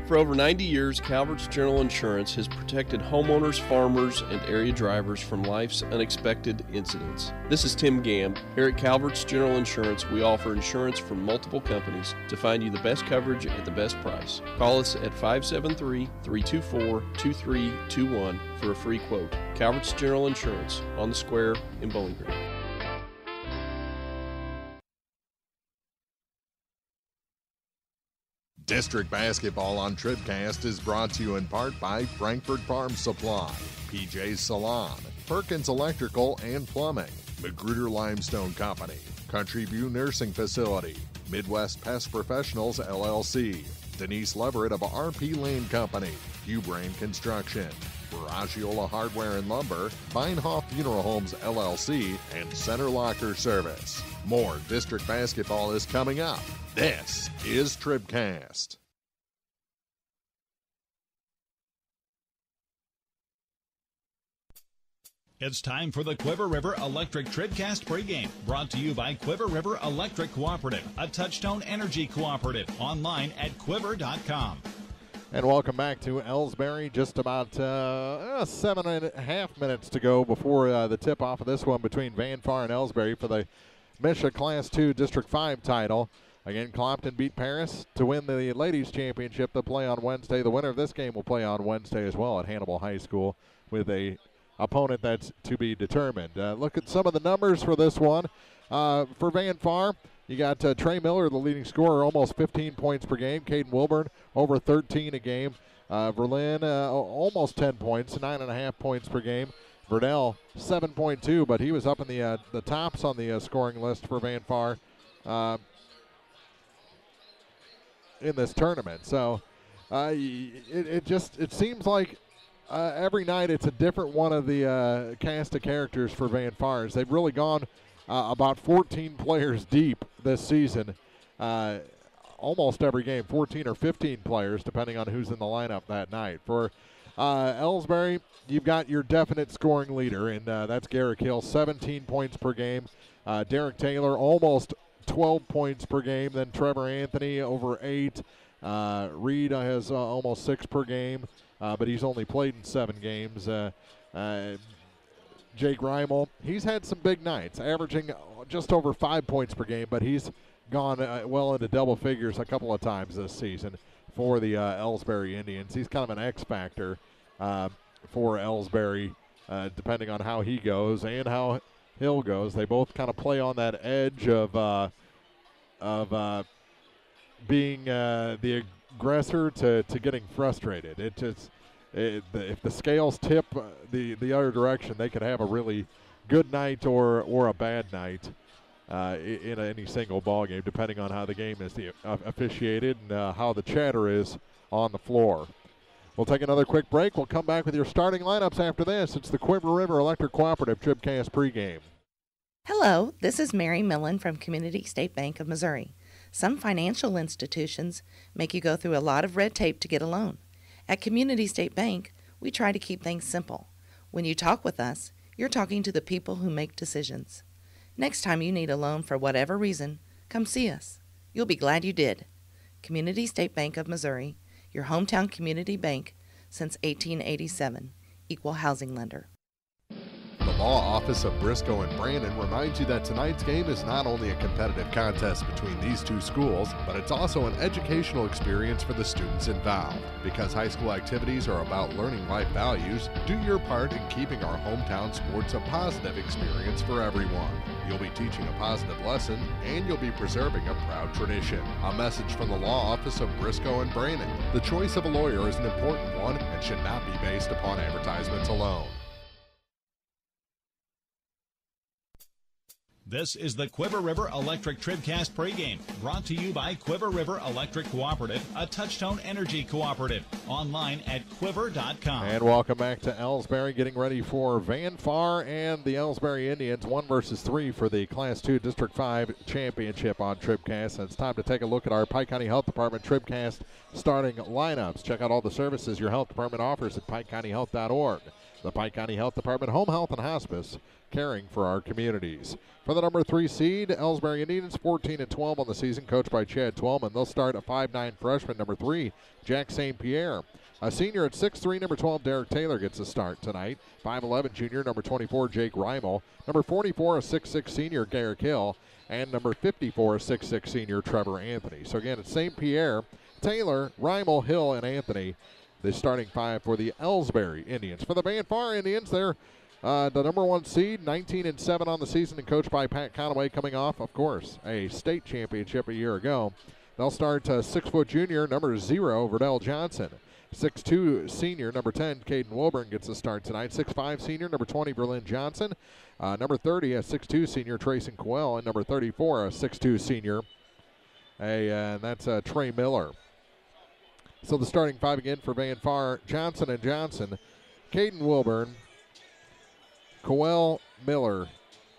For over 90 years, Calvert's General Insurance has protected homeowners, farmers, and area drivers from life's unexpected incidents. This is Tim Gamb. Here at Calvert's General Insurance, we offer insurance from multiple companies to find you the best coverage at the best price. Call us at 573-324-2321 for a free quote. Calvert's General Insurance on the Square in Bowling Green. District Basketball on TribCast is brought to you in part by Frankfurt Farm Supply, PJ's Salon, Perkins Electrical and Plumbing, Magruder Limestone Company, Country View Nursing Facility, Midwest Pest Professionals LLC, Denise Leverett of RP Lane Company, Hubrain Construction, Baragiola Hardware and Lumber, Beinhoff Funeral Homes LLC, and Center Locker Service. More district basketball is coming up. This is TribCast. It's time for the Quiver River Electric TribCast Pregame, brought to you by Quiver River Electric Cooperative, a Touchstone Energy Cooperative, online at quiver.com. And welcome back to Elsberry. Just about 7.5 minutes to go before the tip-off of this one between Vanpar and Elsberry for the MSHSAA Class 2 District 5 title. Again, Clopton beat Paris to win the ladies championship. They'll play on Wednesday. The winner of this game will play on Wednesday as well at Hannibal High School with a opponent that's to be determined. Look at some of the numbers for this one. For Van Far, you got Trey Miller, the leading scorer, almost 15 points per game. Caden Wilburn, over 13 a game. Verlin, almost 10 points, 9.5 points per game. Verdell, 7.2, but he was up in the tops on the scoring list for Van Far in this tournament. So it seems like every night it's a different one of the cast of characters for Van Fars. They've really gone about 14 players deep this season. Almost every game, 14 or 15 players, depending on who's in the lineup that night. For Elsberry, you've got your definite scoring leader, and that's Garrick Hill, 17 points per game. Derek Taylor, almost 12 points per game. Then Trevor Anthony, over 8. Reed has almost 6 per game, but he's only played in 7 games. Jake Reimel, he's had some big nights, averaging just over 5 points per game, but he's gone well into double figures a couple of times this season for the Elsberry Indians. He's kind of an X factor for Elsberry, depending on how he goes and how Hill goes. They both kind of play on that edge of being the aggressor to getting frustrated. If the scales tip the other direction, they could have a really good night or a bad night in any single ball game, depending on how the game is officiated and how the chatter is on the floor. We'll take another quick break. We'll come back with your starting lineups after this. It's the Quiver River Electric Cooperative TribCast pregame. Hello, this is Mary Millen from Community State Bank of Missouri. Some financial institutions make you go through a lot of red tape to get a loan. At Community State Bank, we try to keep things simple. When you talk with us, you're talking to the people who make decisions. Next time you need a loan for whatever reason, come see us. You'll be glad you did. Community State Bank of Missouri, your hometown community bank since 1887, equal housing lender. The Law Office of Briscoe and Brandon reminds you that tonight's game is not only a competitive contest between these two schools, but it's also an educational experience for the students involved. Because high school activities are about learning life values, do your part in keeping our hometown sports a positive experience for everyone. You'll be teaching a positive lesson, and you'll be preserving a proud tradition. A message from the Law Office of Briscoe and Brandon. The choice of a lawyer is an important one and should not be based upon advertisements alone. This is the Quiver River Electric TribCast pregame, brought to you by Quiver River Electric Cooperative, a Touchtone Energy cooperative. Online at quiver.com. And welcome back to Elsberry, getting ready for Van Far and the Elsberry Indians, 1 versus 3 for the Class 2 District 5 championship on TribCast. And it's time to take a look at our Pike County Health Department TribCast starting lineups. Check out all the services your health department offers at PikeCountyHealth.org. The Pike County Health Department, home health and hospice, caring for our communities. For the number 3 seed, Elsberry Indians, 14-12 on the season, coached by Chad Twellman. They'll start a 5'9 freshman, number 3, Jack St. Pierre. A senior at 6'3, number 12, Derek Taylor gets a start tonight. 5'11 junior, number 24, Jake Reimel. Number 44, a 6'6 senior, Garrick Hill. And number 54, a 6'6 senior, Trevor Anthony. So again, it's St. Pierre, Taylor, Reimel, Hill, and Anthony, the starting 5 for the Elsberry Indians. For the Van Far Indians, they're the number 1 seed, 19-7 on the season, and coached by Pat Conaway, coming off, of course, a state championship a year ago. They'll start 6' junior, number 0, Verdell Johnson. 6'2 senior, number 10, Caden Wilburn gets a start tonight. 6'5 senior, number 20, Berlin Johnson. Number 30, a 6'2 senior, Trayson Coel. And number 34, a 6'2 senior, and that's Trey Miller. So the starting 5 again for Van Far, Johnson and Johnson, Caden Wilburn, Coel, Miller,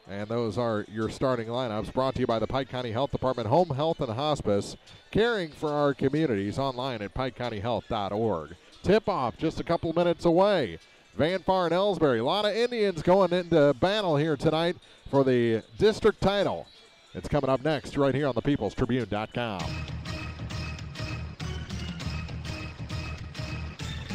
and those are your starting lineups, brought to you by the Pike County Health Department, home health and hospice, caring for our communities, online at PikeCountyHealth.org. Tip-off just a couple minutes away. Van Far and Elsberry, a lot of Indians going into battle here tonight for the district title. It's coming up next right here on the peoplestribune.com.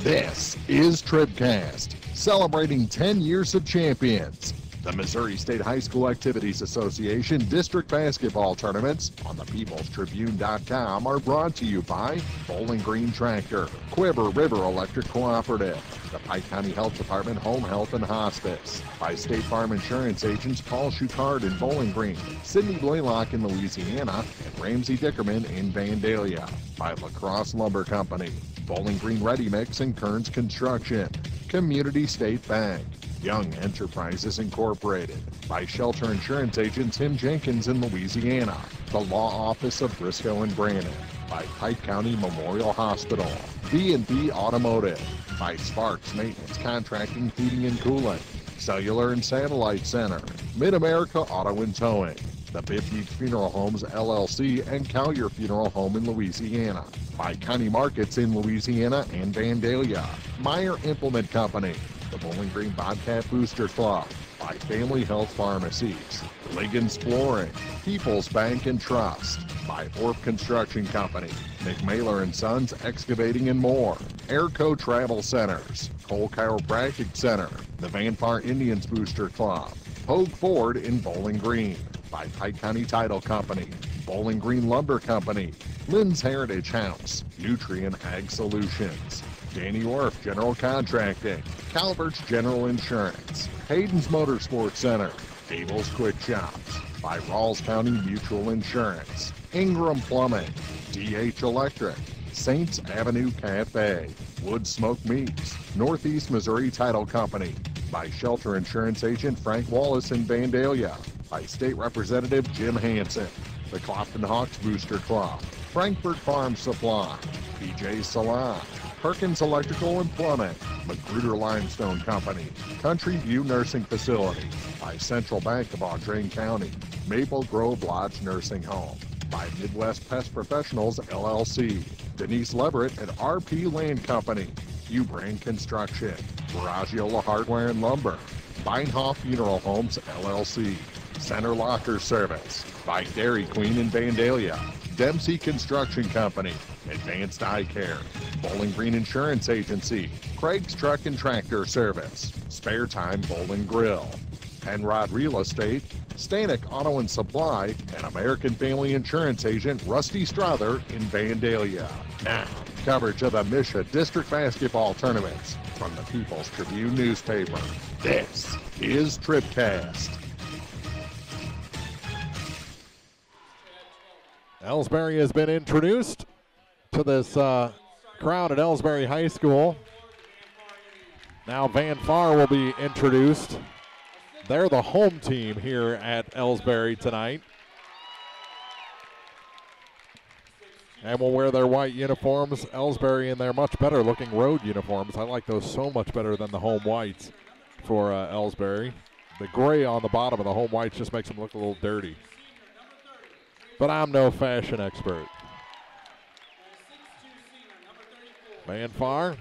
This is TribCast, celebrating 10 years of champions. The Missouri State High School Activities Association District Basketball Tournaments on the peoplestribune.com are brought to you by Bowling Green Tractor, Quiver River Electric Cooperative, the Pike County Health Department Home Health and Hospice, by State Farm Insurance agents Paul Schuchard in Bowling Green, Sidney Blaylock in Louisiana, and Ramsey Dickerman in Vandalia, by La Crosse Lumber Company, Bowling Green Ready Mix and Kearns Construction, Community State Bank, Young Enterprises Incorporated, by Shelter Insurance agent Tim Jenkins in Louisiana, the Law Office of Briscoe and Brannon, by Pike County Memorial Hospital, B&B Automotive, by Sparks Maintenance Contracting, Heating and Cooling, Cellular and Satellite Center, Mid-America Auto and Towing, the Bibb Beach Funeral Homes LLC and Collier Funeral Home in Louisiana, by County Markets in Louisiana and Vandalia, Meyer Implement Company, the Bowling Green Bobcat Booster Club, by Family Health Pharmacies, Liggins Flooring, People's Bank and Trust, by Orp Construction Company, McMailer and Sons Excavating and More, Airco Travel Centers, Cole Chiropractic Center, the Vanfar Indians Booster Club, Hogue Ford in Bowling Green, by Pike County Title Company, Bowling Green Lumber Company, Lynn's Heritage House, Nutrient Ag Solutions, Danny Orff General Contracting, Calvert's General Insurance, Hayden's Motorsports Center, Abel's Quick Shops, by Rawls County Mutual Insurance, Ingram Plumbing, DH Electric, Saints Avenue Cafe, Wood Smoke Meats, Northeast Missouri Title Company, by Shelter Insurance agent Frank Wallace in Vandalia, by State Representative Jim Hansen, the Clopton Hawks Booster Club, Frankfurt Farm Supply, PJ Salon, Perkins Electrical and Plumbing, Magruder Limestone Company, Country View Nursing Facility, by Central Bank of Audrain County, Maple Grove Lodge Nursing Home, by Midwest Pest Professionals LLC, Denise Leverett at RP Land Company, Hugh Brand Construction, Baragiola Hardware and Lumber, Beinhoff Funeral Homes LLC, Center Locker Service, by Dairy Queen in Vandalia, Dempsey Construction Company, Advanced Eye Care, Bowling Green Insurance Agency, Craig's Truck and Tractor Service, Spare Time Bowling Grill, Penrod Real Estate, Stanek Auto and Supply, and American Family Insurance agent Rusty Strother in Vandalia. Now, coverage of the MSHSAA District Basketball Tournaments from the People's Tribune newspaper. This is TribCast. Elsberry has been introduced to this crowd at Elsberry High School. Now Vanfar will be introduced. They're the home team here at Elsberry tonight. And will wear their white uniforms. Elsberry in their much better looking road uniforms. I like those so much better than the home whites for Elsberry. The gray on the bottom of the home whites just makes them look a little dirty. But I'm no fashion expert. Vanfar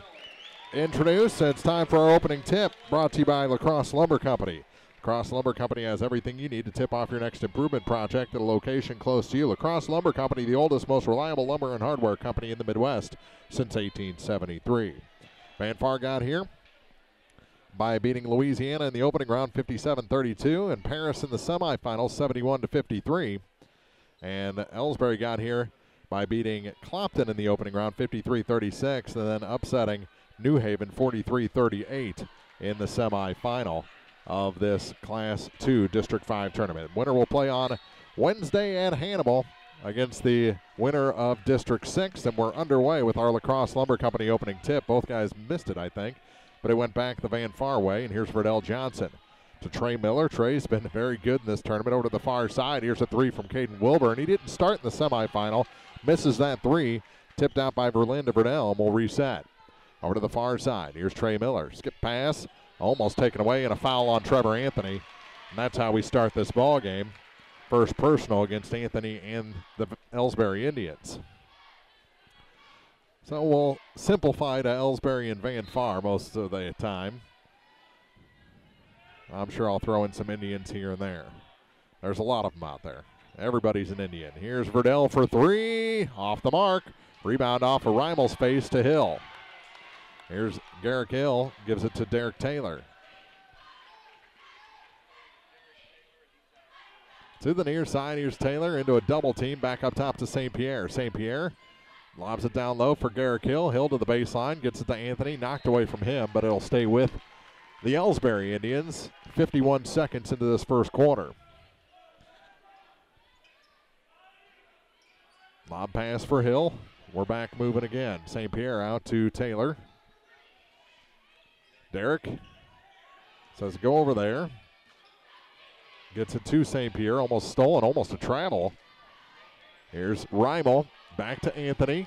introduced. It's time for our opening tip, brought to you by La Crosse Lumber Company. La Crosse Lumber Company has everything you need to tip off your next improvement project at a location close to you. La Crosse Lumber Company, the oldest, most reliable lumber and hardware company in the Midwest since 1873. Vanfar got here by beating Louisiana in the opening round 57-32 and Paris in the semifinals 71-53. And Elsberry got here by beating Clopton in the opening round 53-36 and then upsetting New Haven 43-38 in the semifinal of this Class 2 District 5 tournament. Winner will play on Wednesday at Hannibal against the winner of District 6, and we're underway with our La Crosse Lumber Company opening tip. Both guys missed it, I think, but it went back the Vanfar way, and here's Verdell Johnson to Trey Miller. Trey's been very good in this tournament. Over to the far side, here's a three from Caden Wilburn. He didn't start in the semifinal, misses that three, tipped out by Verlin to Verdell, and will reset. Over to the far side, here's Trey Miller. Skip pass, almost taken away, and a foul on Trevor Anthony. And that's how we start this ball game. First personal against Anthony and the Elsberry Indians. So we'll simplify to Elsberry and Vanfar most of the time. I'm sure I'll throw in some Indians here and there. There's a lot of them out there. Everybody's an Indian. Here's Verdell for three. Off the mark. Rebound off of Reimel's face to Hill. Here's Garrick Hill. Gives it to Derek Taylor. To the near side, here's Taylor into a double team. Back up top to St. Pierre. St. Pierre lobs it down low for Garrick Hill. Hill to the baseline, gets it to Anthony. Knocked away from him, but it'll stay with the Elsberry Indians. 51 seconds into this first quarter. Lob pass for Hill. We're back moving again. St. Pierre out to Taylor. Derek says go over there. Gets it to St. Pierre. Almost stolen, almost a travel. Here's Reimel. Back to Anthony.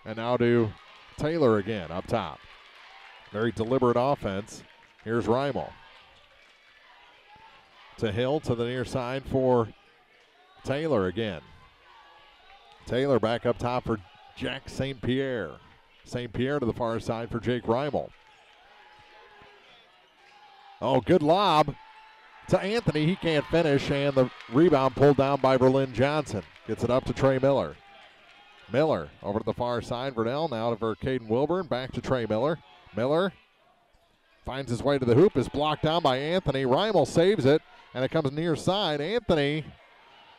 And now to Taylor again up top. Very deliberate offense. Here's Reimel. To Hill to the near side for Taylor again. Taylor back up top for Jack St. Pierre. St. Pierre to the far side for Jake Reimel. Oh, good lob to Anthony. He can't finish, and the rebound pulled down by Verlin Johnson. Gets it up to Trey Miller. Miller over to the far side. Verdell now to Caden Wilburn. Back to Trey Miller. Miller finds his way to the hoop. Is blocked down by Anthony. Reimel saves it, and it comes near side. Anthony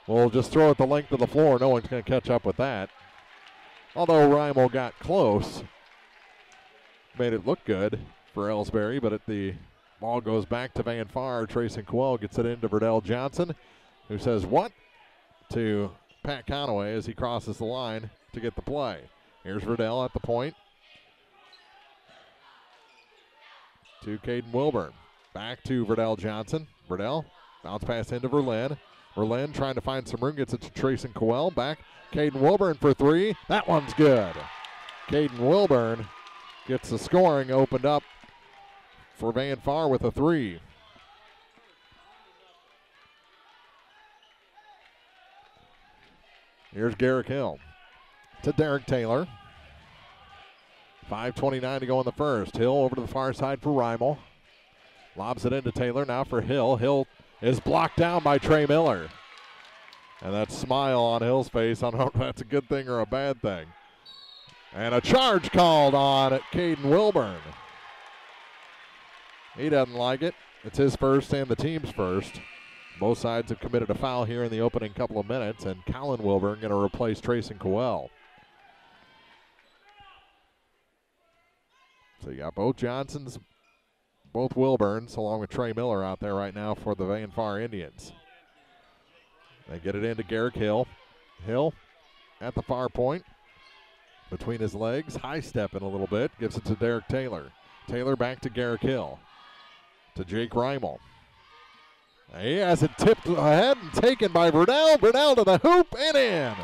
will just throw it the length of the floor. No one's going to catch up with that. Although Reimel got close. Made it look good for Elsberry, but the ball goes back to Van Far. Trayson Coel gets it into Verdell Johnson, who says what to Pat Conaway as he crosses the line to get the play. Here's Verdell at the point. To Caden Wilburn. Back to Verdell Johnson. Verdell bounce pass into Verlin. Verlin trying to find some room. Gets it to Trayson Coel. Back. Caden Wilburn for three. That one's good. Caden Wilburn gets the scoring opened up for Van Far with a three. Here's Garrick Hill to Derek Taylor. 5:29 to go in the first. Hill over to the far side for Reimel. Lobs it into Taylor now for Hill. Hill is blocked down by Trey Miller. And that smile on Hill's face, I don't know if that's a good thing or a bad thing. And a charge called on Caden Wilburn. He doesn't like it. It's his first and the team's first. Both sides have committed a foul here in the opening couple of minutes, and Colin Wilburn going to replace Trayson Coel. So you got both Johnsons, both Wilburns, along with Trey Miller out there right now for the Van Far Indians. They get it into Garrick Hill. Hill at the far point. Between his legs, high stepping a little bit, gives it to Derek Taylor. Taylor back to Garrick Hill. To Jake Reimel. He has it tipped ahead and taken by Verdell. Verdell to the hoop and in.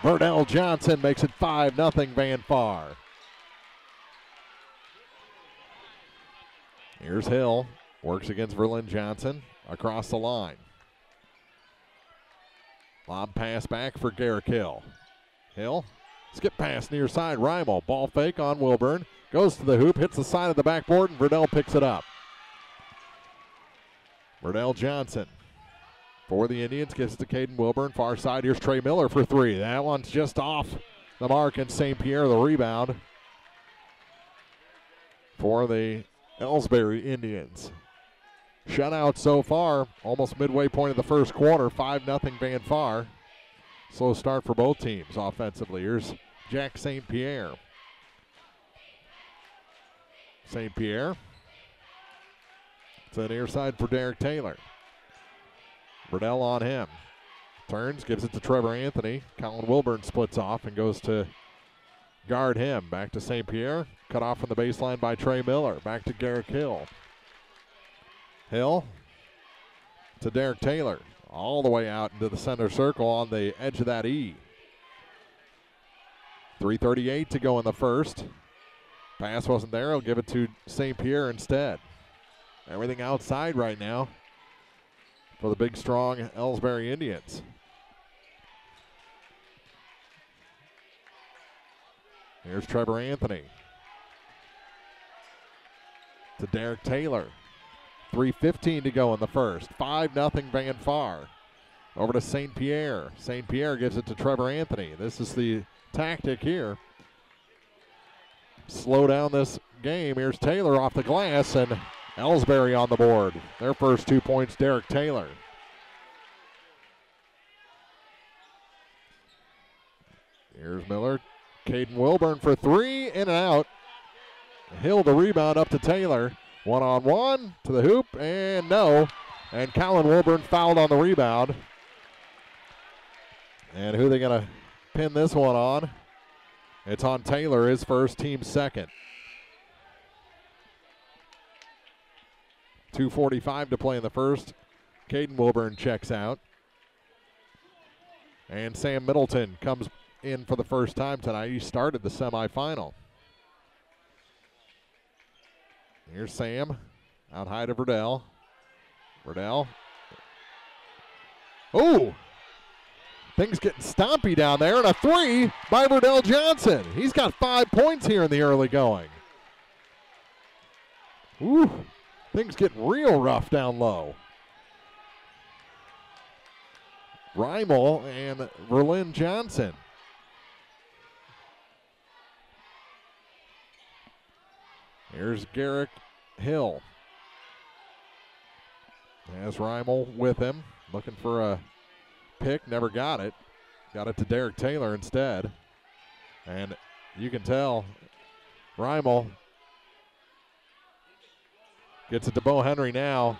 Verdell Johnson makes it 5-0 Van Far. Here's Hill. Works against Verlin Johnson across the line. Lob pass back for Garrick Hill. Hill. Skip pass near side. Reimel. Ball fake on Wilburn. Goes to the hoop. Hits the side of the backboard, and Verdell picks it up. Verdell Johnson for the Indians gives it to Caden Wilburn. Far side, here's Trey Miller for three. That one's just off the mark, and St. Pierre the rebound for the Elsberry Indians. Shutout so far, almost midway point of the first quarter, 5-0 Van Far. Slow start for both teams offensively. Here's Jack St. Pierre. St. Pierre. To the near side for Derek Taylor. Verdell on him. Turns, gives it to Trevor Anthony. Colin Wilburn splits off and goes to guard him. Back to St. Pierre. Cut off from the baseline by Trey Miller. Back to Garrick Hill. Hill to Derek Taylor. All the way out into the center circle on the edge of that E. 3:38 to go in the first. Pass wasn't there. He'll give it to St. Pierre instead. Everything outside right now for the big, strong Elsberry Indians. Here's Trevor Anthony to Derek Taylor. 3:15 to go in the first. 5-0 Van Far. Over to St. Pierre. St. Pierre gives it to Trevor Anthony. This is the tactic here. Slow down this game. Here's Taylor off the glass, and Elsberry on the board. Their first 2 points, Derek Taylor. Here's Miller. Caden Wilburn for three, in and out. Hill the rebound up to Taylor. One-on-one to the hoop, and no. And Colin Wilburn fouled on the rebound. And who are they going to pin this one on? It's on Taylor, his first, team second. 2:45 to play in the first. Caden Wilburn checks out. And Sam Middleton comes in for the first time tonight. He started the semifinal. Here's Sam, out high to Verdell. Verdell. Oh! Things getting stompy down there, and a three by Verdell Johnson. He's got 5 points here in the early going. Ooh, things getting real rough down low. Reimel and Verlin Johnson. Here's Garrick Hill. Has Reimel with him, looking for a pick, never got it. Got it to Derek Taylor instead. And you can tell Reimel gets it to Bo Henry now.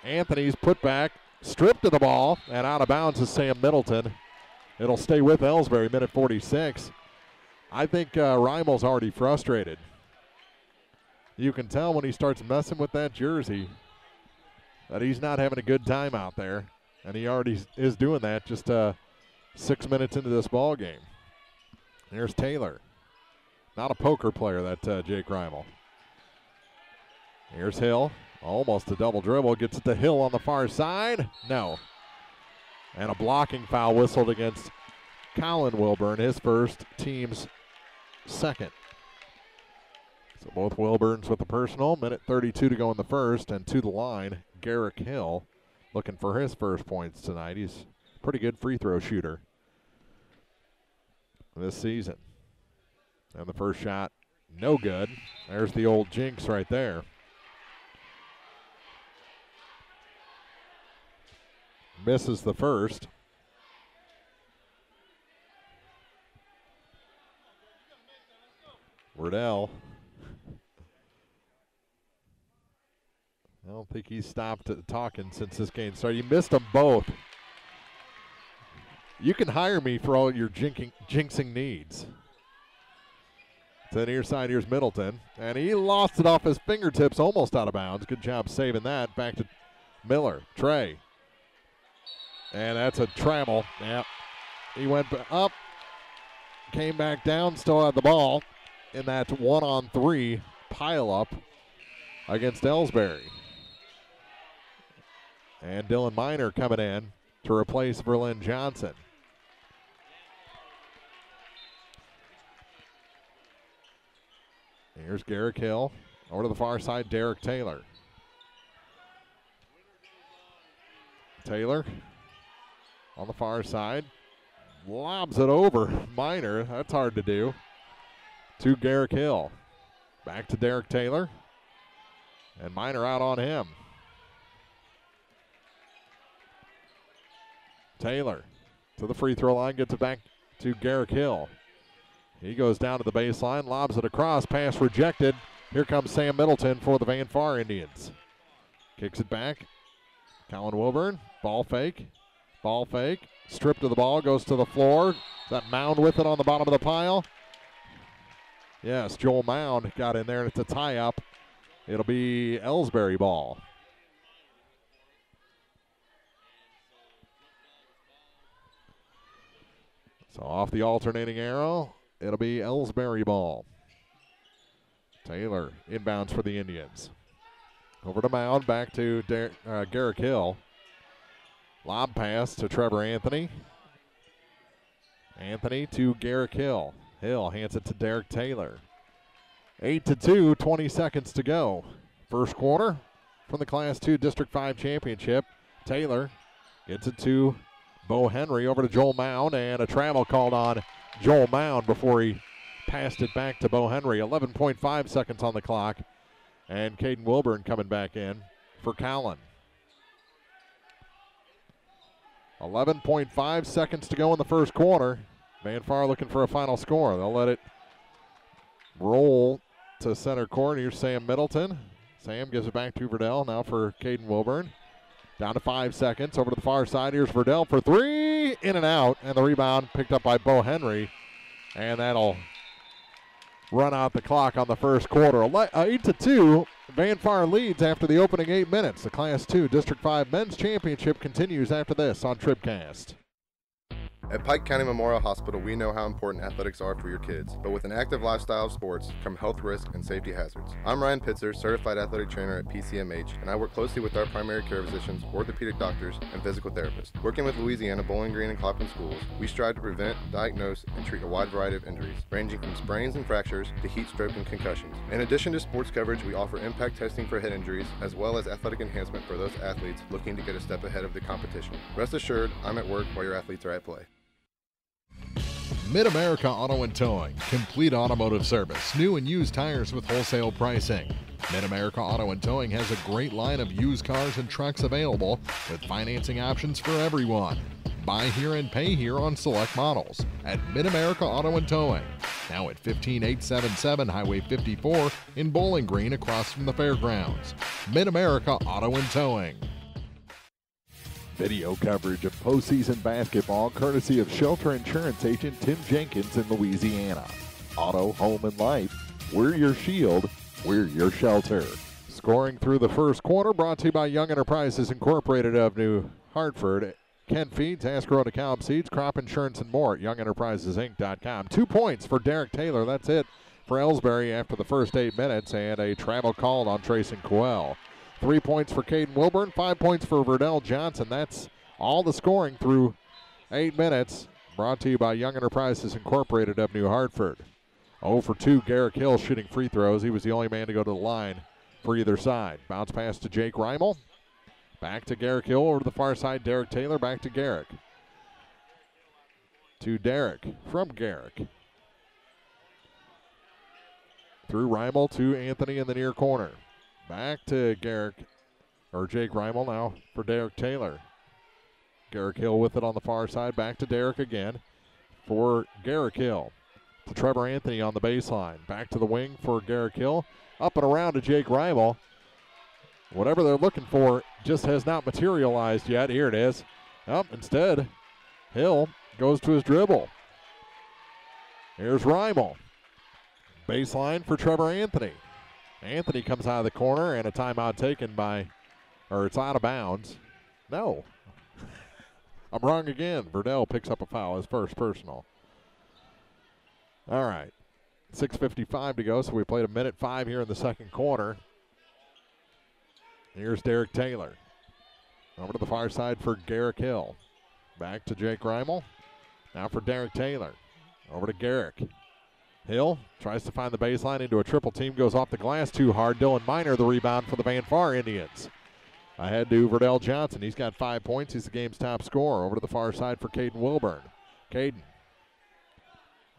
Anthony's put back, stripped of the ball, and out of bounds is Sam Middleton. It'll stay with Elsberry, minute 46. I think Reimel's already frustrated. You can tell when he starts messing with that jersey that he's not having a good time out there. And he already is doing that just 6 minutes into this ball game. There's Taylor. Not a poker player, that Jake Reimel. Here's Hill. Almost a double dribble. Gets it to Hill on the far side. No. And a blocking foul whistled against Colin Wilburn, his first, team's second. So both Wilburns with the personal. Minute 32 to go in the first. And to the line, Garrick Hill looking for his first points tonight. He's a pretty good free throw shooter this season. And the first shot, no good. There's the old jinx right there. Misses the first. Verdell. I don't think he's stopped talking since this game started. You missed them both. You can hire me for all your jinxing needs. To the near side, here's Middleton. And he lost it off his fingertips, almost out of bounds. Good job saving that. Back to Miller. Trey. And that's a travel. Yep. He went up, came back down, still had the ball in that 1-on-3 pile-up against Elsberry. And Dylan Miner coming in to replace Verlin Johnson. Here's Garrick Hill. Over to the far side, Derek Taylor. Taylor on the far side. Lobs it over Miner. That's hard to do. To Garrick Hill. Back to Derek Taylor. And Miner out on him. Taylor to the free throw line, gets it back to Garrick Hill. He goes down to the baseline, lobs it across, pass rejected. Here comes Sam Middleton for the Van Far Indians. Kicks it back. Colin Wilburn, ball fake, stripped of the ball, goes to the floor. Is that Mound with it on the bottom of the pile? Yes, Joel Mound got in there, and it's a tie-up. It'll be Elsberry ball. So off the alternating arrow, it'll be Elsberry ball. Taylor inbounds for the Indians. Over to Mound, back to Garrick Hill. Lob pass to Trevor Anthony. Anthony to Garrick Hill. Hill hands it to Derek Taylor. 8-2, 20 seconds to go. First quarter from the Class 2 District 5 Championship. Taylor gets it to Bo Henry, over to Joel Mound, and a travel called on Joel Mound before he passed it back to Bo Henry. 11.5 seconds on the clock, and Caden Wilburn coming back in for Colin. 11.5 seconds to go in the first quarter. Van Far looking for a final score. They'll let it roll to center court. Here's Sam Middleton. Sam gives it back to Verdell. Now for Caden Wilburn. Down to 5 seconds. Over to the far side. Here's Verdell for three. In and out. And the rebound picked up by Bo Henry. And that'll run out the clock on the first quarter. 8-2. Van Far leads after the opening 8 minutes. The Class 2 District 5 Men's Championship continues after this on TribCast. At Pike County Memorial Hospital, we know how important athletics are for your kids, but with an active lifestyle of sports come health risks and safety hazards. I'm Ryan Pitzer, certified athletic trainer at PCMH, and I work closely with our primary care physicians, orthopedic doctors, and physical therapists. Working with Louisiana Bowling Green and Clopton schools, we strive to prevent, diagnose, and treat a wide variety of injuries, ranging from sprains and fractures to heat stroke and concussions. In addition to sports coverage, we offer impact testing for head injuries, as well as athletic enhancement for those athletes looking to get a step ahead of the competition. Rest assured, I'm at work while your athletes are at play. Mid-America Auto and Towing, complete automotive service, new and used tires with wholesale pricing. Mid-America Auto and Towing has a great line of used cars and trucks available with financing options for everyone. Buy here and pay here on select models at Mid-America Auto and Towing. Now at 15877 Highway 54 in Bowling Green across from the fairgrounds. Mid-America Auto and Towing. Video coverage of postseason basketball courtesy of Shelter Insurance agent Tim Jenkins in Louisiana. Auto, home, and life. We're your shield. We're your shelter. Scoring through the first quarter brought to you by Young Enterprises Incorporated of New Hartford. Ken Feeds, Ascro DeKalb Seeds, Crop Insurance, and more at YoungEnterprisesInc.com. 2 points for Derek Taylor. That's it for Elsberry after the first 8 minutes, and a travel called on Trayson Coel. 3 points for Caden Wilburn, 5 points for Verdell Johnson. That's all the scoring through 8 minutes. Brought to you by Young Enterprises Incorporated of New Hartford. 0 for 2, Garrick Hill shooting free throws. He was the only man to go to the line for either side. Bounce pass to Jake Reimel. Back to Garrick Hill, over to the far side, Derek Taylor, back to Garrick. To Derek, from Garrick. Through Reimel to Anthony in the near corner. Back to Garrick, or Jake Reimel now for Derek Taylor. Garrick Hill with it on the far side. Back to Derek again for Garrick Hill. To Trevor Anthony on the baseline. Back to the wing for Garrick Hill. Up and around to Jake Reimel. Whatever they're looking for just has not materialized yet. Here it is. Instead, Hill goes to his dribble. Here's Reimel. Baseline for Trevor Anthony. Anthony comes out of the corner, and a timeout taken by, or it's out of bounds. No. I'm wrong again. Verdell picks up a foul, his first personal. All right. 6:55 to go, so we played 1:05 here in the second quarter. Here's Derek Taylor. Over to the far side for Garrick Hill. Back to Jake Reimel. Now for Derek Taylor. Over to Garrick. Hill tries to find the baseline into a triple team, goes off the glass too hard. Dylan Miner, the rebound for the Van Far Indians. Ahead to Verdell Johnson. He's got 5 points. He's the game's top scorer. Over to the far side for Caden Wilburn. Caden.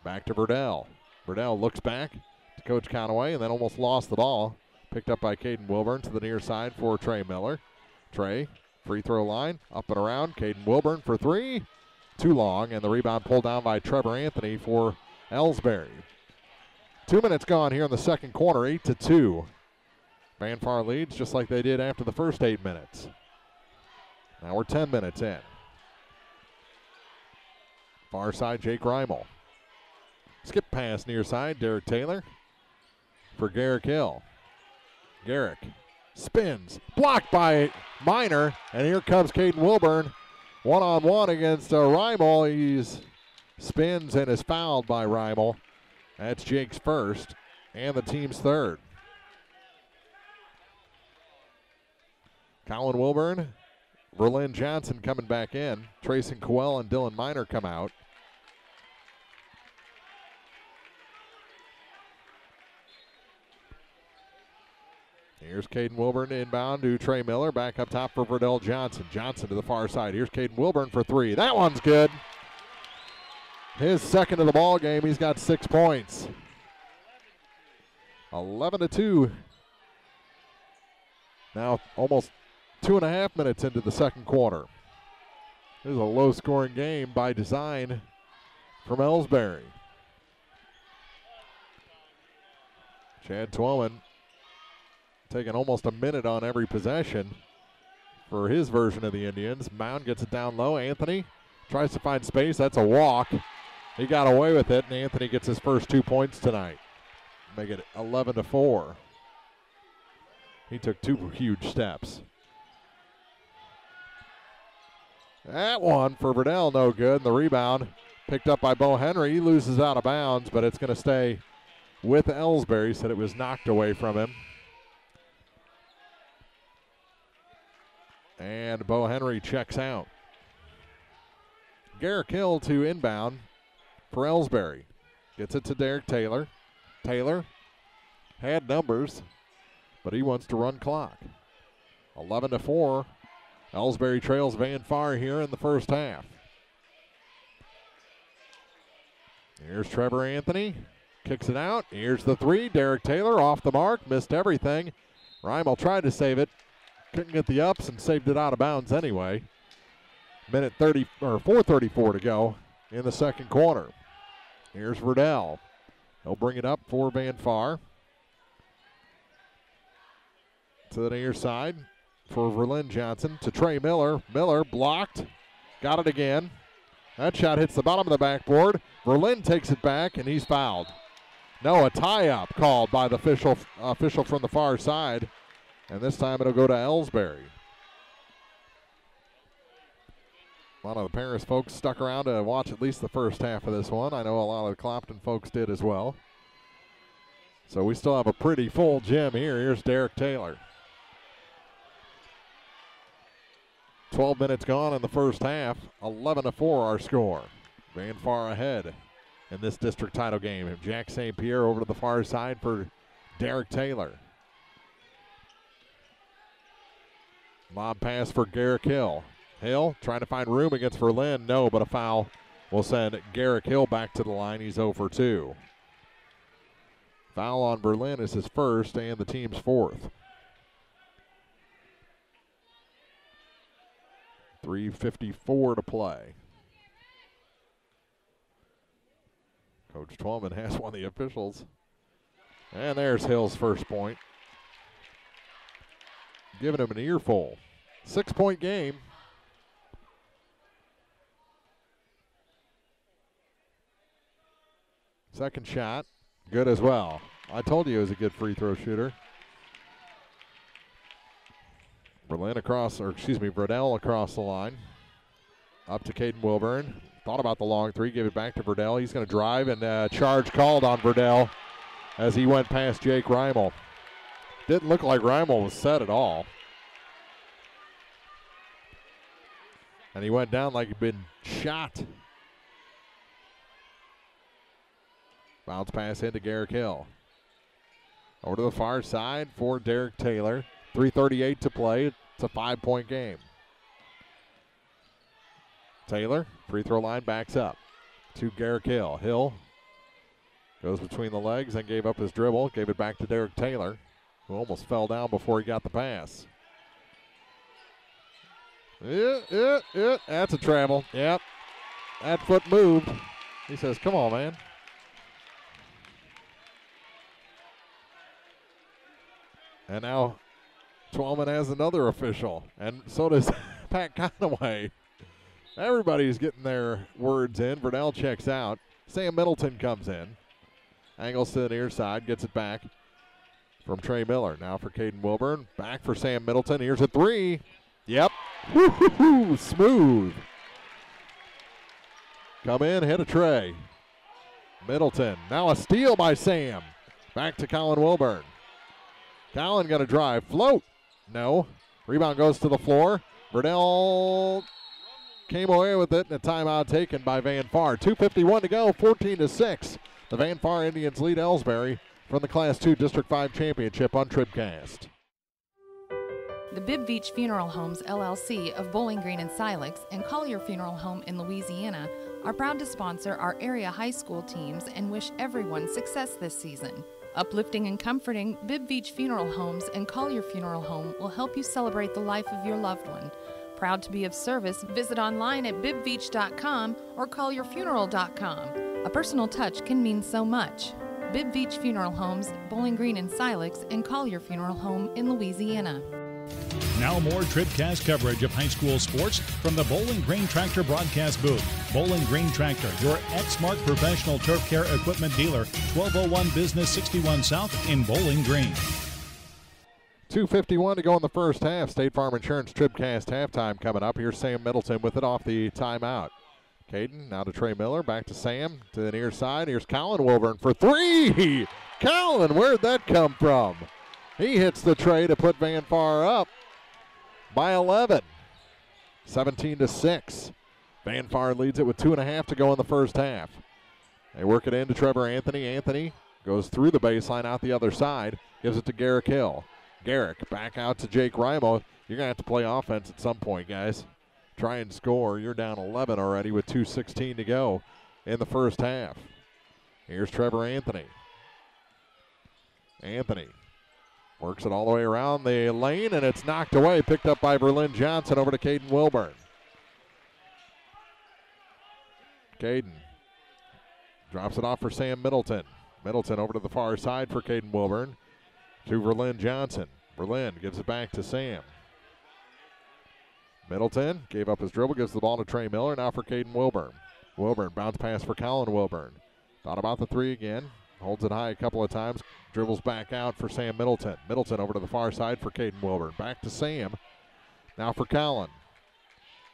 Back to Verdell. Verdell looks back to Coach Conaway and then almost lost the ball. Picked up by Caden Wilburn to the near side for Trey Miller. Trey, free throw line, up and around. Caden Wilburn for three. Too long, and the rebound pulled down by Trevor Anthony for Elsberry. 2 minutes gone here in the second quarter, 8-2. Van Far leads just like they did after the first 8 minutes. Now we're 10 minutes in. Far side, Jake Reimel. Skip pass near side, Derek Taylor for Garrick Hill. Garrick spins, blocked by Miner, and here comes Caden Wilburn. One-on-one against Reimel. He spins and is fouled by Reimel. That's Jake's first and the team's third. Colin Wilburn, Verlin Johnson coming back in. Trayson Coel and Dylan Miner come out. Here's Caden Wilburn inbound to Trey Miller. Back up top for Verdell Johnson. Johnson to the far side. Here's Caden Wilburn for three. That one's good. His second of the ball game. He's got 6 points. 11-2. Now almost 2.5 minutes into the second quarter. This is a low-scoring game by design from Elsberry. Chad Twellman taking almost a minute on every possession for his version of the Indians. Mound gets it down low. Anthony tries to find space. That's a walk. He got away with it, and Anthony gets his first 2 points tonight. Make it 11-4. He took 2 huge steps. That one for Verdell, no good. And the rebound picked up by Bo Henry. He loses out of bounds, but it's going to stay with Elsberry. Said it was knocked away from him. And Bo Henry checks out. Garrick Hill to inbound for Elsberry. Gets it to Derek Taylor. Taylor had numbers, but he wants to run clock. 11-4. Elsberry trails Van Far here in the first half. Here's Trevor Anthony. Kicks it out. Here's the three. Derek Taylor off the mark. Missed everything. Reimel tried to save it. Couldn't get the ups and saved it out of bounds anyway. 4:34 to go in the second quarter. Here's Verdell. He'll bring it up for Van Far. To the near side for Verlin Johnson to Trey Miller. Miller blocked. Got it again. That shot hits the bottom of the backboard. Verlin takes it back, and he's fouled. No, a tie-up called by the official from the far side. And this time it'll go to Elsberry. A lot of the Paris folks stuck around to watch at least the first half of this one. I know a lot of the Clopton folks did as well. So we still have a pretty full gym here. Here's Derek Taylor. 12 minutes gone in the first half. 11-4 our score. Van Far ahead in this district title game. Jack St. Pierre over to the far side for Derek Taylor. Lob pass for Garrick Hill. Hill trying to find room against Verlin. No, but a foul will send Garrick Hill back to the line. He's 0 for 2. Foul on Verlin is his first and the team's fourth. 3:54 to play. Coach Twellman has one of the officials. And there's Hill's first point. Giving him an earful. 6-point game. Second shot, good as well. I told you he was a good free throw shooter. Verdell across the line. Up to Caden Wilburn. Thought about the long three, gave it back to Verdell. He's going to drive, and charge called on Verdell as he went past Jake Reimel. Didn't look like Reimel was set at all. And he went down like he'd been shot. Bounce pass into Garrick Hill. Over to the far side for Derek Taylor. 3:38 to play. It's a 5-point game. Taylor, free throw line, backs up to Garrick Hill. Hill goes between the legs and gave up his dribble. Gave it back to Derek Taylor, who almost fell down before he got the pass. That's a travel. Yep. That foot moved. He says, come on, man. And now Twellman has another official, and so does Pat Conaway. Everybody's getting their words in. Verdell checks out. Sam Middleton comes in. Angles to the near side, gets it back from Trey Miller. Now for Caden Wilburn. Back for Sam Middleton. Here's a three. Yep. Woo-hoo-hoo. Smooth. Come in, hit a Trey. Middleton. Now a steal by Sam. Back to Colin Wilburn. Colin going to drive. Float. No. Rebound goes to the floor. Verdell came away with it, and a timeout taken by Van Far. 2:51 to go, 14-6. The Van Far Indians lead Elsberry from the Class 2 District 5 Championship on TribCast. The Bibb Beach Funeral Homes, LLC of Bowling Green and Silex and Collier Funeral Home in Louisiana are proud to sponsor our area high school teams and wish everyone success this season. Uplifting and comforting, Bibb Beach Funeral Homes and Collier Funeral Home will help you celebrate the life of your loved one. Proud to be of service, visit online at bibbeach.com or callyourfuneral.com. A personal touch can mean so much. Bibb Veach Funeral Homes, Bowling Green and Silex, and Collier Funeral Home in Louisiana. Now more TribCast coverage of high school sports from the Bowling Green Tractor broadcast booth. Bowling Green Tractor, your Exmark professional turf care equipment dealer, 1201 Business 61 South in Bowling Green. 2:51 to go in the first half. State Farm Insurance TribCast halftime coming up. Here's Sam Middleton with it off the timeout. Caden now to Trey Miller, back to Sam to the near side. Here's Colin Wilburn for three. Colin, where'd that come from? He hits the tray to put Van Far up by 11. 17-6. Van Far leads it with 2.5 to go in the first half. They work it into Trevor Anthony. Anthony goes through the baseline out the other side, gives it to Garrick Hill. Garrick back out to Jake Rimo. You're going to have to play offense at some point, guys. Try and score. You're down 11 already with 2:16 to go in the first half. Here's Trevor Anthony. Anthony works it all the way around the lane, and it's knocked away. Picked up by Verlin Johnson over to Caden Wilburn. Caden drops it off for Sam Middleton. Middleton over to the far side for Caden Wilburn. To Verlin Johnson. Verlin gives it back to Sam. Middleton gave up his dribble, gives the ball to Trey Miller. Now for Caden Wilburn. Wilburn, bounce pass for Colin Wilburn. Thought about the three again. Holds it high a couple of times. Dribbles back out for Sam Middleton. Middleton over to the far side for Caden Wilburn. Back to Sam. Now for Colin.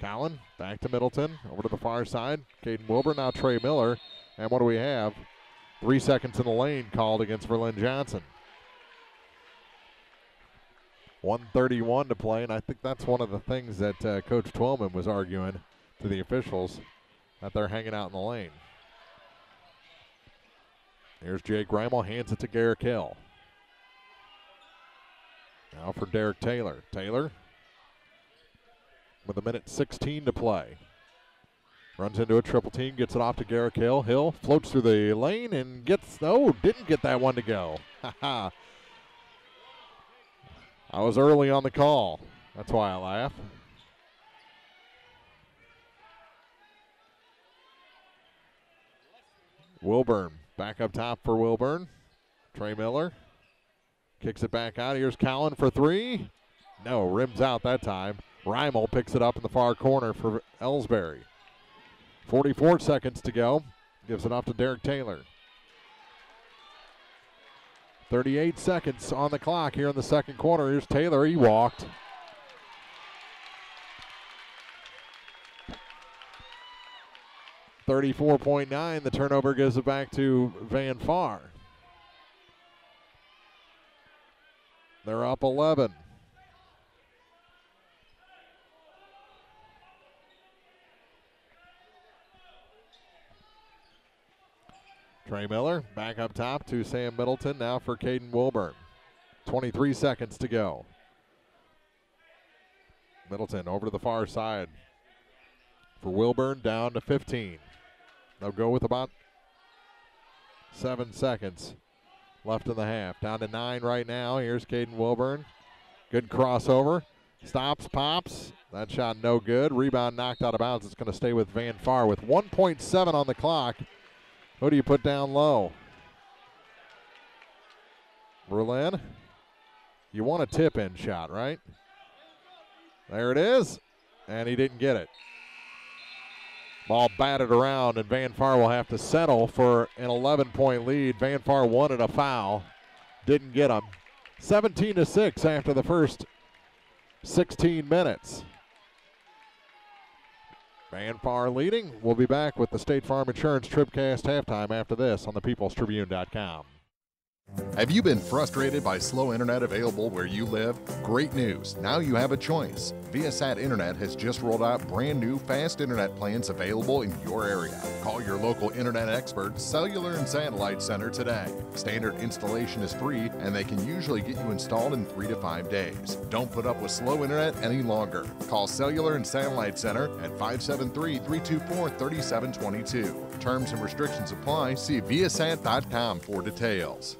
Colin back to Middleton. Over to the far side. Caden Wilburn, now Trey Miller. And what do we have? 3 seconds in the lane called against Verlin Johnson. 1:31 to play, and I think that's one of the things that Coach Twillman was arguing to the officials, that they're hanging out in the lane. Here's Jake Reimel, hands it to Garrick Hill. Now for Derek Taylor. Taylor with 1:16 to play. Runs into a triple team, gets it off to Garrick Hill. Hill floats through the lane and didn't get that one to go. Ha. I was early on the call. That's why I laugh. Wilburn back up top for Wilburn. Trey Miller kicks it back out. Here's Colin for three. No, rims out that time. Reimel picks it up in the far corner for Elsberry. 44 seconds to go. Gives it off to Derek Taylor. 38 seconds on the clock here in the second quarter. Here's Taylor. He walked. .39. The turnover gives it back to Van Far. They're up 11. Trey Miller back up top to Sam Middleton. Now for Caden Wilburn. 23 seconds to go. Middleton over to the far side for Wilburn, down to 15. They'll go with about 7 seconds left in the half. Down to 9 right now. Here's Caden Wilburn. Good crossover. Stops, pops. That shot no good. Rebound knocked out of bounds. It's going to stay with Van Far with 1.7 on the clock. Who do you put down low? Verlin. You want a tip-in shot, right? There it is. And he didn't get it. Ball batted around, and Van Far will have to settle for an 11-point lead. Van Far wanted a foul. Didn't get him. 17-6 after the first 16 minutes. Van Far leading. We'll be back with the State Farm Insurance TribCast halftime after this on the peoplestribune.com. Have you been frustrated by slow internet available where you live? Great news. Now you have a choice. Viasat Internet has just rolled out brand new fast internet plans available in your area. Call your local internet expert, Cellular and Satellite Center today. Standard installation is free, and they can usually get you installed in 3 to 5 days. Don't put up with slow internet any longer. Call Cellular and Satellite Center at 573-324-3722. Terms and restrictions apply. See Viasat.com for details.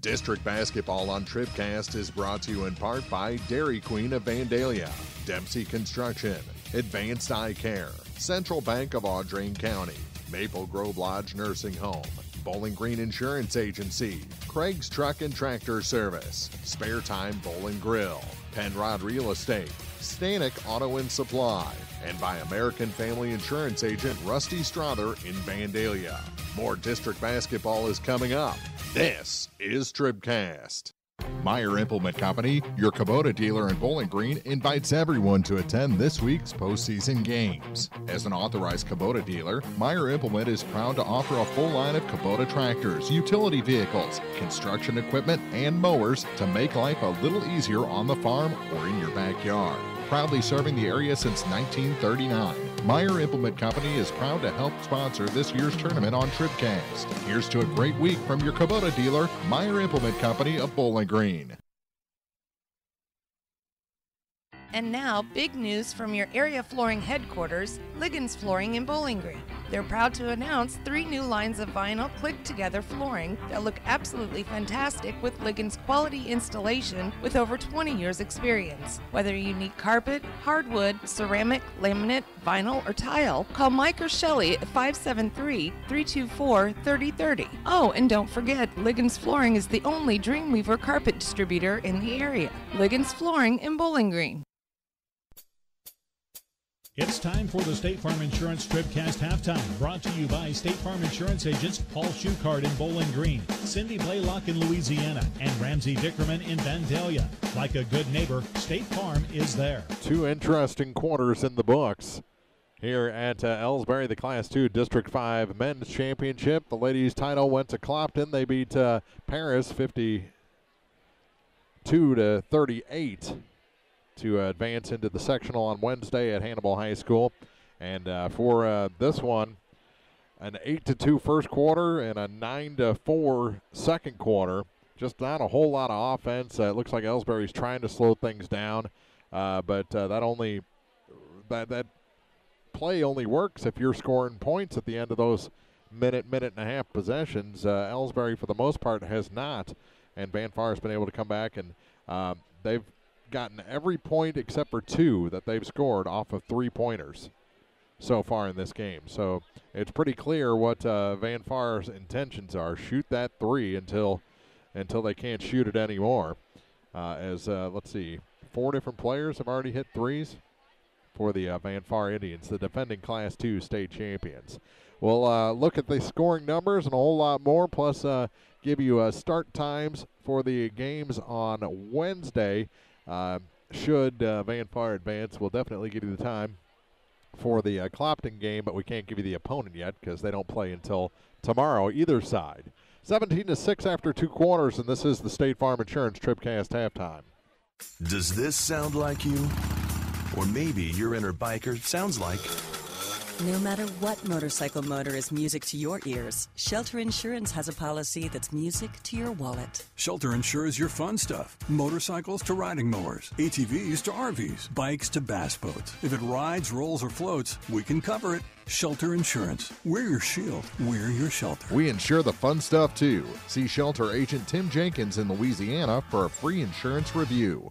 District basketball on TribCast is brought to you in part by Dairy Queen of Vandalia, Dempsey Construction, Advanced Eye Care, Central Bank of Audrain County, Maple Grove Lodge Nursing Home, Bowling Green Insurance Agency, Craig's Truck and Tractor Service, Spare Time Bowl and Grill, Penrod Real Estate, Stanek Auto and Supply, and by American Family Insurance Agent Rusty Strother in Vandalia. More district basketball is coming up. This is TribCast. Meyer Implement Company, your Kubota dealer in Bowling Green, invites everyone to attend this week's postseason games. As an authorized Kubota dealer, Meyer Implement is proud to offer a full line of Kubota tractors, utility vehicles, construction equipment, and mowers to make life a little easier on the farm or in your backyard. Proudly serving the area since 1939, Meyer Implement Company is proud to help sponsor this year's tournament on TribCast. Here's to a great week from your Kubota dealer, Meyer Implement Company of Bowling Green. And now, big news from your area flooring headquarters, Liggins Flooring in Bowling Green. They're proud to announce 3 new lines of vinyl click-together flooring that look absolutely fantastic with Liggins quality installation with over 20 years experience. Whether you need carpet, hardwood, ceramic, laminate, vinyl, or tile, call Mike or Shelley at 573-324-3030. Oh, and don't forget, Liggins Flooring is the only Dreamweaver carpet distributor in the area. Liggins Flooring in Bowling Green. It's time for the State Farm Insurance TribCast Halftime, brought to you by State Farm Insurance agents Paul Schuchard in Bowling Green, Cindy Blaylock in Louisiana, and Ramsey Dickerman in Vandalia. Like a good neighbor, State Farm is there. 2 interesting quarters in the books here at Elsberry, the Class 2 District 5 Men's Championship. The ladies' title went to Clopton. They beat Paris 52-38. To advance into the sectional on Wednesday at Hannibal High School. And for this one, an 8-2 first quarter and a 9-4 second quarter. Just not a whole lot of offense. It looks like Elsberry's trying to slow things down, but that play only works if you're scoring points at the end of those minute and a half possessions. Elsberry, for the most part, has not, and Van Far has been able to come back, and they've gotten every point except for 2 that they've scored off of 3-pointers so far in this game. So it's pretty clear what Van Far's intentions are. Shoot that 3 until they can't shoot it anymore. Let's see, 4 different players have already hit 3s for the Van Far Indians, the defending Class 2 state champions. We'll look at the scoring numbers and a whole lot more, plus give you start times for the games on Wednesday. Should Van Far advance, we'll definitely give you the time for the Clopton game, but we can't give you the opponent yet because they don't play until tomorrow, either side. 17-6 after 2 quarters, and this is the State Farm Insurance TribCast halftime. Does this sound like you? Or maybe your inner biker sounds like... No matter what motorcycle motor is music to your ears, Shelter Insurance has a policy that's music to your wallet. Shelter insures your fun stuff. Motorcycles to riding mowers, ATVs to RVs, bikes to bass boats. If it rides, rolls, or floats, we can cover it. Shelter Insurance. We're your shield. We're your shelter. We insure the fun stuff, too. See Shelter Agent Tim Jenkins in Louisiana for a free insurance review.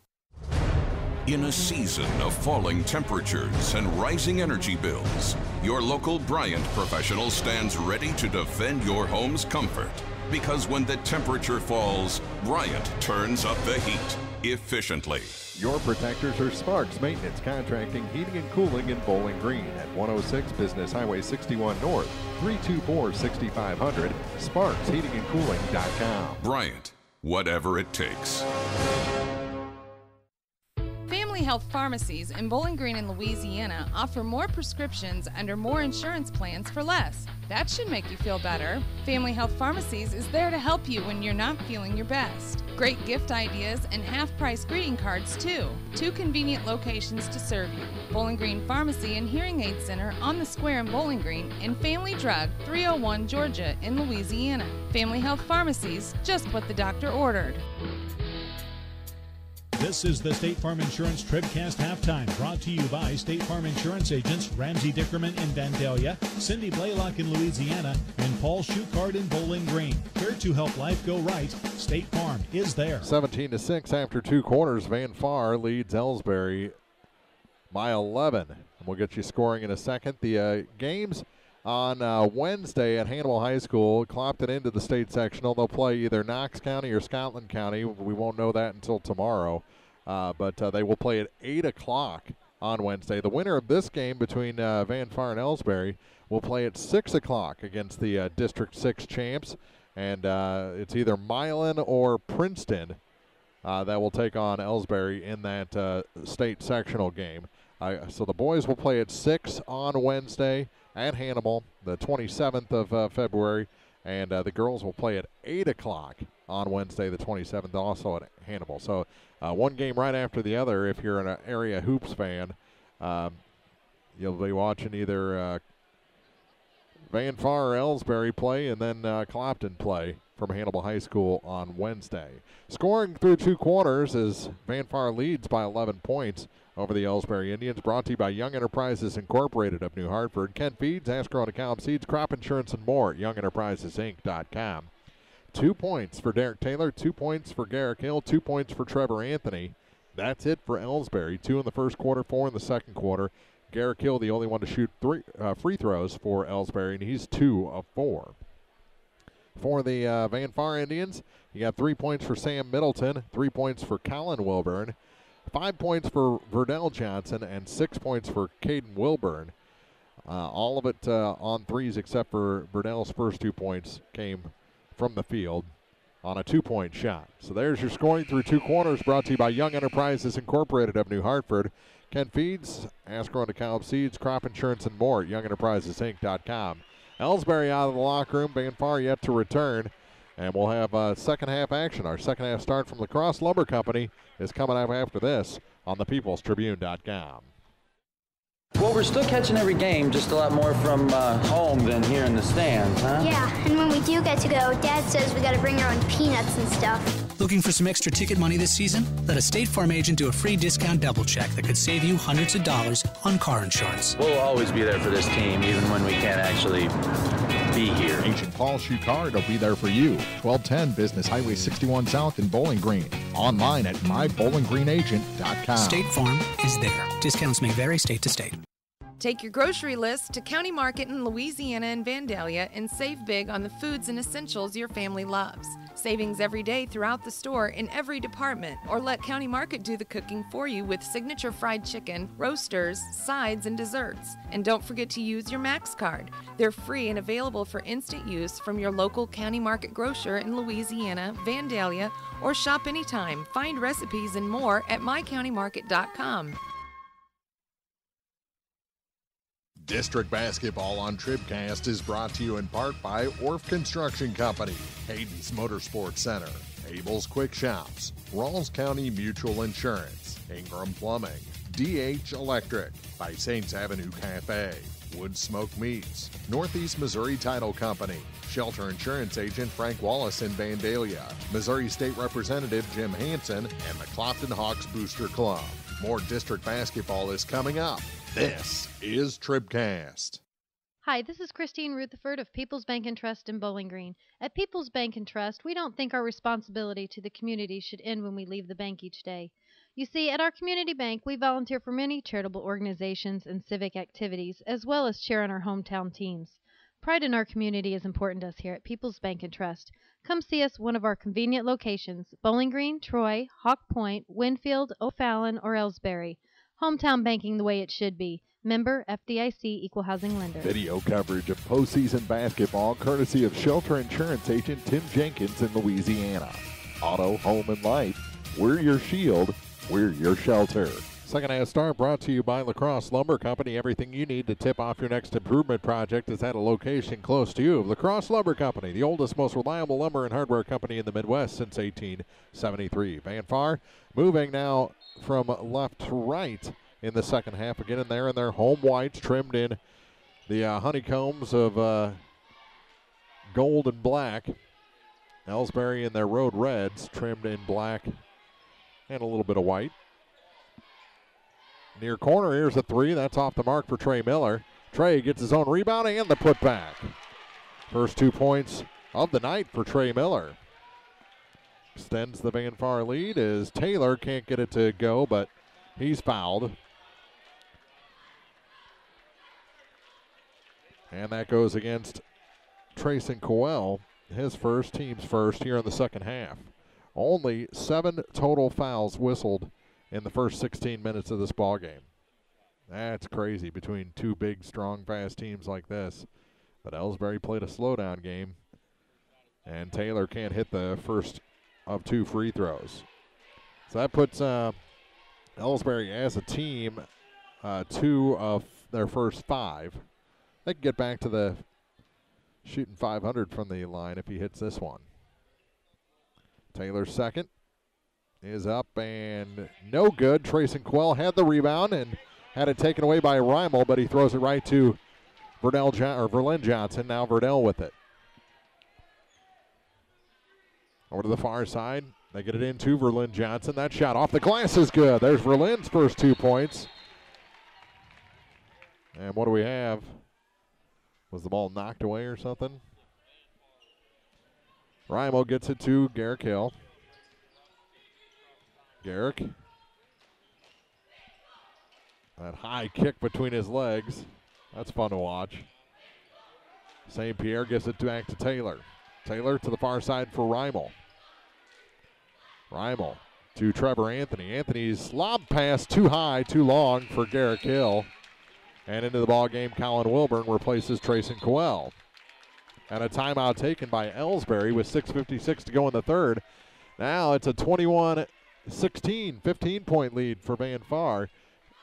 In a season of falling temperatures and rising energy bills, your local Bryant professional stands ready to defend your home's comfort. Because when the temperature falls, Bryant turns up the heat efficiently. Your protectors are Sparks Maintenance Contracting, Heating and Cooling in Bowling Green at 106 Business Highway 61 North, 324-6500, sparksheatingandcooling.com. Bryant, whatever it takes. Family Health Pharmacies in Bowling Green and Louisiana offer more prescriptions under more insurance plans for less. That should make you feel better. Family Health Pharmacies is there to help you when you're not feeling your best. Great gift ideas and half-price greeting cards, too. 2 convenient locations to serve you. Bowling Green Pharmacy and Hearing Aid Center on the Square in Bowling Green, and Family Drug, 301 Georgia in Louisiana. Family Health Pharmacies, just what the doctor ordered. This is the State Farm Insurance TribCast Halftime, brought to you by State Farm Insurance agents Ramsey Dickerman in Vandalia, Cindy Blaylock in Louisiana, and Paul Schuchard in Bowling Green. Here to help life go right, State Farm is there. 17-6 after 2 quarters. Van Far leads Elsberry by 11. And we'll get you scoring in a second. The games on Wednesday at Hannibal High School, Clopton into the state sectional. They'll play either Knox County or Scotland County. We won't know that until tomorrow. But they will play at 8 o'clock on Wednesday. The winner of this game between Van Far and Elsberry will play at 6 o'clock against the District 6 champs. And it's either Milan or Princeton that will take on Elsberry in that state sectional game. So the boys will play at 6 on Wednesday at Hannibal, the 27th of February, and the girls will play at 8 o'clock on Wednesday, the 27th, also at Hannibal. So one game right after the other. If you're an area hoops fan, you'll be watching either Van Far or Elsberry play, and then Clopton play from Hannibal High School on Wednesday. Scoring through 2 quarters as Van Far leads by 11 points over the Elsberry Indians. Brought to you by Young Enterprises Incorporated of New Hartford. Kent Feeds, Ascrow and Calum Seeds, Crop Insurance, and more at YoungEnterprisesInc.com. 2 points for Derek Taylor, 2 points for Garrick Hill, 2 points for Trevor Anthony. That's it for Elsberry. 2 in the first quarter, 4 in the second quarter. Garrick Hill, the only one to shoot 3 free throws for Elsberry, and he's 2 of 4. For the Van Far Indians, you got 3 points for Sam Middleton, 3 points for Colin Wilburn, 5 points for Verdell Johnson, and 6 points for Caden Wilburn. All of it on threes except for Verdell's first 2 points came from the field on a 2-point shot. So there's your scoring through 2 quarters, brought to you by Young Enterprises Incorporated of New Hartford. Ken Feeds, Ascrow and DeKalb Seeds, Crop Insurance, and more at YoungEnterprisesInc.com. Elsberry out of the locker room, Van Far yet to return. And we'll have second half action. Our second half start from La Crosse Lumber Company is coming up after this on thepeoplestribune.com. Well, we're still catching every game, just a lot more from home than here in the stands, huh? Yeah, and when we do get to go, Dad says we gotta bring our own peanuts and stuff. Looking for some extra ticket money this season? Let a State Farm agent do a free discount double check that could save you hundreds of dollars on car insurance. We'll always be there for this team, even when we can't actually be here. Agent Paul Schuchard will be there for you. 1210 Business Highway 61 South in Bowling Green. Online at mybowlinggreenagent.com. State Farm is there. Discounts may vary state to state. Take your grocery list to County Market in Louisiana and Vandalia and save big on the foods and essentials your family loves. Savings every day throughout the store in every department, or let County Market do the cooking for you with signature fried chicken, roasters, sides, and desserts. And don't forget to use your Max card. They're free and available for instant use from your local County Market grocer in Louisiana, Vandalia, or shop anytime. Find recipes and more at mycountymarket.com. District Basketball on TribCast is brought to you in part by Orff Construction Company, Hayden's Motorsports Center, Abel's Quick Shops, Rawls County Mutual Insurance, Ingram Plumbing, DH Electric, by Saints Avenue Cafe, Wood Smoke Meats, Northeast Missouri Title Company, Shelter Insurance Agent Frank Wallace in Vandalia, Missouri State Representative Jim Hansen, and the Clopton Hawks Booster Club. More district basketball is coming up. This is TribCast. Hi, this is Christine Rutherford of People's Bank and Trust in Bowling Green. At People's Bank and Trust, we don't think our responsibility to the community should end when we leave the bank each day. You see, at our community bank, we volunteer for many charitable organizations and civic activities, as well as cheer on our hometown teams. Pride in our community is important to us here at People's Bank and Trust. Come see us at one of our convenient locations, Bowling Green, Troy, Hawk Point, Winfield, O'Fallon, or Elsberry. Hometown banking the way it should be. Member FDIC Equal Housing Lender. Video coverage of postseason basketball courtesy of Shelter Insurance Agent Tim Jenkins in Louisiana. Auto, home, and life. We're your shield. We're your shelter. Second half start brought to you by La Crosse Lumber Company. Everything you need to tip off your next improvement project is at a location close to you. La Crosse Lumber Company, the oldest, most reliable lumber and hardware company in the Midwest since 1873. Van Far moving now from left to right in the second half. Again in their home whites trimmed in the honeycombs of gold and black. Elsberry in their road reds trimmed in black and a little bit of white. Near corner, here's a three. That's off the mark for Trey Miller. Trey gets his own rebound and the putback. First 2 points of the night for Trey Miller. Extends the Van Far lead as Taylor can't get it to go, but he's fouled. And that goes against Trayson Coel, his first, team's first here in the second half. Only 7 total fouls whistled in the first 16 minutes of this ball game. That's crazy between two big, strong, fast teams like this. But Elsberry played a slowdown game, and Taylor can't hit the first of 2 free throws. So that puts Elsberry as a team 2 of their first 5. They can get back to the shooting 500 from the line if he hits this one. Taylor's second is up and no good. Trayson Quell had the rebound and had it taken away by Reimel, but he throws it right to Verlin Johnson. Now Verdell with it. Over to the far side. They get it into Verlin Johnson. That shot off the glass is good. There's Verlin's first 2 points. And what do we have? Was the ball knocked away or something? Reimel gets it to Garrick Hill. Garrick. That high kick between his legs. That's fun to watch. St. Pierre gets it back to Taylor. Taylor to the far side for Reimel. Reimel to Trevor Anthony. Anthony's lob pass too high, too long for Garrick Hill. And into the ball game, Colin Wilburn replaces Trayson Coel. And a timeout taken by Elsberry with 6:56 to go in the third. Now it's a 21-16, 15-point lead for Van Far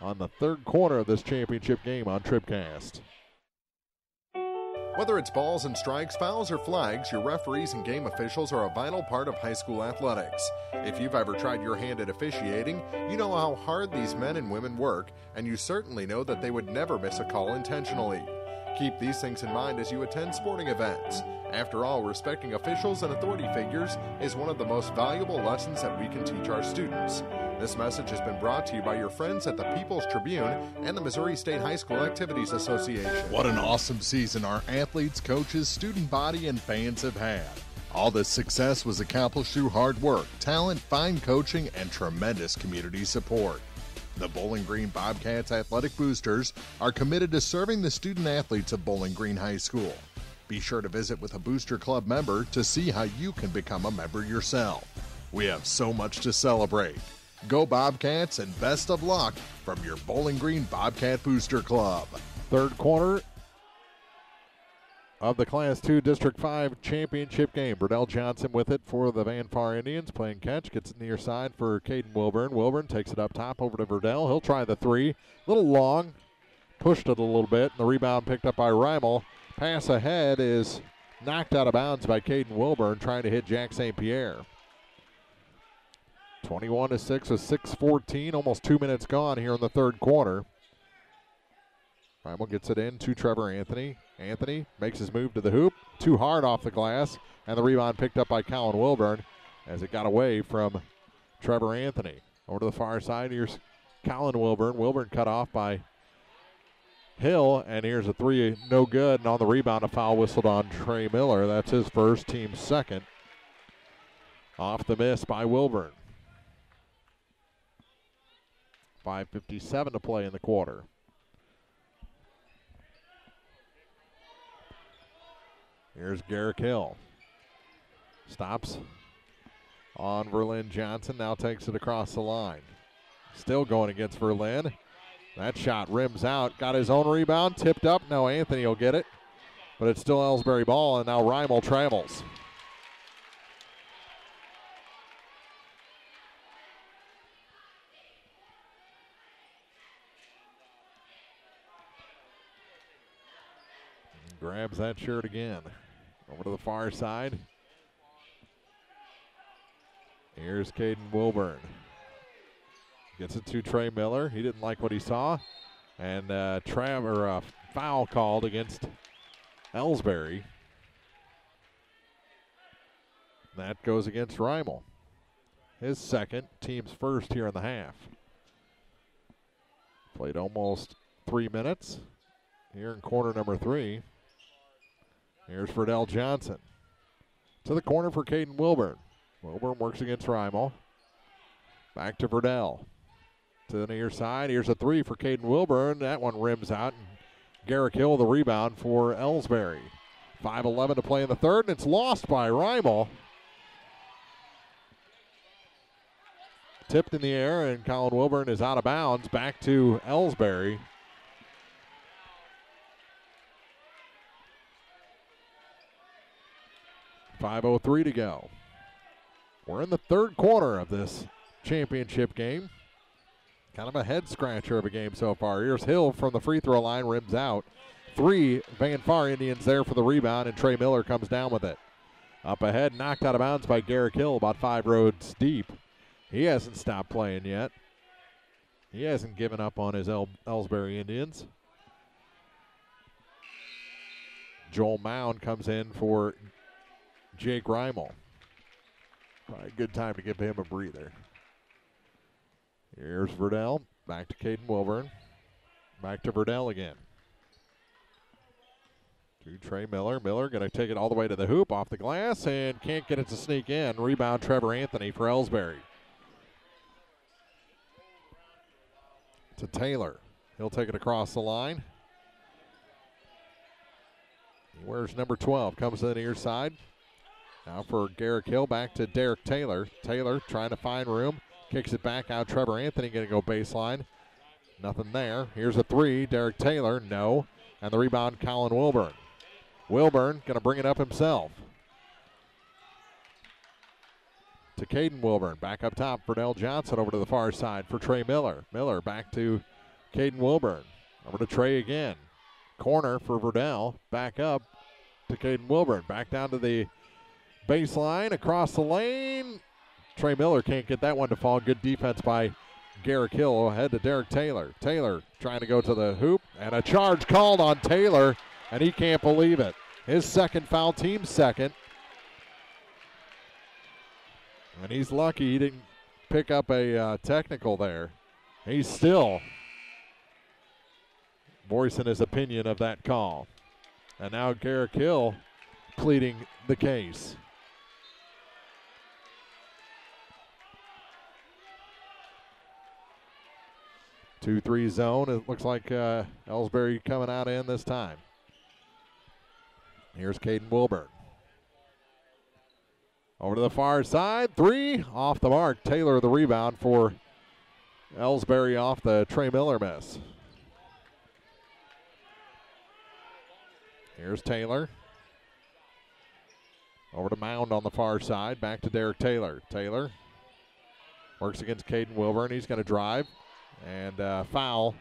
on the third quarter of this championship game on TribCast. Whether it's balls and strikes, fouls, or flags, your referees and game officials are a vital part of high school athletics. If you've ever tried your hand at officiating, you know how hard these men and women work, and you certainly know that they would never miss a call intentionally. Keep these things in mind as you attend sporting events. After all, respecting officials and authority figures is one of the most valuable lessons that we can teach our students. This message has been brought to you by your friends at the People's Tribune and the Missouri State High School Activities Association. What an awesome season our athletes, coaches, student body, and fans have had. All this success was accomplished through hard work, talent, fine coaching, and tremendous community support. The Bowling Green Bobcats Athletic Boosters are committed to serving the student athletes of Bowling Green High School. Be sure to visit with a Booster Club member to see how you can become a member yourself. We have so much to celebrate. Go Bobcats, and best of luck from your Bowling Green Bobcat Booster Club. Third quarter of the Class 2 District 5 championship game. Verdell Johnson with it for the Van Far Indians. Playing catch, gets it near side for Caden Wilburn. Wilburn takes it up top over to Verdell. He'll try the three. A little long. Pushed it a little bit. And the rebound picked up by Reimel. Pass ahead is knocked out of bounds by Caden Wilburn trying to hit Jack St. Pierre. 21-6 with 6:14, almost 2 minutes gone here in the third quarter. Reimel gets it in to Trevor Anthony. Anthony makes his move to the hoop. Too hard off the glass. And the rebound picked up by Colin Wilburn as it got away from Trevor Anthony. Over to the far side, here's Colin Wilburn. Wilburn cut off by Hill. And here's a three, no good. And on the rebound, a foul whistled on Trey Miller. That's his first, team second. Off the miss by Wilburn. 5:57 to play in the quarter. Here's Garrick Hill. Stops on Verlin Johnson. Now takes it across the line. Still going against Verlin. That shot rims out. Got his own rebound. Tipped up. No, Anthony will get it. But it's still Elsberry ball, and now Reimel travels. Grabs that shirt again. Over to the far side. Here's Caden Wilburn. Gets it to Trey Miller. He didn't like what he saw. And foul called against Elsberry. That goes against Reimel. his second, team's first here in the half. Played almost 3 minutes here in quarter number 3. Here's Verdell Johnson. To the corner for Caden Wilburn. Wilburn works against Reimel. Back to Verdell. To the near side. Here's a 3 for Caden Wilburn. That one rims out. And Garrick Hill the rebound for Elsberry. 5:11 to play in the third, and it's lost by Reimel. Tipped in the air, and Colin Wilburn is out of bounds. Back to Elsberry. .503 to go. We're in the third quarter of this championship game. Kind of a head scratcher of a game so far. Here's Hill from the free throw line, rims out. 3 Van Far Indians there for the rebound, and Trey Miller comes down with it. Up ahead, knocked out of bounds by Garrick Hill, about 5 rows deep. He hasn't stopped playing yet. He hasn't given up on his Elsberry Indians. Joel Mound comes in for Jake Reimel. Probably a good time to give him a breather. Here's Verdell. Back to Caden Wilburn. Back to Verdell again. To Trey Miller. Miller going to take it all the way to the hoop, off the glass, and can't get it to sneak in. Rebound Trevor Anthony for Elsberry. To Taylor. He'll take it across the line. He wears number 12. Comes to the near side. Now for Garrick Hill, back to Derek Taylor. Taylor trying to find room. Kicks it back out. Trevor Anthony going to go baseline. Nothing there. Here's a 3. Derek Taylor, no. And the rebound, Colin Wilburn. Wilburn going to bring it up himself. To Caden Wilburn. Back up top, Verdell Johnson over to the far side for Trey Miller. Miller back to Caden Wilburn. Over to Trey again. Corner for Verdell. Back up to Caden Wilburn. Back down to the baseline, across the lane. Trey Miller can't get that one to fall. Good defense by Garrick Hill. Ahead to Derek Taylor. Taylor trying to go to the hoop, and a charge called on Taylor, and he can't believe it. His second foul, team second. And he's lucky he didn't pick up a technical there. He's still voicing his opinion of that call. And now Garrick Hill pleading the case. 2-3 zone. It looks like Elsberry coming out in this time. Here's Caden Wilburn. Over to the far side. 3 off the mark. Taylor the rebound for Elsberry off the Trey Miller miss. Here's Taylor. Over to Mound on the far side. Back to Derek Taylor. Taylor works against Caden Wilburn. He's going to drive. And foul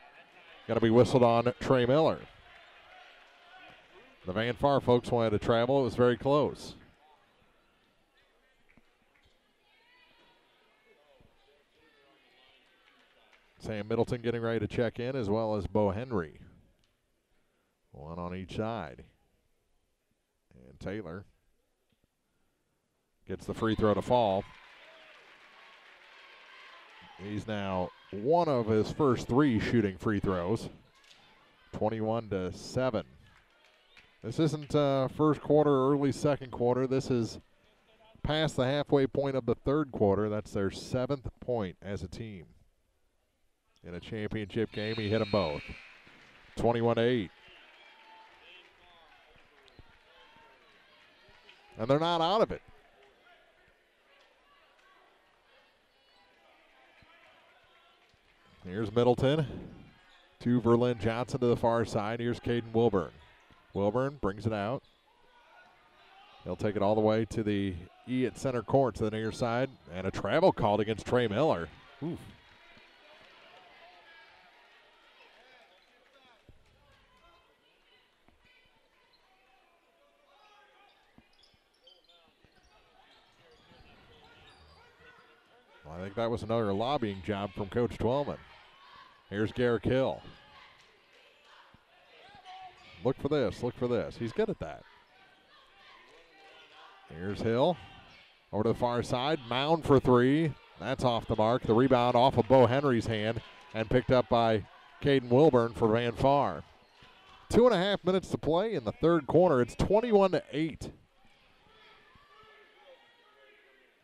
going to be whistled on Trey Miller. The Van Far folks wanted to travel. It was very close. Sam Middleton getting ready to check in, as well as Bo Henry. One on each side. And Taylor gets the free throw to fall. He's now one of his first 3 shooting free throws. 21-7. This isn't first quarter, early second quarter. This is past the halfway point of the third quarter. That's their 7th point as a team. In a championship game, he hit them both. 21-8. And they're not out of it. Here's Middleton to Verlin Johnson to the far side. Here's Caden Wilburn. Wilburn brings it out. He'll take it all the way to the E at center court to the near side. And a travel called against Trey Miller. Oof. Well, I think that was another lobbying job from Coach Twellman. Here's Garrick Hill. Look for this, look for this. He's good at that. Here's Hill. Over to the far side. Mound for 3. That's off the mark. The rebound off of Bo Henry's hand and picked up by Caden Wilburn for Van Far. 2.5 minutes to play in the third quarter. It's 21-8.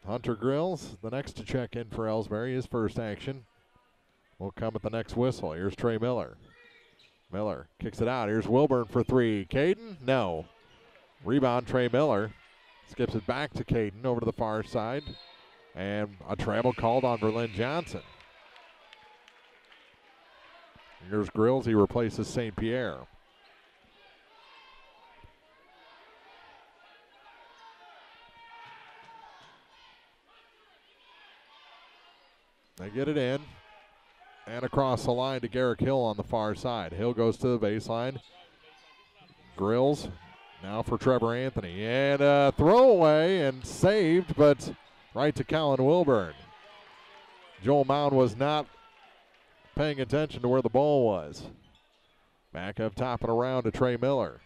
Hunter Grills, the next to check in for Elsberry. His first action will come at the next whistle. Here's Trey Miller. Miller kicks it out. Here's Wilburn for three. Caden? No. Rebound, Trey Miller. Skips it back to Caden over to the far side. And a travel called on Berlin Johnson. Here's Grills. He replaces St. Pierre. They get it in. And across the line to Garrick Hill on the far side. Hill goes to the baseline. Grills now for Trevor Anthony. And a throwaway and saved, but right to Colin Wilburn. Joel Mound was not paying attention to where the ball was. Back up top and around to Trey Miller.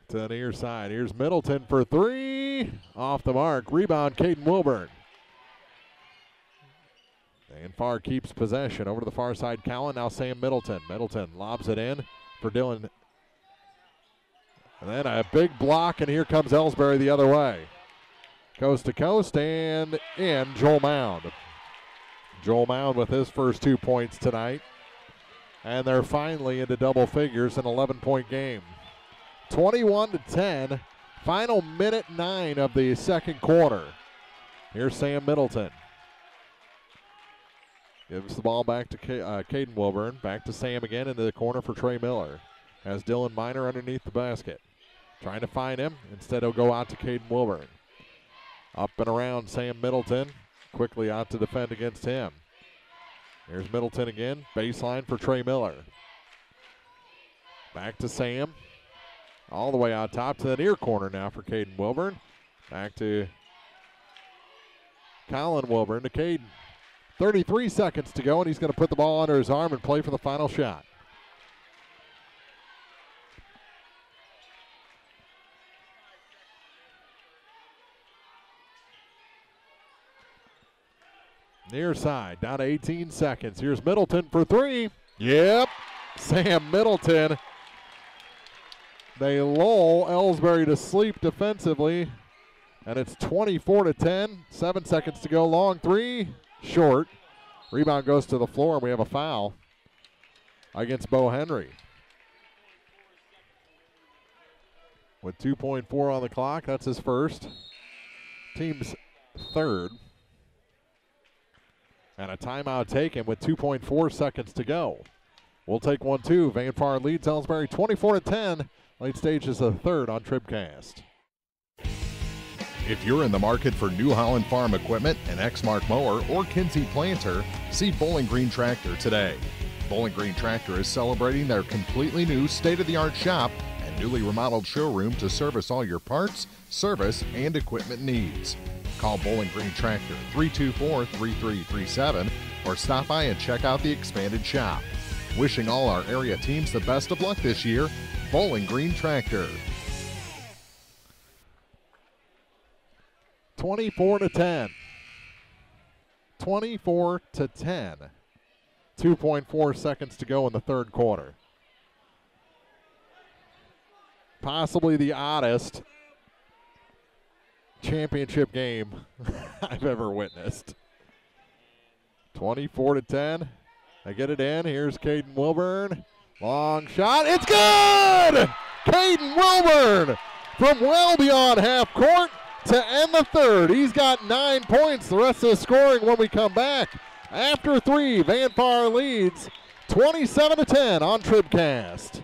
To the near side. Here's Middleton for three. Off the mark. Rebound, Caden Wilburn. And Far keeps possession. Over to the far side, Cowan. Now Sam Middleton. Middleton lobs it in for Dylan. And then a big block, and here comes Elsberry the other way. Coast to coast and in Joel Mound. Joel Mound with his first 2 points tonight. And they're finally into double figures, an 11-point game. 21-10, final minute 9 of the second quarter. Here's Sam Middleton. Gives the ball back to Caden Wilburn. Back to Sam again into the corner for Trey Miller. Has Dylan Miner underneath the basket. Trying to find him. Instead he'll go out to Caden Wilburn. Up and around Sam Middleton. Quickly out to defend against him. Here's Middleton again. Baseline for Trey Miller. Back to Sam. All the way out top to the near corner now for Caden Wilburn. Back to Colin Wilburn to Caden. 33 seconds to go, and he's going to put the ball under his arm and play for the final shot. Near side, down to 18 seconds. Here's Middleton for three. Yep, Sam Middleton. They lull Elsberry to sleep defensively, and it's 24-10. 7 seconds to go. Long three, short. Rebound goes to the floor, and we have a foul against Bo Henry. With 2.4 on the clock, that's his first. Team's third. And a timeout taken with 2.4 seconds to go. We'll take 1-2. Van Far leads Elsberry 24-10. Late stages of the third on TribCast. If you're in the market for New Holland Farm equipment, an Exmark mower, or Kinsey planter, see Bowling Green Tractor today. Bowling Green Tractor is celebrating their completely new state-of-the-art shop and newly remodeled showroom to service all your parts, service, and equipment needs. Call Bowling Green Tractor 324-3337 or stop by and check out the expanded shop. Wishing all our area teams the best of luck this year, Bowling Green Tractor. 24-10. 24-10. 2.4 seconds to go in the third quarter. Possibly the oddest championship game I've ever witnessed. 24-10. They get it in. Here's Caden Wilburn. Long shot. It's good! Caden Wilburn from well beyond half court to end the third. He's got 9 points. The rest of the scoring when we come back. After three, Van Far leads 27-10 on TribCast.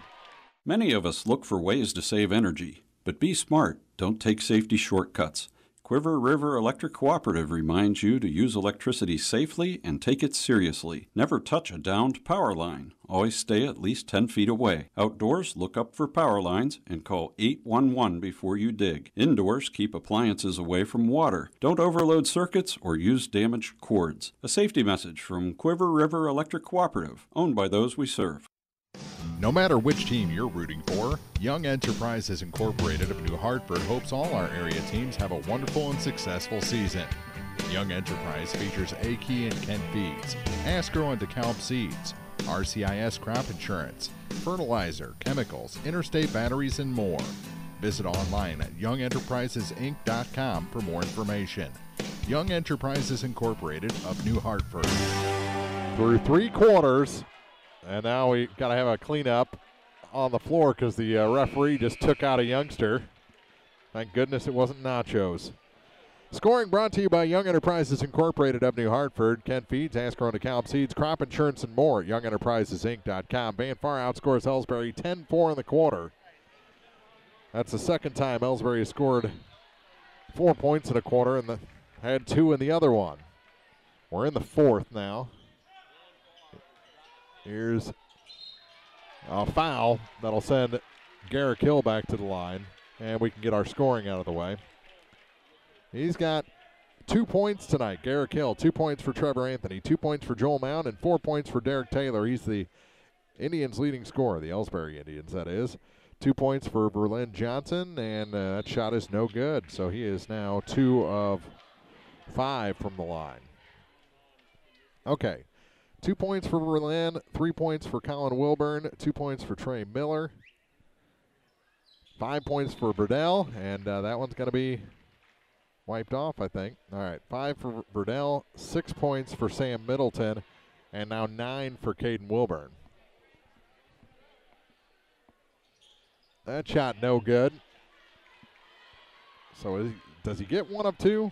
Many of us look for ways to save energy, but be smart. Don't take safety shortcuts. Quiver River Electric Cooperative reminds you to use electricity safely and take it seriously. Never touch a downed power line. Always stay at least 10 feet away. Outdoors, look up for power lines and call 811 before you dig. Indoors, keep appliances away from water. Don't overload circuits or use damaged cords. A safety message from Quiver River Electric Cooperative, owned by those we serve. No matter which team you're rooting for, Young Enterprises Incorporated of New Hartford hopes all our area teams have a wonderful and successful season. Young Enterprise features A-Key and Kent Feeds, Asgrow and DeKalb Seeds, RCIS Crop Insurance, fertilizer, chemicals, interstate batteries, and more. Visit online at youngenterprisesinc.com for more information. Young Enterprises Incorporated of New Hartford. Through 3 quarters, and now we got to have a cleanup on the floor because the referee just took out a youngster. Thank goodness it wasn't Nachos. Scoring brought to you by Young Enterprises Incorporated of New Hartford. Kent Feeds, Asgrow and DeKalb Seeds, Crop Insurance, and more. YoungEnterprisesInc.com. Van Far outscores Elsberry 10-4 in the quarter. That's the second time Elsberry has scored 4 points in a quarter and had 2 in the other one. We're in the fourth now. Here's a foul that'll send Garrick Hill back to the line, and we can get our scoring out of the way. He's got 2 points tonight, Garrick Hill. 2 points for Trevor Anthony, 2 points for Joel Mound, and 4 points for Derek Taylor. He's the Indians' leading scorer, the Elsberry Indians, that is. 2 points for Berlin Johnson, and that shot is no good. So he is now 2 of 5 from the line. Okay. 2 points for Berlin, 3 points for Colin Wilburn, 2 points for Trey Miller, 5 points for Burdell, and that one's going to be wiped off, I think. All right, 5 for Burdell, 6 points for Sam Middleton, and now 9 for Caden Wilburn. That shot no good. So does he get 1 of 2?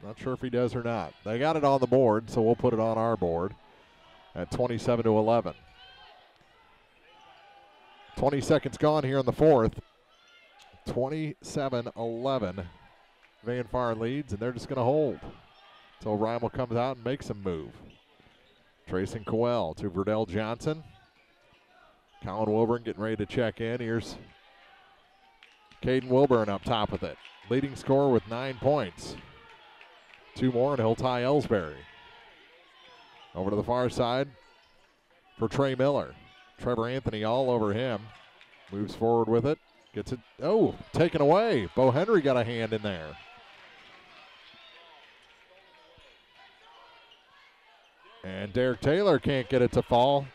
Not sure if he does or not. They got it on the board, so we'll put it on our board at 27-11. 20 seconds gone here in the fourth. 27-11. Van Far leads, and they're just going to hold until Rimal comes out and makes them move. Tracing Coel to Verdell Johnson. Colin Wilburn getting ready to check in. Here's Caden Wilburn up top with it. Leading scorer with 9 points. 2 more, and he'll tie Elsberry. Over to the far side for Trey Miller. Trevor Anthony all over him. Moves forward with it. Gets it. Oh, taken away. Bo Henry got a hand in there. And Derek Taylor can't get it to fall.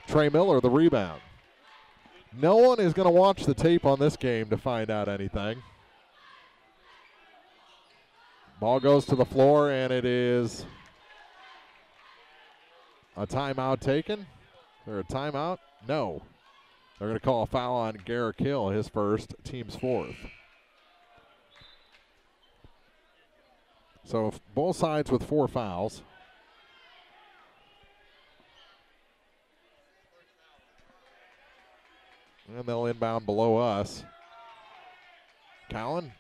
Trey Miller, the rebound. No one is going to watch the tape on this game to find out anything. Ball goes to the floor, and it is a timeout taken. Is there a timeout? No. They're going to call a foul on Garrick Hill, his first, team's fourth. So both sides with 4 fouls. And they'll inbound below us. Colin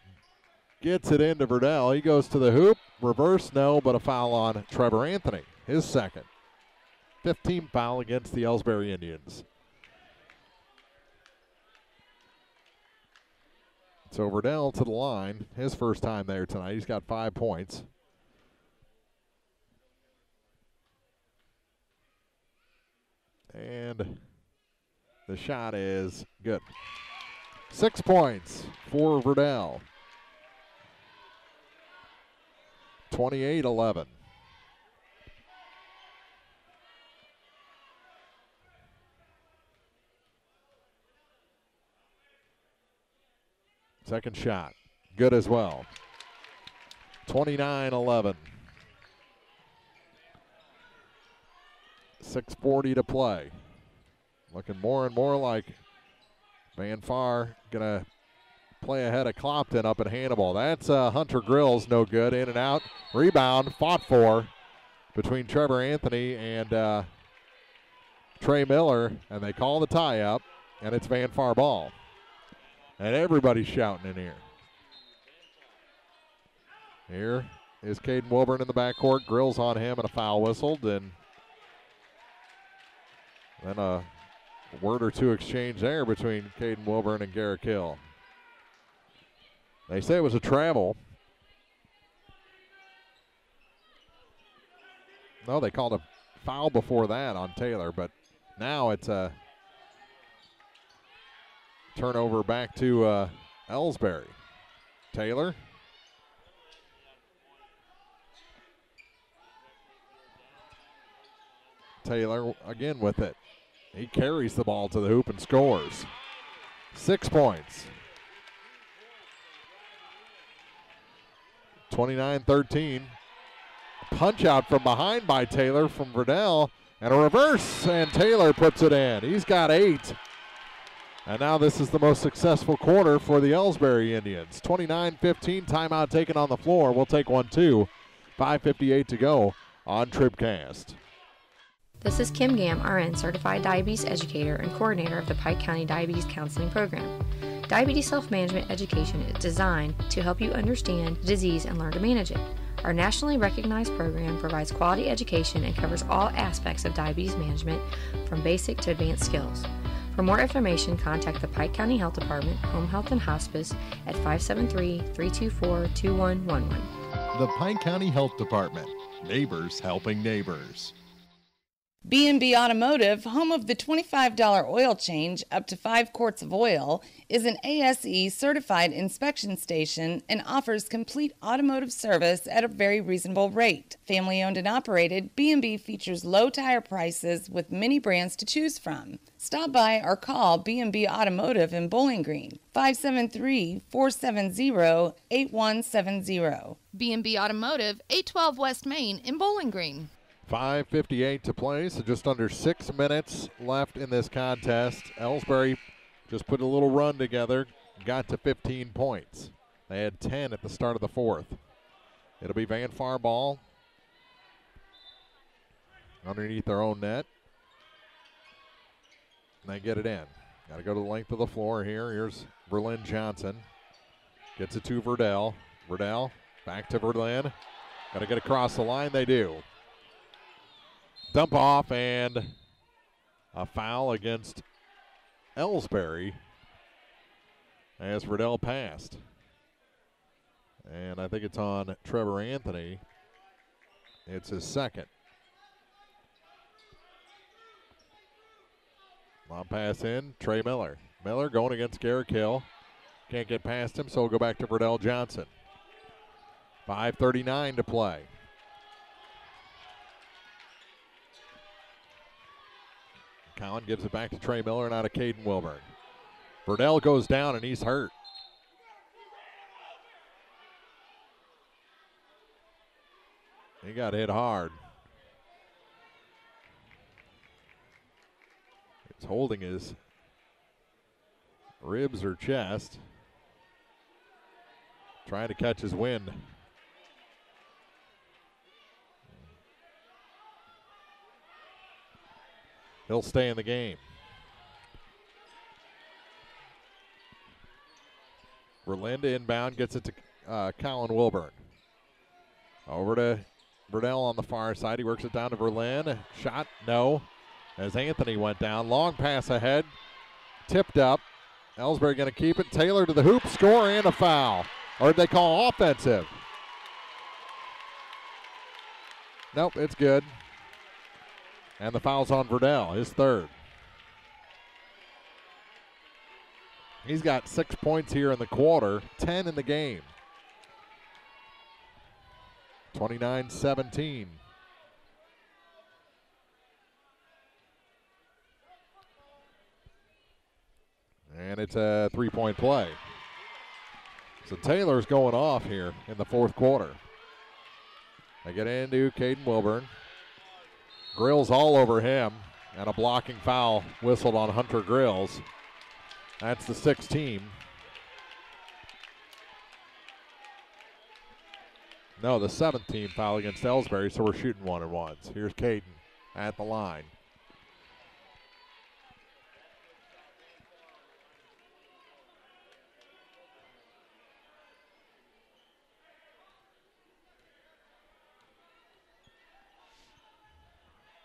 gets it into Verdell. He goes to the hoop. Reverse, no, but a foul on Trevor Anthony, his second. 15th foul against the Elsberry Indians. So Verdell to the line, his first time there tonight. He's got 5 points. And the shot is good. 6 points for Verdell. 28-11. Second shot, good as well. 29-11. 6:40 to play. Looking more and more like Van Far gonna play ahead of Clopton up at Hannibal. That's Hunter Grills, no good. In and out. Rebound, fought for between Trevor Anthony and Trey Miller, and they call the tie up, and it's Van Far ball. And everybody's shouting in here. Here is Caden Wilburn in the backcourt. Grills on him and a foul whistled, and then a word or two exchange there between Caden Wilburn and Garrick Hill. They say it was a travel. No, they called a foul before that on Taylor, but now it's a Turnover back to Elsberry. Taylor. Taylor again with it. He carries the ball to the hoop and scores. 6 points. 29-13. Punch out from behind by Taylor from Verdell. And a reverse, and Taylor puts it in. He's got 8. And now this is the most successful quarter for the Elsberry Indians. 29-15, timeout taken on the floor. We'll take one too. 5:58 to go on TribCast. This is Kim Gam, RN, Certified Diabetes Educator and Coordinator of the Pike County Diabetes Counseling Program. Diabetes self-management education is designed to help you understand the disease and learn to manage it. Our nationally recognized program provides quality education and covers all aspects of diabetes management from basic to advanced skills. For more information, contact the Pike County Health Department, Home Health and Hospice at 573-324-2111. The Pike County Health Department. Neighbors helping neighbors. B&B Automotive, home of the $25 oil change up to 5 quarts of oil, is an ASE certified inspection station and offers complete automotive service at a very reasonable rate. Family owned and operated, B&B features low tire prices with many brands to choose from. Stop by or call B&B Automotive in Bowling Green, 573-470-8170. B&B Automotive, 812 West Main in Bowling Green. 5:58 to play, so just under 6 minutes left in this contest. Elsberry just put a little run together, got to 15 points. They had 10 at the start of the fourth. It'll be Van Far ball underneath their own net. And they get it in. Got to go to the length of the floor here. Here's Verlin Johnson. Gets it to Verdell. Verdell back to Verlin. Got to get across the line. They do. Dump off and a foul against Elsberry as Verdell passed. And I think it's on Trevor Anthony. It's his second. Long pass in, Trey Miller. Miller going against Garrick Hill. Can't get past him, so we'll go back to Verdell Johnson. 5:39 to play. Collin gives it back to Trey Miller and out of Caden Wilburn. Verdell goes down and he's hurt. He got hit hard. It's holding his ribs or chest. Trying to catch his wind. He'll stay in the game. Verlinda inbound, gets it to Colin Wilburn. Over to Verdell on the far side. He works it down to Verlin. Shot, no. As Anthony went down. Long pass ahead. Tipped up. Elsberry going to keep it. Taylor to the hoop. Score and a foul. Or did they call offensive? Nope, it's good. And the foul's on Verdell, his third. He's got 6 points here in the quarter, 10 in the game. 29-17. And it's a three-point play. So Taylor's going off here in the fourth quarter. They get into Caden Wilburn. Grills all over him, and a blocking foul whistled on Hunter Grills. That's the sixth team. No, the seventh team foul against Elsberry, so we're shooting 1-and-1s. Here's Caden at the line.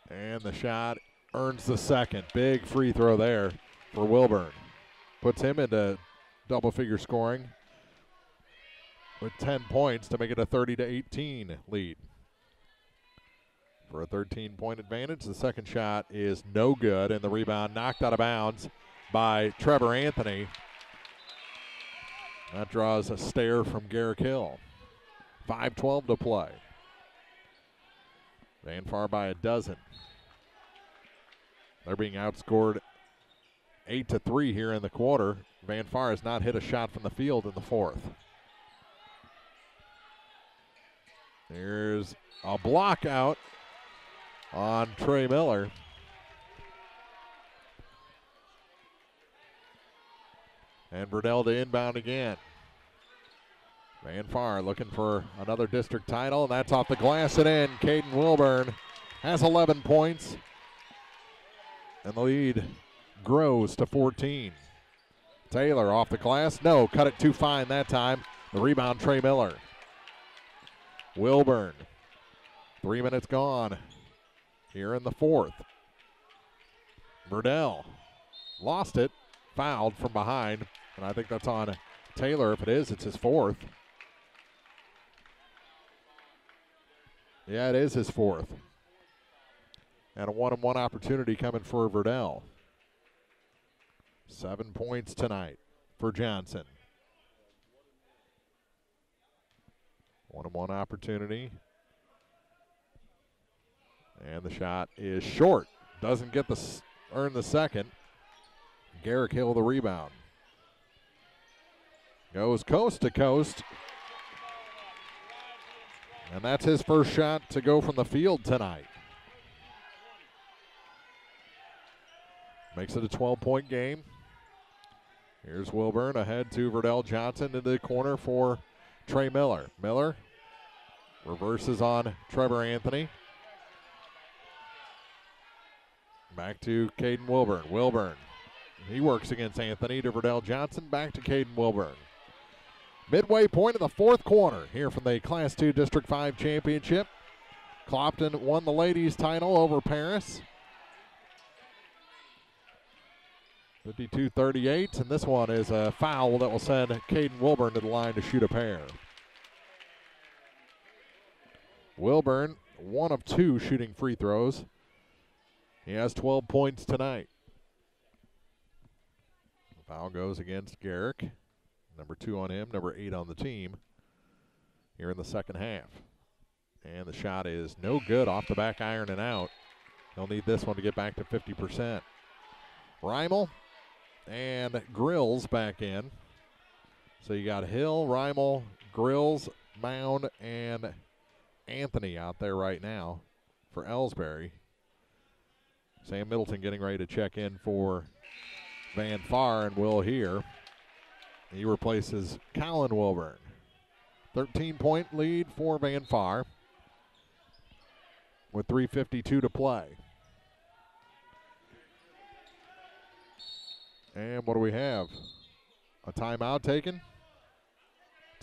And the shot earns the second. Big free throw there for Wilburn. Puts him into double-figure scoring with 10 points to make it a 30-18 lead. For a 13-point advantage, the second shot is no good, and the rebound knocked out of bounds by Trevor Anthony. That draws a stare from Garrick Hill. 5:12 to play. Van Far by a dozen. They're being outscored 8-3 here in the quarter. Van Far has not hit a shot from the field in the fourth. There's a block out on Trey Miller. And Verdell to inbound again. Van Far looking for another district title, and that's off the glass and in. Caden Wilburn has 11 points, and the lead grows to 14. Taylor off the glass. No, cut it too fine that time. The rebound, Trey Miller. Wilburn. 3 minutes gone here in the fourth. Verdell lost it, fouled from behind, and I think that's on Taylor. If it is, it's his fourth. Yeah, it is his fourth. And a one-on-one opportunity coming for Verdell. 7 points tonight for Johnson. One-on-one opportunity. And the shot is short. Doesn't get earn the second. Garrick Hill the rebound. Goes coast to coast. And that's his first shot to go from the field tonight. Makes it a 12-point game. Here's Wilburn ahead to Verdell Johnson into the corner for Trey Miller. Miller reverses on Trevor Anthony. Back to Caden Wilburn. Wilburn, he works against Anthony to Verdell Johnson. Back to Caden Wilburn. Midway point of the fourth quarter here from the Class 2 District 5 Championship. Clopton won the ladies' title over Paris. 52-38, and this one is a foul that will send Caden Wilburn to the line to shoot a pair. Wilburn, 1 of 2 shooting free throws. He has 12 points tonight. The foul goes against Garrick. Number 2 on him, number 8 on the team here in the second half. And the shot is no good, off the back iron and out. He'll need this one to get back to 50%. Reimel and Grills back in. So you got Hill, Reimel, Grills, Mound, and Anthony out there right now for Elsberry. Sam Middleton getting ready to check in for Van Far, and Will here. He replaces Colin Wilburn. 13-point lead for Van Far with 3:52 to play. And what do we have? A timeout taken?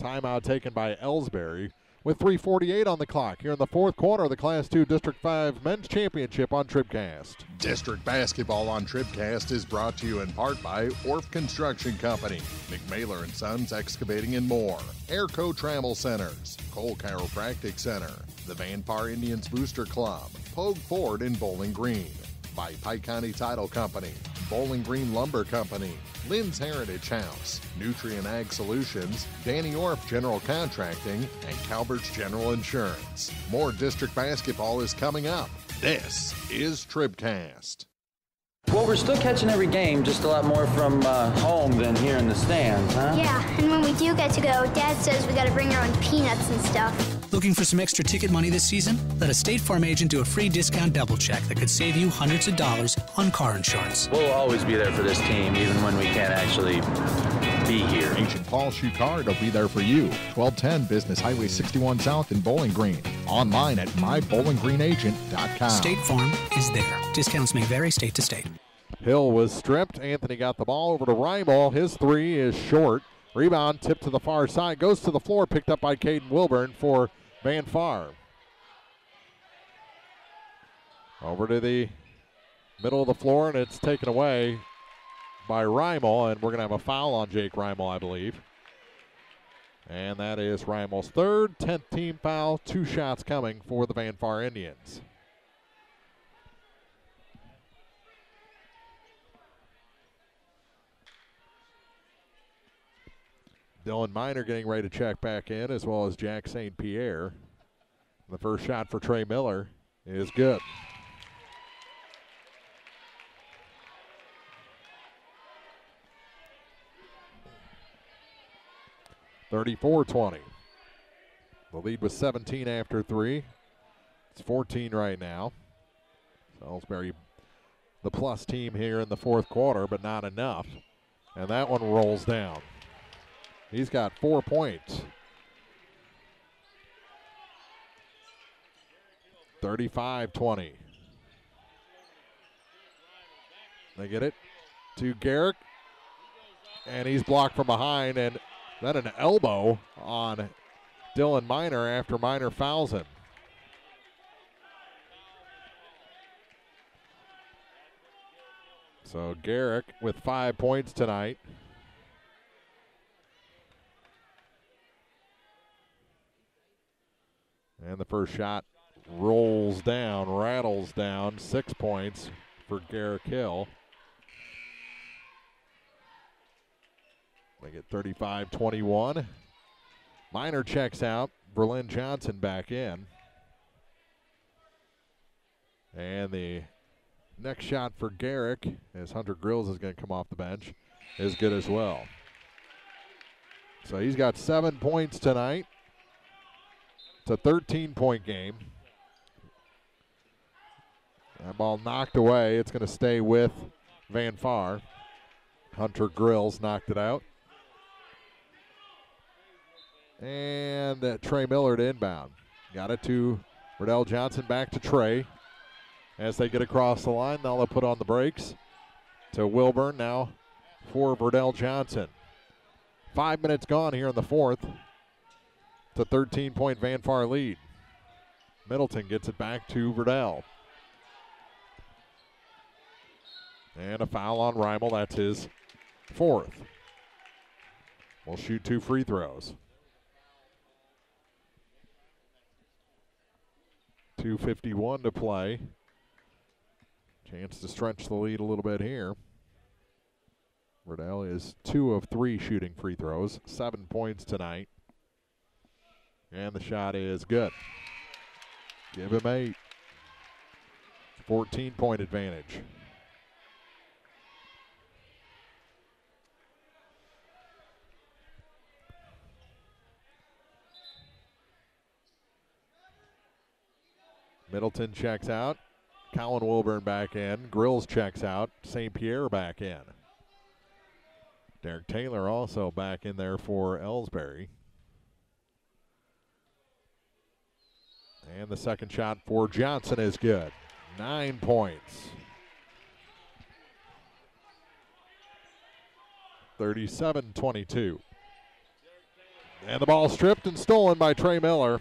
Timeout taken by Elsberry with 3:48 on the clock here in the fourth quarter of the Class 2 District 5 Men's Championship on TribCast. District Basketball on TribCast is brought to you in part by Orff Construction Company, McMailer & Sons Excavating and More, Airco Travel Centers, Cole Chiropractic Center, the Van Far Indians Booster Club, Pogue Ford in Bowling Green, by Pike County Title Company, Bowling Green Lumber Company, Lynn's Heritage House, Nutrient Ag Solutions, Danny Orff General Contracting, and Calvert's General Insurance. More district basketball is coming up. This is TribCast. Well, we're still catching every game, just a lot more from home than here in the stands, huh? Yeah, and when we do get to go, Dad says we got to bring our own peanuts and stuff. Looking for some extra ticket money this season? Let a State Farm agent do a free discount double check that could save you hundreds of dollars on car insurance. We'll always be there for this team, even when we can't actually be here. Agent Paul Shucard will be there for you. 1210 Business Highway 61 South in Bowling Green. Online at mybowlingreenagent.com. State Farm is there. Discounts may vary state to state. Hill was stripped. Anthony got the ball over to Reimel. His three is short. Rebound tipped to the far side. Goes to the floor, picked up by Caden Wilburn for Van Far. Over to the middle of the floor, and it's taken away by Reimel, and we're going to have a foul on Jake Reimel, I believe. And that is Reimel's third, 10th team foul. 2 shots coming for the Van Far Indians. Dylan Miner getting ready to check back in, as well as Jack St. Pierre. The first shot for Trey Miller is good. (34-20). The lead was 17 after 3. It's 14 right now. Elsberry, the plus team here in the fourth quarter, but not enough. And that one rolls down. He's got 4 points. 35-20. They get it to Garrick, and he's blocked from behind, and then an elbow on Dylan Miner after Miner fouls him. So Garrick with 5 points tonight. And the first shot rolls down, rattles down. 6 points for Garrick Hill. They get 35-21. Miner checks out. Berlin Johnson back in. And the next shot for Garrick, as Hunter Grills is going to come off the bench, is good as well. So he's got 7 points tonight. It's a 13-point game. That ball knocked away. It's going to stay with Van Far. Hunter Grills knocked it out. And Trey Miller to inbound. Got it to Verdell Johnson, back to Trey. As they get across the line, now they'll put on the brakes to Wilburn now for Verdell Johnson. 5 minutes gone here in the fourth. It's a 13-point Van Far lead. Middleton gets it back to Verdell. And a foul on Reimel. That's his fourth. We'll shoot 2 free throws. 2:51 to play. Chance to stretch the lead a little bit here. Verdell is 2 of 3 shooting free throws. 7 points tonight. And the shot is good. Give him 8. 14-point advantage. Middleton checks out. Colin Wilburn back in. Grills checks out. St. Pierre back in. Derek Taylor also back in there for Elsberry. And the second shot for Johnson is good. 9 points. 37-22. And the ball stripped and stolen by Trey Miller.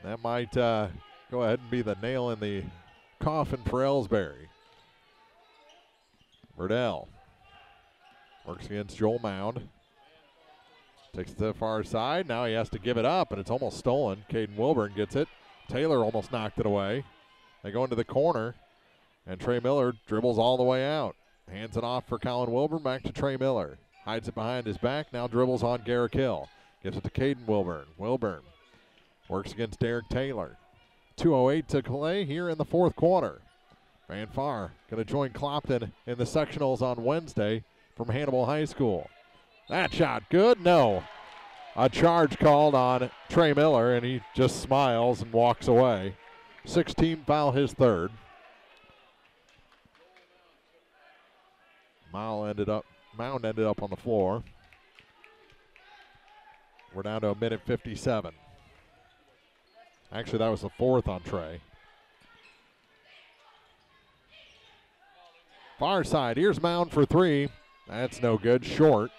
That might go ahead and be the nail in the coffin for Elsberry. Verdell works against Joel Mound. Takes it to the far side. Now he has to give it up, and it's almost stolen. Caden Wilburn gets it. Taylor almost knocked it away. They go into the corner, and Trey Miller dribbles all the way out. Hands it off for Colin Wilburn. Back to Trey Miller. Hides it behind his back. Now dribbles on Garrick Hill. Gives it to Caden Wilburn. Wilburn works against Derek Taylor. 2:08 to play here in the fourth quarter. Van Far going to join Clopton in the sectionals on Wednesday from Hannibal High School. That shot good? No. A charge called on Trey Miller, and he just smiles and walks away. 16 foul, his third. Mound ended up on the floor. We're down to a minute 57. Actually, that was the fourth on Trey. Far side, here's Mound for 3. That's no good, short.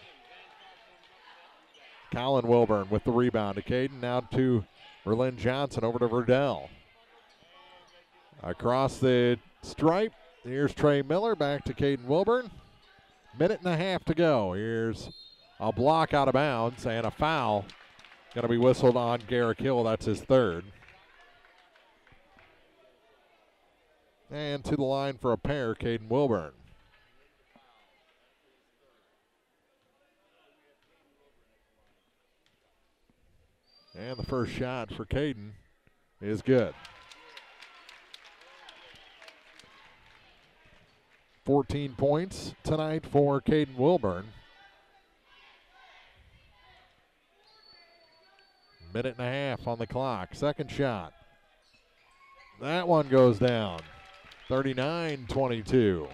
Colin Wilburn with the rebound to Caden, now to Berlin Johnson, over to Verdell. Across the stripe, here's Trey Miller, back to Caden Wilburn. Minute and a half to go. Here's a block out of bounds and a foul. Going to be whistled on Garrick Hill, that's his third. And to the line for a pair, Caden Wilburn. And the first shot for Caden is good. 14 points tonight for Caden Wilburn. Minute and a half on the clock. Second shot. That one goes down. 39-22.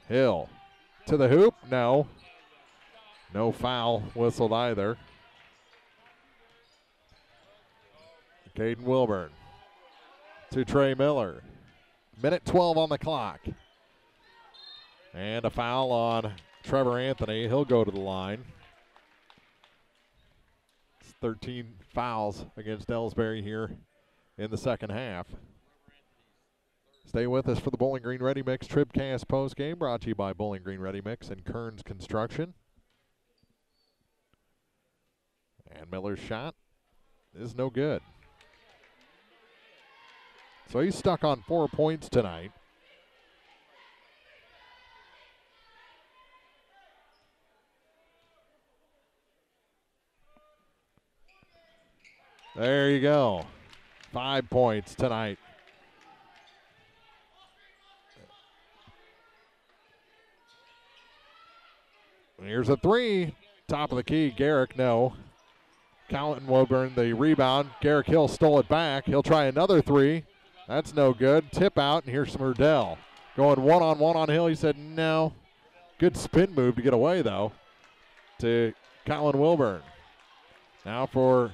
Hill to the hoop. No. No foul whistled either. Caden Wilburn to Trey Miller. Minute 12 on the clock. And a foul on Trevor Anthony. He'll go to the line. It's 13 fouls against Elsberry here in the second half. Stay with us for the Bowling Green Ready Mix TribCast postgame, brought to you by Bowling Green Ready Mix and Kearns Construction. And Miller's shot is no good. So he's stuck on 4 points tonight. There you go. 5 points tonight. Here's a three. Top of the key. Garrick, no. Colton Wilburn, the rebound. Garrick Hill stole it back. He'll try another three. That's no good. Tip out, and here's Smurdell. Going one-on-one on Hill. He said no. Good spin move to get away, though, to Colin Wilburn. Now for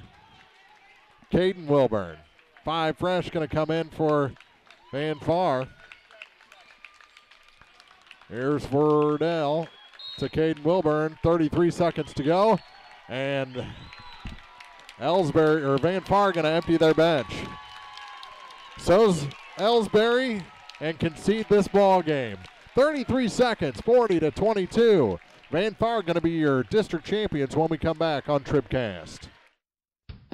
Caden Wilburn. 5 fresh going to come in for Van Far. Here's Verdell to Caden Wilburn. 33 seconds to go. And Elsberry or Van Far going to empty their bench. So's Elsberry and concede this ball game. 33 seconds, 40-22. Van Far going to be your district champions when we come back on TribCast.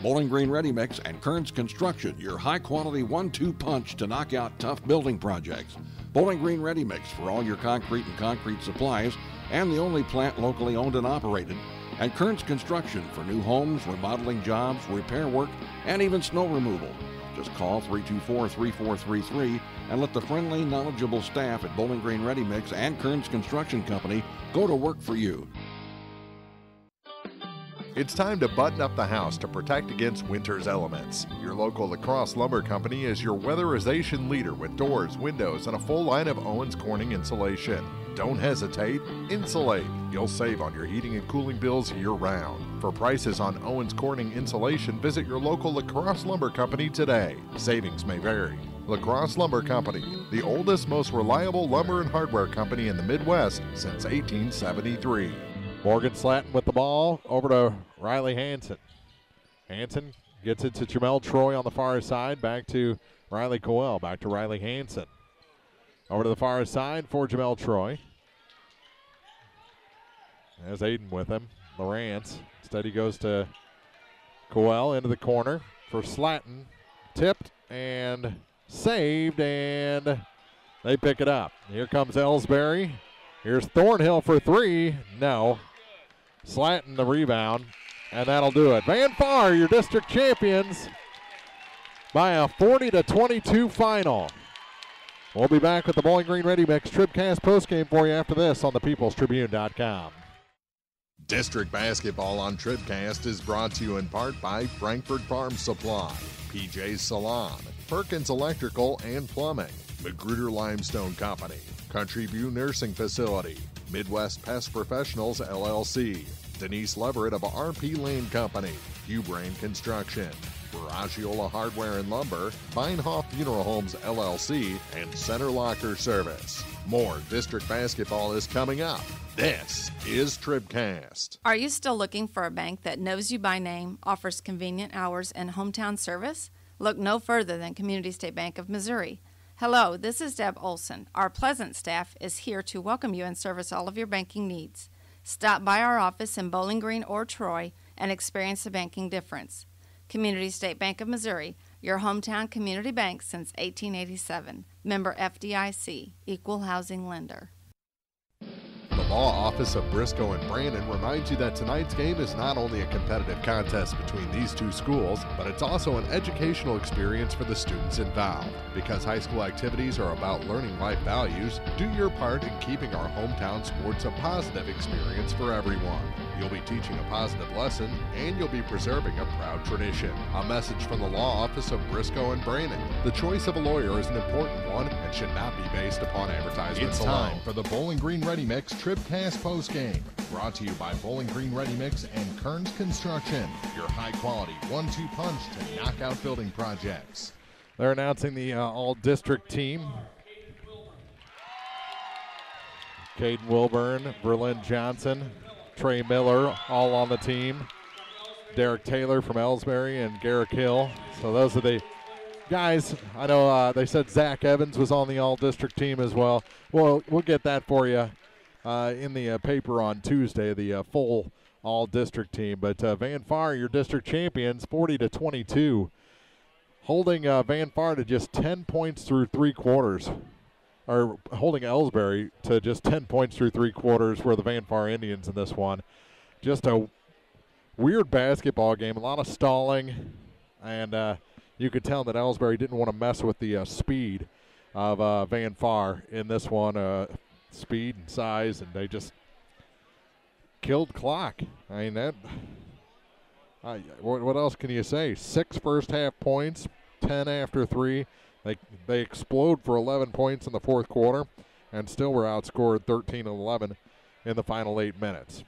Bowling Green Ready Mix and Kearns Construction, your high-quality 1-2 punch to knock out tough building projects. Bowling Green Ready Mix for all your concrete and concrete supplies, and the only plant locally owned and operated. And Kearns Construction for new homes, remodeling jobs, repair work, and even snow removal. Just call 324-3433 and let the friendly, knowledgeable staff at Bowling Green Ready Mix and Kearns Construction Company go to work for you. It's time to button up the house to protect against winter's elements. Your local La Crosse Lumber Company is your weatherization leader with doors, windows, and a full line of Owens Corning insulation. Don't hesitate, insulate. You'll save on your heating and cooling bills year-round. For prices on Owens Corning insulation, visit your local La Crosse Lumber Company today. Savings may vary. La Crosse Lumber Company, the oldest, most reliable lumber and hardware company in the Midwest since 1873. Morgan Slatton with the ball over to Riley Hansen. Hansen gets it to Jamel Troy on the far side. Back to Riley Coel. Back to Riley Hansen. Over to the far side for Jamel Troy. There's Aiden with him. Lawrence. Instead he goes to Coel into the corner for Slatton. Tipped and saved, and they pick it up. Here comes Elsberry. Here's Thornhill for three. No. Slatton the rebound, and that'll do it. Van Far, your district champions, by a 40-22 final. We'll be back with the Bowling Green Ready Mix TribCast postgame for you after this on thepeoplestribune.com. District basketball on TribCast is brought to you in part by Frankfurt Farm Supply, PJ's Salon, Perkins Electrical and Plumbing, Magruder Limestone Company, Country View Nursing Facility, Midwest Pest Professionals LLC, Denise Leverett of RP Lane Company, Ubrain Construction, Baragiola Hardware and Lumber, Beinhoff Funeral Homes LLC, and Center Locker Service. More district basketball is coming up. This is TribCast. Are you still looking for a bank that knows you by name, offers convenient hours, and hometown service? Look no further than Community State Bank of Missouri. Hello, this is Deb Olson. Our pleasant staff is here to welcome you and service all of your banking needs. Stop by our office in Bowling Green or Troy and experience the banking difference. Community State Bank of Missouri, your hometown community bank since 1887. Member FDIC, Equal Housing Lender. The law office of Briscoe and Brandon reminds you that tonight's game is not only a competitive contest between these two schools, but it's also an educational experience for the students involved. Because high school activities are about learning life values, do your part in keeping our hometown sports a positive experience for everyone. You'll be teaching a positive lesson, and you'll be preserving a proud tradition. A message from the law office of Briscoe and Brandon. The choice of a lawyer is an important one and should not be based upon advertisements alone. It's time for the Bowling Green Ready Mix TribCast Postgame. Brought to you by Bowling Green Ready Mix and Kearns Construction. Your high-quality 1-2 punch to knock out building projects. They're announcing the all-district team. Caden Wilburn, Verlin Johnson, Trey Miller, all on the team. Derek Taylor from Elsberry and Garrick Hill. So those are the guys. I know they said Zach Evans was on the all-district team as well. Well, we'll get that for you in the paper on Tuesday, the full all-district team. But Van Far, your district champions, 40-22, holding Van Far to just 10 points through 3 quarters. Or holding Elsberry to just 10 points through 3 quarters were the Van Far Indians in this one. Just a weird basketball game, a lot of stalling, and you could tell that Elsberry didn't want to mess with the speed of Van Far in this one, speed and size, and they just killed clock. I mean, what else can you say? 6 first-half points, 10 after 3. They explode for 11 points in the fourth quarter and still were outscored 13-11 in the final 8 minutes.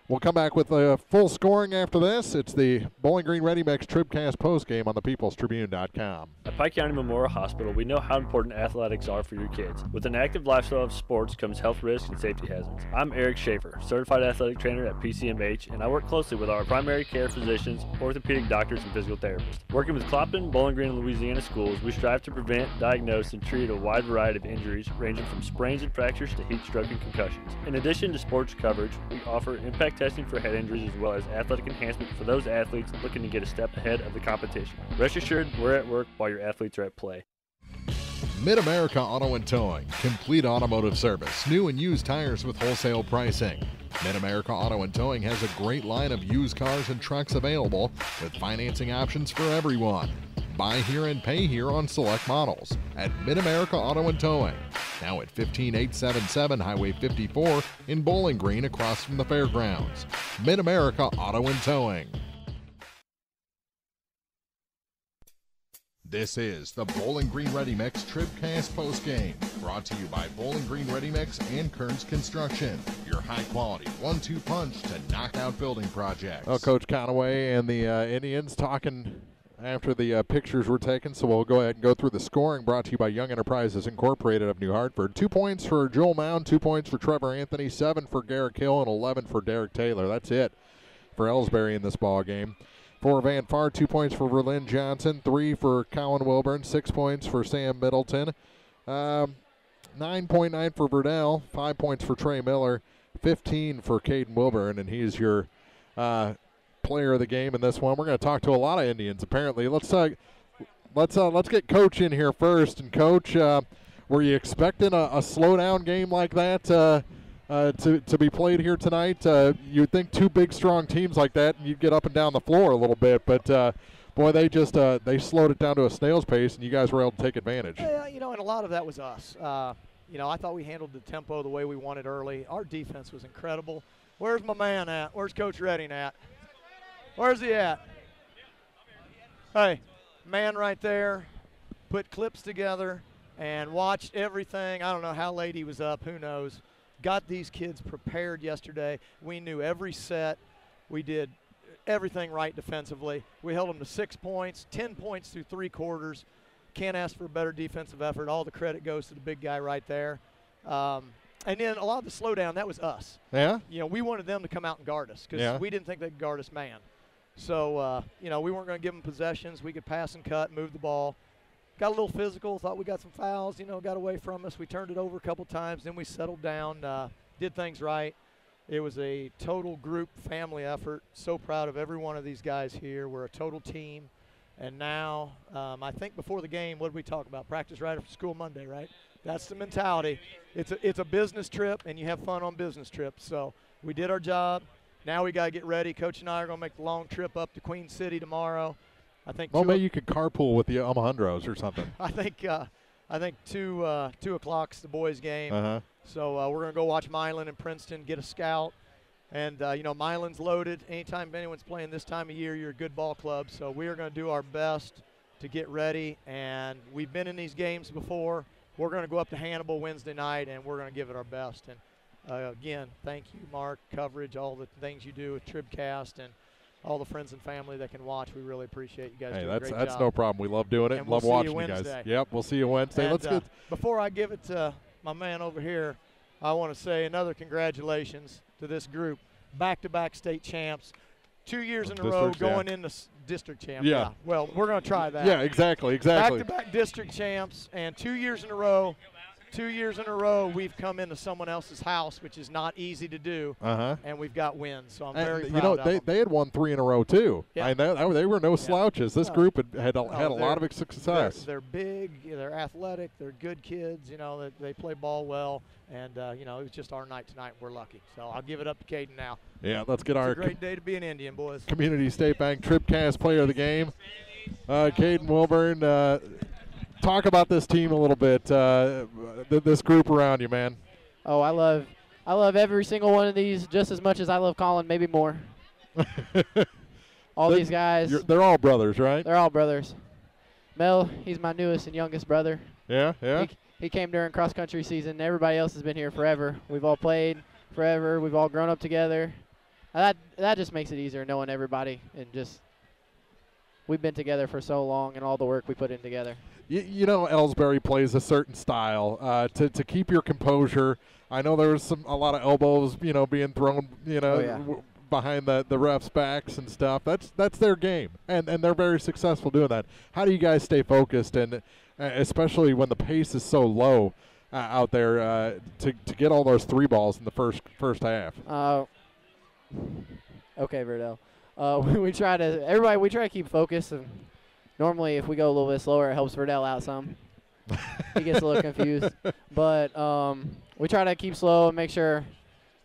We'll come back with full scoring after this. It's the Bowling Green Ready Mix TribCast postgame on the peoplestribune.com. At Pike County Memorial Hospital, we know how important athletics are for your kids. With an active lifestyle of sports comes health risks and safety hazards. I'm Eric Schaefer, certified athletic trainer at PCMH, and I work closely with our primary care physicians, orthopedic doctors, and physical therapists. Working with Clopton, Bowling Green, and Louisiana schools, we strive to prevent, diagnose, and treat a wide variety of injuries ranging from sprains and fractures to heat stroke and concussions. In addition to sports coverage, we offer impact testing for head injuries as well as athletic enhancement for those athletes looking to get a step ahead of the competition. Rest assured, we're at work while your athletes are at play. Mid-America Auto and Towing. Complete automotive service. New and used tires with wholesale pricing. Mid-America Auto and Towing has a great line of used cars and trucks available with financing options for everyone. Buy here and pay here on select models at Mid-America Auto and Towing. Now at 15877 Highway 54 in Bowling Green across from the fairgrounds. Mid-America Auto and Towing. This is the Bowling Green Ready Mix TribCast postgame, brought to you by Bowling Green Ready Mix and Kearns Construction, your high-quality 1-2 punch to knock out building projects. Well, Coach Conaway and the Indians talking after the pictures were taken, so we'll go ahead and go through the scoring, brought to you by Young Enterprises Incorporated of New Hartford. 2 points for Joel Mound, 2 points for Trevor Anthony, 7 for Garrick Hill, and 11 for Derek Taylor. That's it for Elsberry in this ball game. For Van Far, 2 points for Verlin Johnson, 3 for Colin Wilburn, 6 points for Sam Middleton, 9.9 for Verdell, 5 points for Trey Miller, 15 for Caden Wilburn, and he's your player of the game in this one. We're going to talk to a lot of Indians apparently. Let's get Coach in here first. And Coach, were you expecting a slowdown game like that to be played here tonight? You'd think 2 big strong teams like that and you'd get up and down the floor a little bit, but boy, they just they slowed it down to a snail's pace and you guys were able to take advantage. Yeah, and a lot of that was us. I thought we handled the tempo the way we wanted early. Our defense was incredible. Where's my man at? Where's Coach Redding at? Where's he at? Hey, man right there, put clips together and watched everything. I don't know how late he was up, who knows. Got these kids prepared yesterday. We knew every set. We did everything right defensively. We held them to 6 points, 10 points through 3 quarters. Can't ask for a better defensive effort. All the credit goes to the big guy right there. And then a lot of the slowdown, that was us. Yeah? We wanted them to come out and guard us because we didn't think they could guard us man. So, we weren't going to give them possessions. We could pass and cut, move the ball. Got a little physical, thought we got some fouls, got away from us. We turned it over a couple times, then we settled down, did things right. It was a total group family effort. So proud of every one of these guys here. We're a total team. And now, I think before the game, what did we talk about? Practice right after school Monday, right? That's the mentality. It's a business trip, and you have fun on business trips. So we did our job. Now we got to get ready. Coach and I are going to make the long trip up to Queen City tomorrow. I think. Well, maybe you could carpool with the Alejandros or something. I think 2 o'clock's the boys' game. Uh-huh. So we're going to go watch Milan and Princeton, get a scout. And, Milan's loaded. Anytime anyone's playing this time of year, you're a good ball club. So we are going to do our best to get ready. And we've been in these games before. We're going to go up to Hannibal Wednesday night, and we're going to give it our best. And, again, thank you, Mark, coverage, all the things you do with TribCast, and all the friends and family that can watch. We really appreciate you guys doing a great job. That's no problem. We love doing it and love watching you guys. Yep, we'll see you Wednesday. And, Let's get. Before I give it to my man over here, I want to say another congratulations to this group. Back-to-back state champs, 2 years in a row going into district champs. Yeah. Well, we're going to try that. Yeah, exactly. Back-to-back district champs, and 2 years in a row. 2 years in a row, we've come into someone else's house, which is not easy to do, and we've got wins. So I'm very proud of them. They had won 3 in a row too. Yeah. They were no slouches. This group had a lot of success. They're big, they're athletic, they're good kids. They play ball well, and it was just our night tonight. And we're lucky. So I'll give it up to Caden now. Yeah, let's get It's a great day to be an Indian, boys. Community State Bank TribCast Player of the Game, Caden Wilburn. Talk about this team a little bit, this group around you, man. Oh, I love every single one of these just as much as I love Colin, maybe more. These guys. They're all brothers, right? They're all brothers. Mel, he's my newest and youngest brother. Yeah. He came during cross-country season. Everybody else has been here forever. We've all played forever. We've all grown up together. That just makes it easier knowing everybody, and just we've been together for so long and all the work we put in together. Elsberry plays a certain style to keep your composure. I know there was a lot of elbows, being thrown, behind the refs' backs and stuff. That's their game, and they're very successful doing that. How do you guys stay focused, and especially when the pace is so low out there, to get all those 3 balls in the first half? Okay, Verdell. We try to keep focused, and normally if we go a little bit slower, it helps Verdell out some. He gets a little confused. But we try to keep slow and make sure,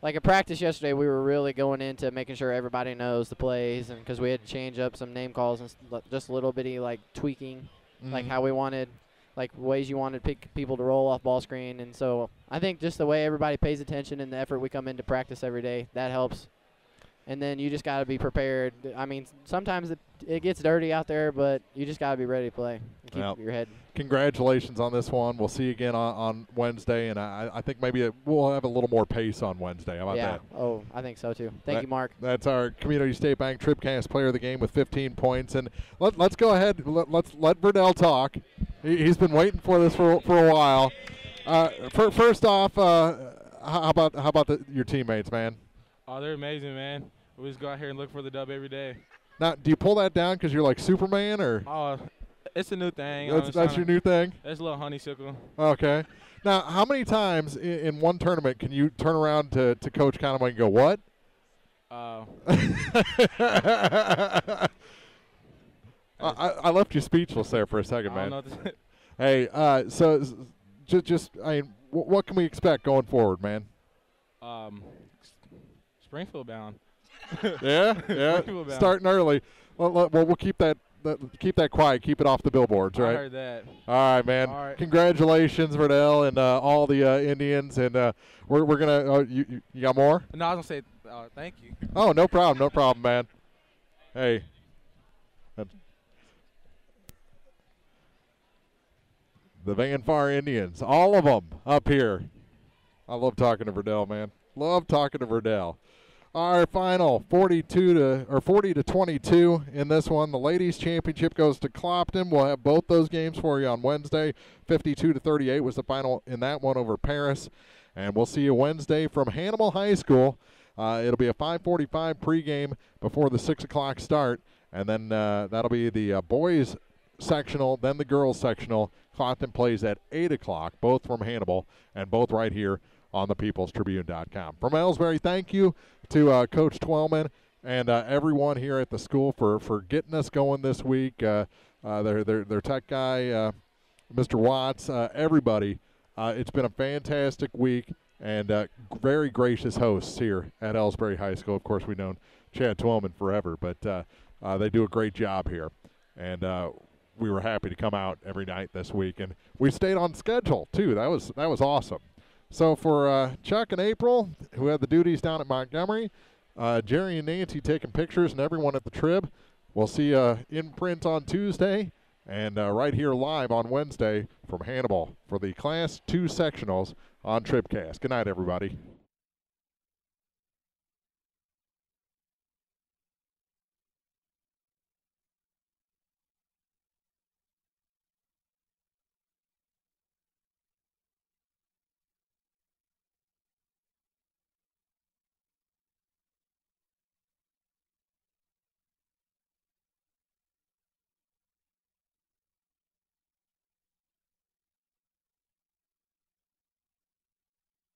like at practice yesterday, we were really going into making sure everybody knows the plays, and because we had to change up some name calls and just a little bitty tweaking, like how we wanted, like ways you wanted people to roll off ball screen. And so I think just the way everybody pays attention and the effort we come into practice every day, that helps. And then you just got to be prepared. I mean, sometimes it gets dirty out there, but you just got to be ready to play and keep your head. Congratulations on this one. We'll see you again on Wednesday, and I think maybe we'll have a little more pace on Wednesday. How about that? Oh, I think so too. Thank you, Mark. That's our Community State Bank TribCast Player of the Game with 15 points. And let's go ahead. Let's let Verdell talk. He's been waiting for this for a while. First off, how about your teammates, man? Oh, they're amazing, man. We just go out here and look for the dub every day. Now, do you pull that down because you're like Superman, or? Oh, it's a new thing. That's your new thing? That's a little honeysuckle. Okay. Now, how many times in one tournament can you turn around to Coach Conaway and go, what? I left you speechless there for a second, man. Hey, so just what can we expect going forward, man? Springfield bound. Yeah. Springfield bound. Starting early. Well, we'll keep that quiet. Keep it off the billboards, right? I heard that. All right, man. All right. Congratulations, Verdell, and all the Indians. And we're gonna. You got more? No, I was gonna say thank you. Oh, no problem, man. Hey. The Van Far Indians, all of them up here. I love talking to Verdell, man. Love talking to Verdell. Our final 40 to 22 in this one. The ladies' championship goes to Clopton. We'll have both those games for you on Wednesday. 52 to 38 was the final in that one over Paris. And we'll see you Wednesday from Hannibal High School. It'll be a 5:45 pregame before the 6 o'clock start. And then that'll be the boys' sectional, then the girls' sectional. Clopton plays at 8 o'clock, both from Hannibal, and both right here on the peoplestribune.com. From Elsberry, thank you to Coach Twellman and everyone here at the school for getting us going this week. Their tech guy, Mr. Watts, everybody It's been a fantastic week and very gracious hosts here at Elsberry High School. Of course, we've known Chad Twillman forever, but they do a great job here. And we were happy to come out every night this week. And we stayed on schedule, too. That was awesome. So for Chuck and April, who had the duties down at Montgomery, Jerry and Nancy taking pictures, and everyone at the Trib, we'll see you in print on Tuesday and right here live on Wednesday from Hannibal for the Class 2 sectionals on TribCast. Good night, everybody.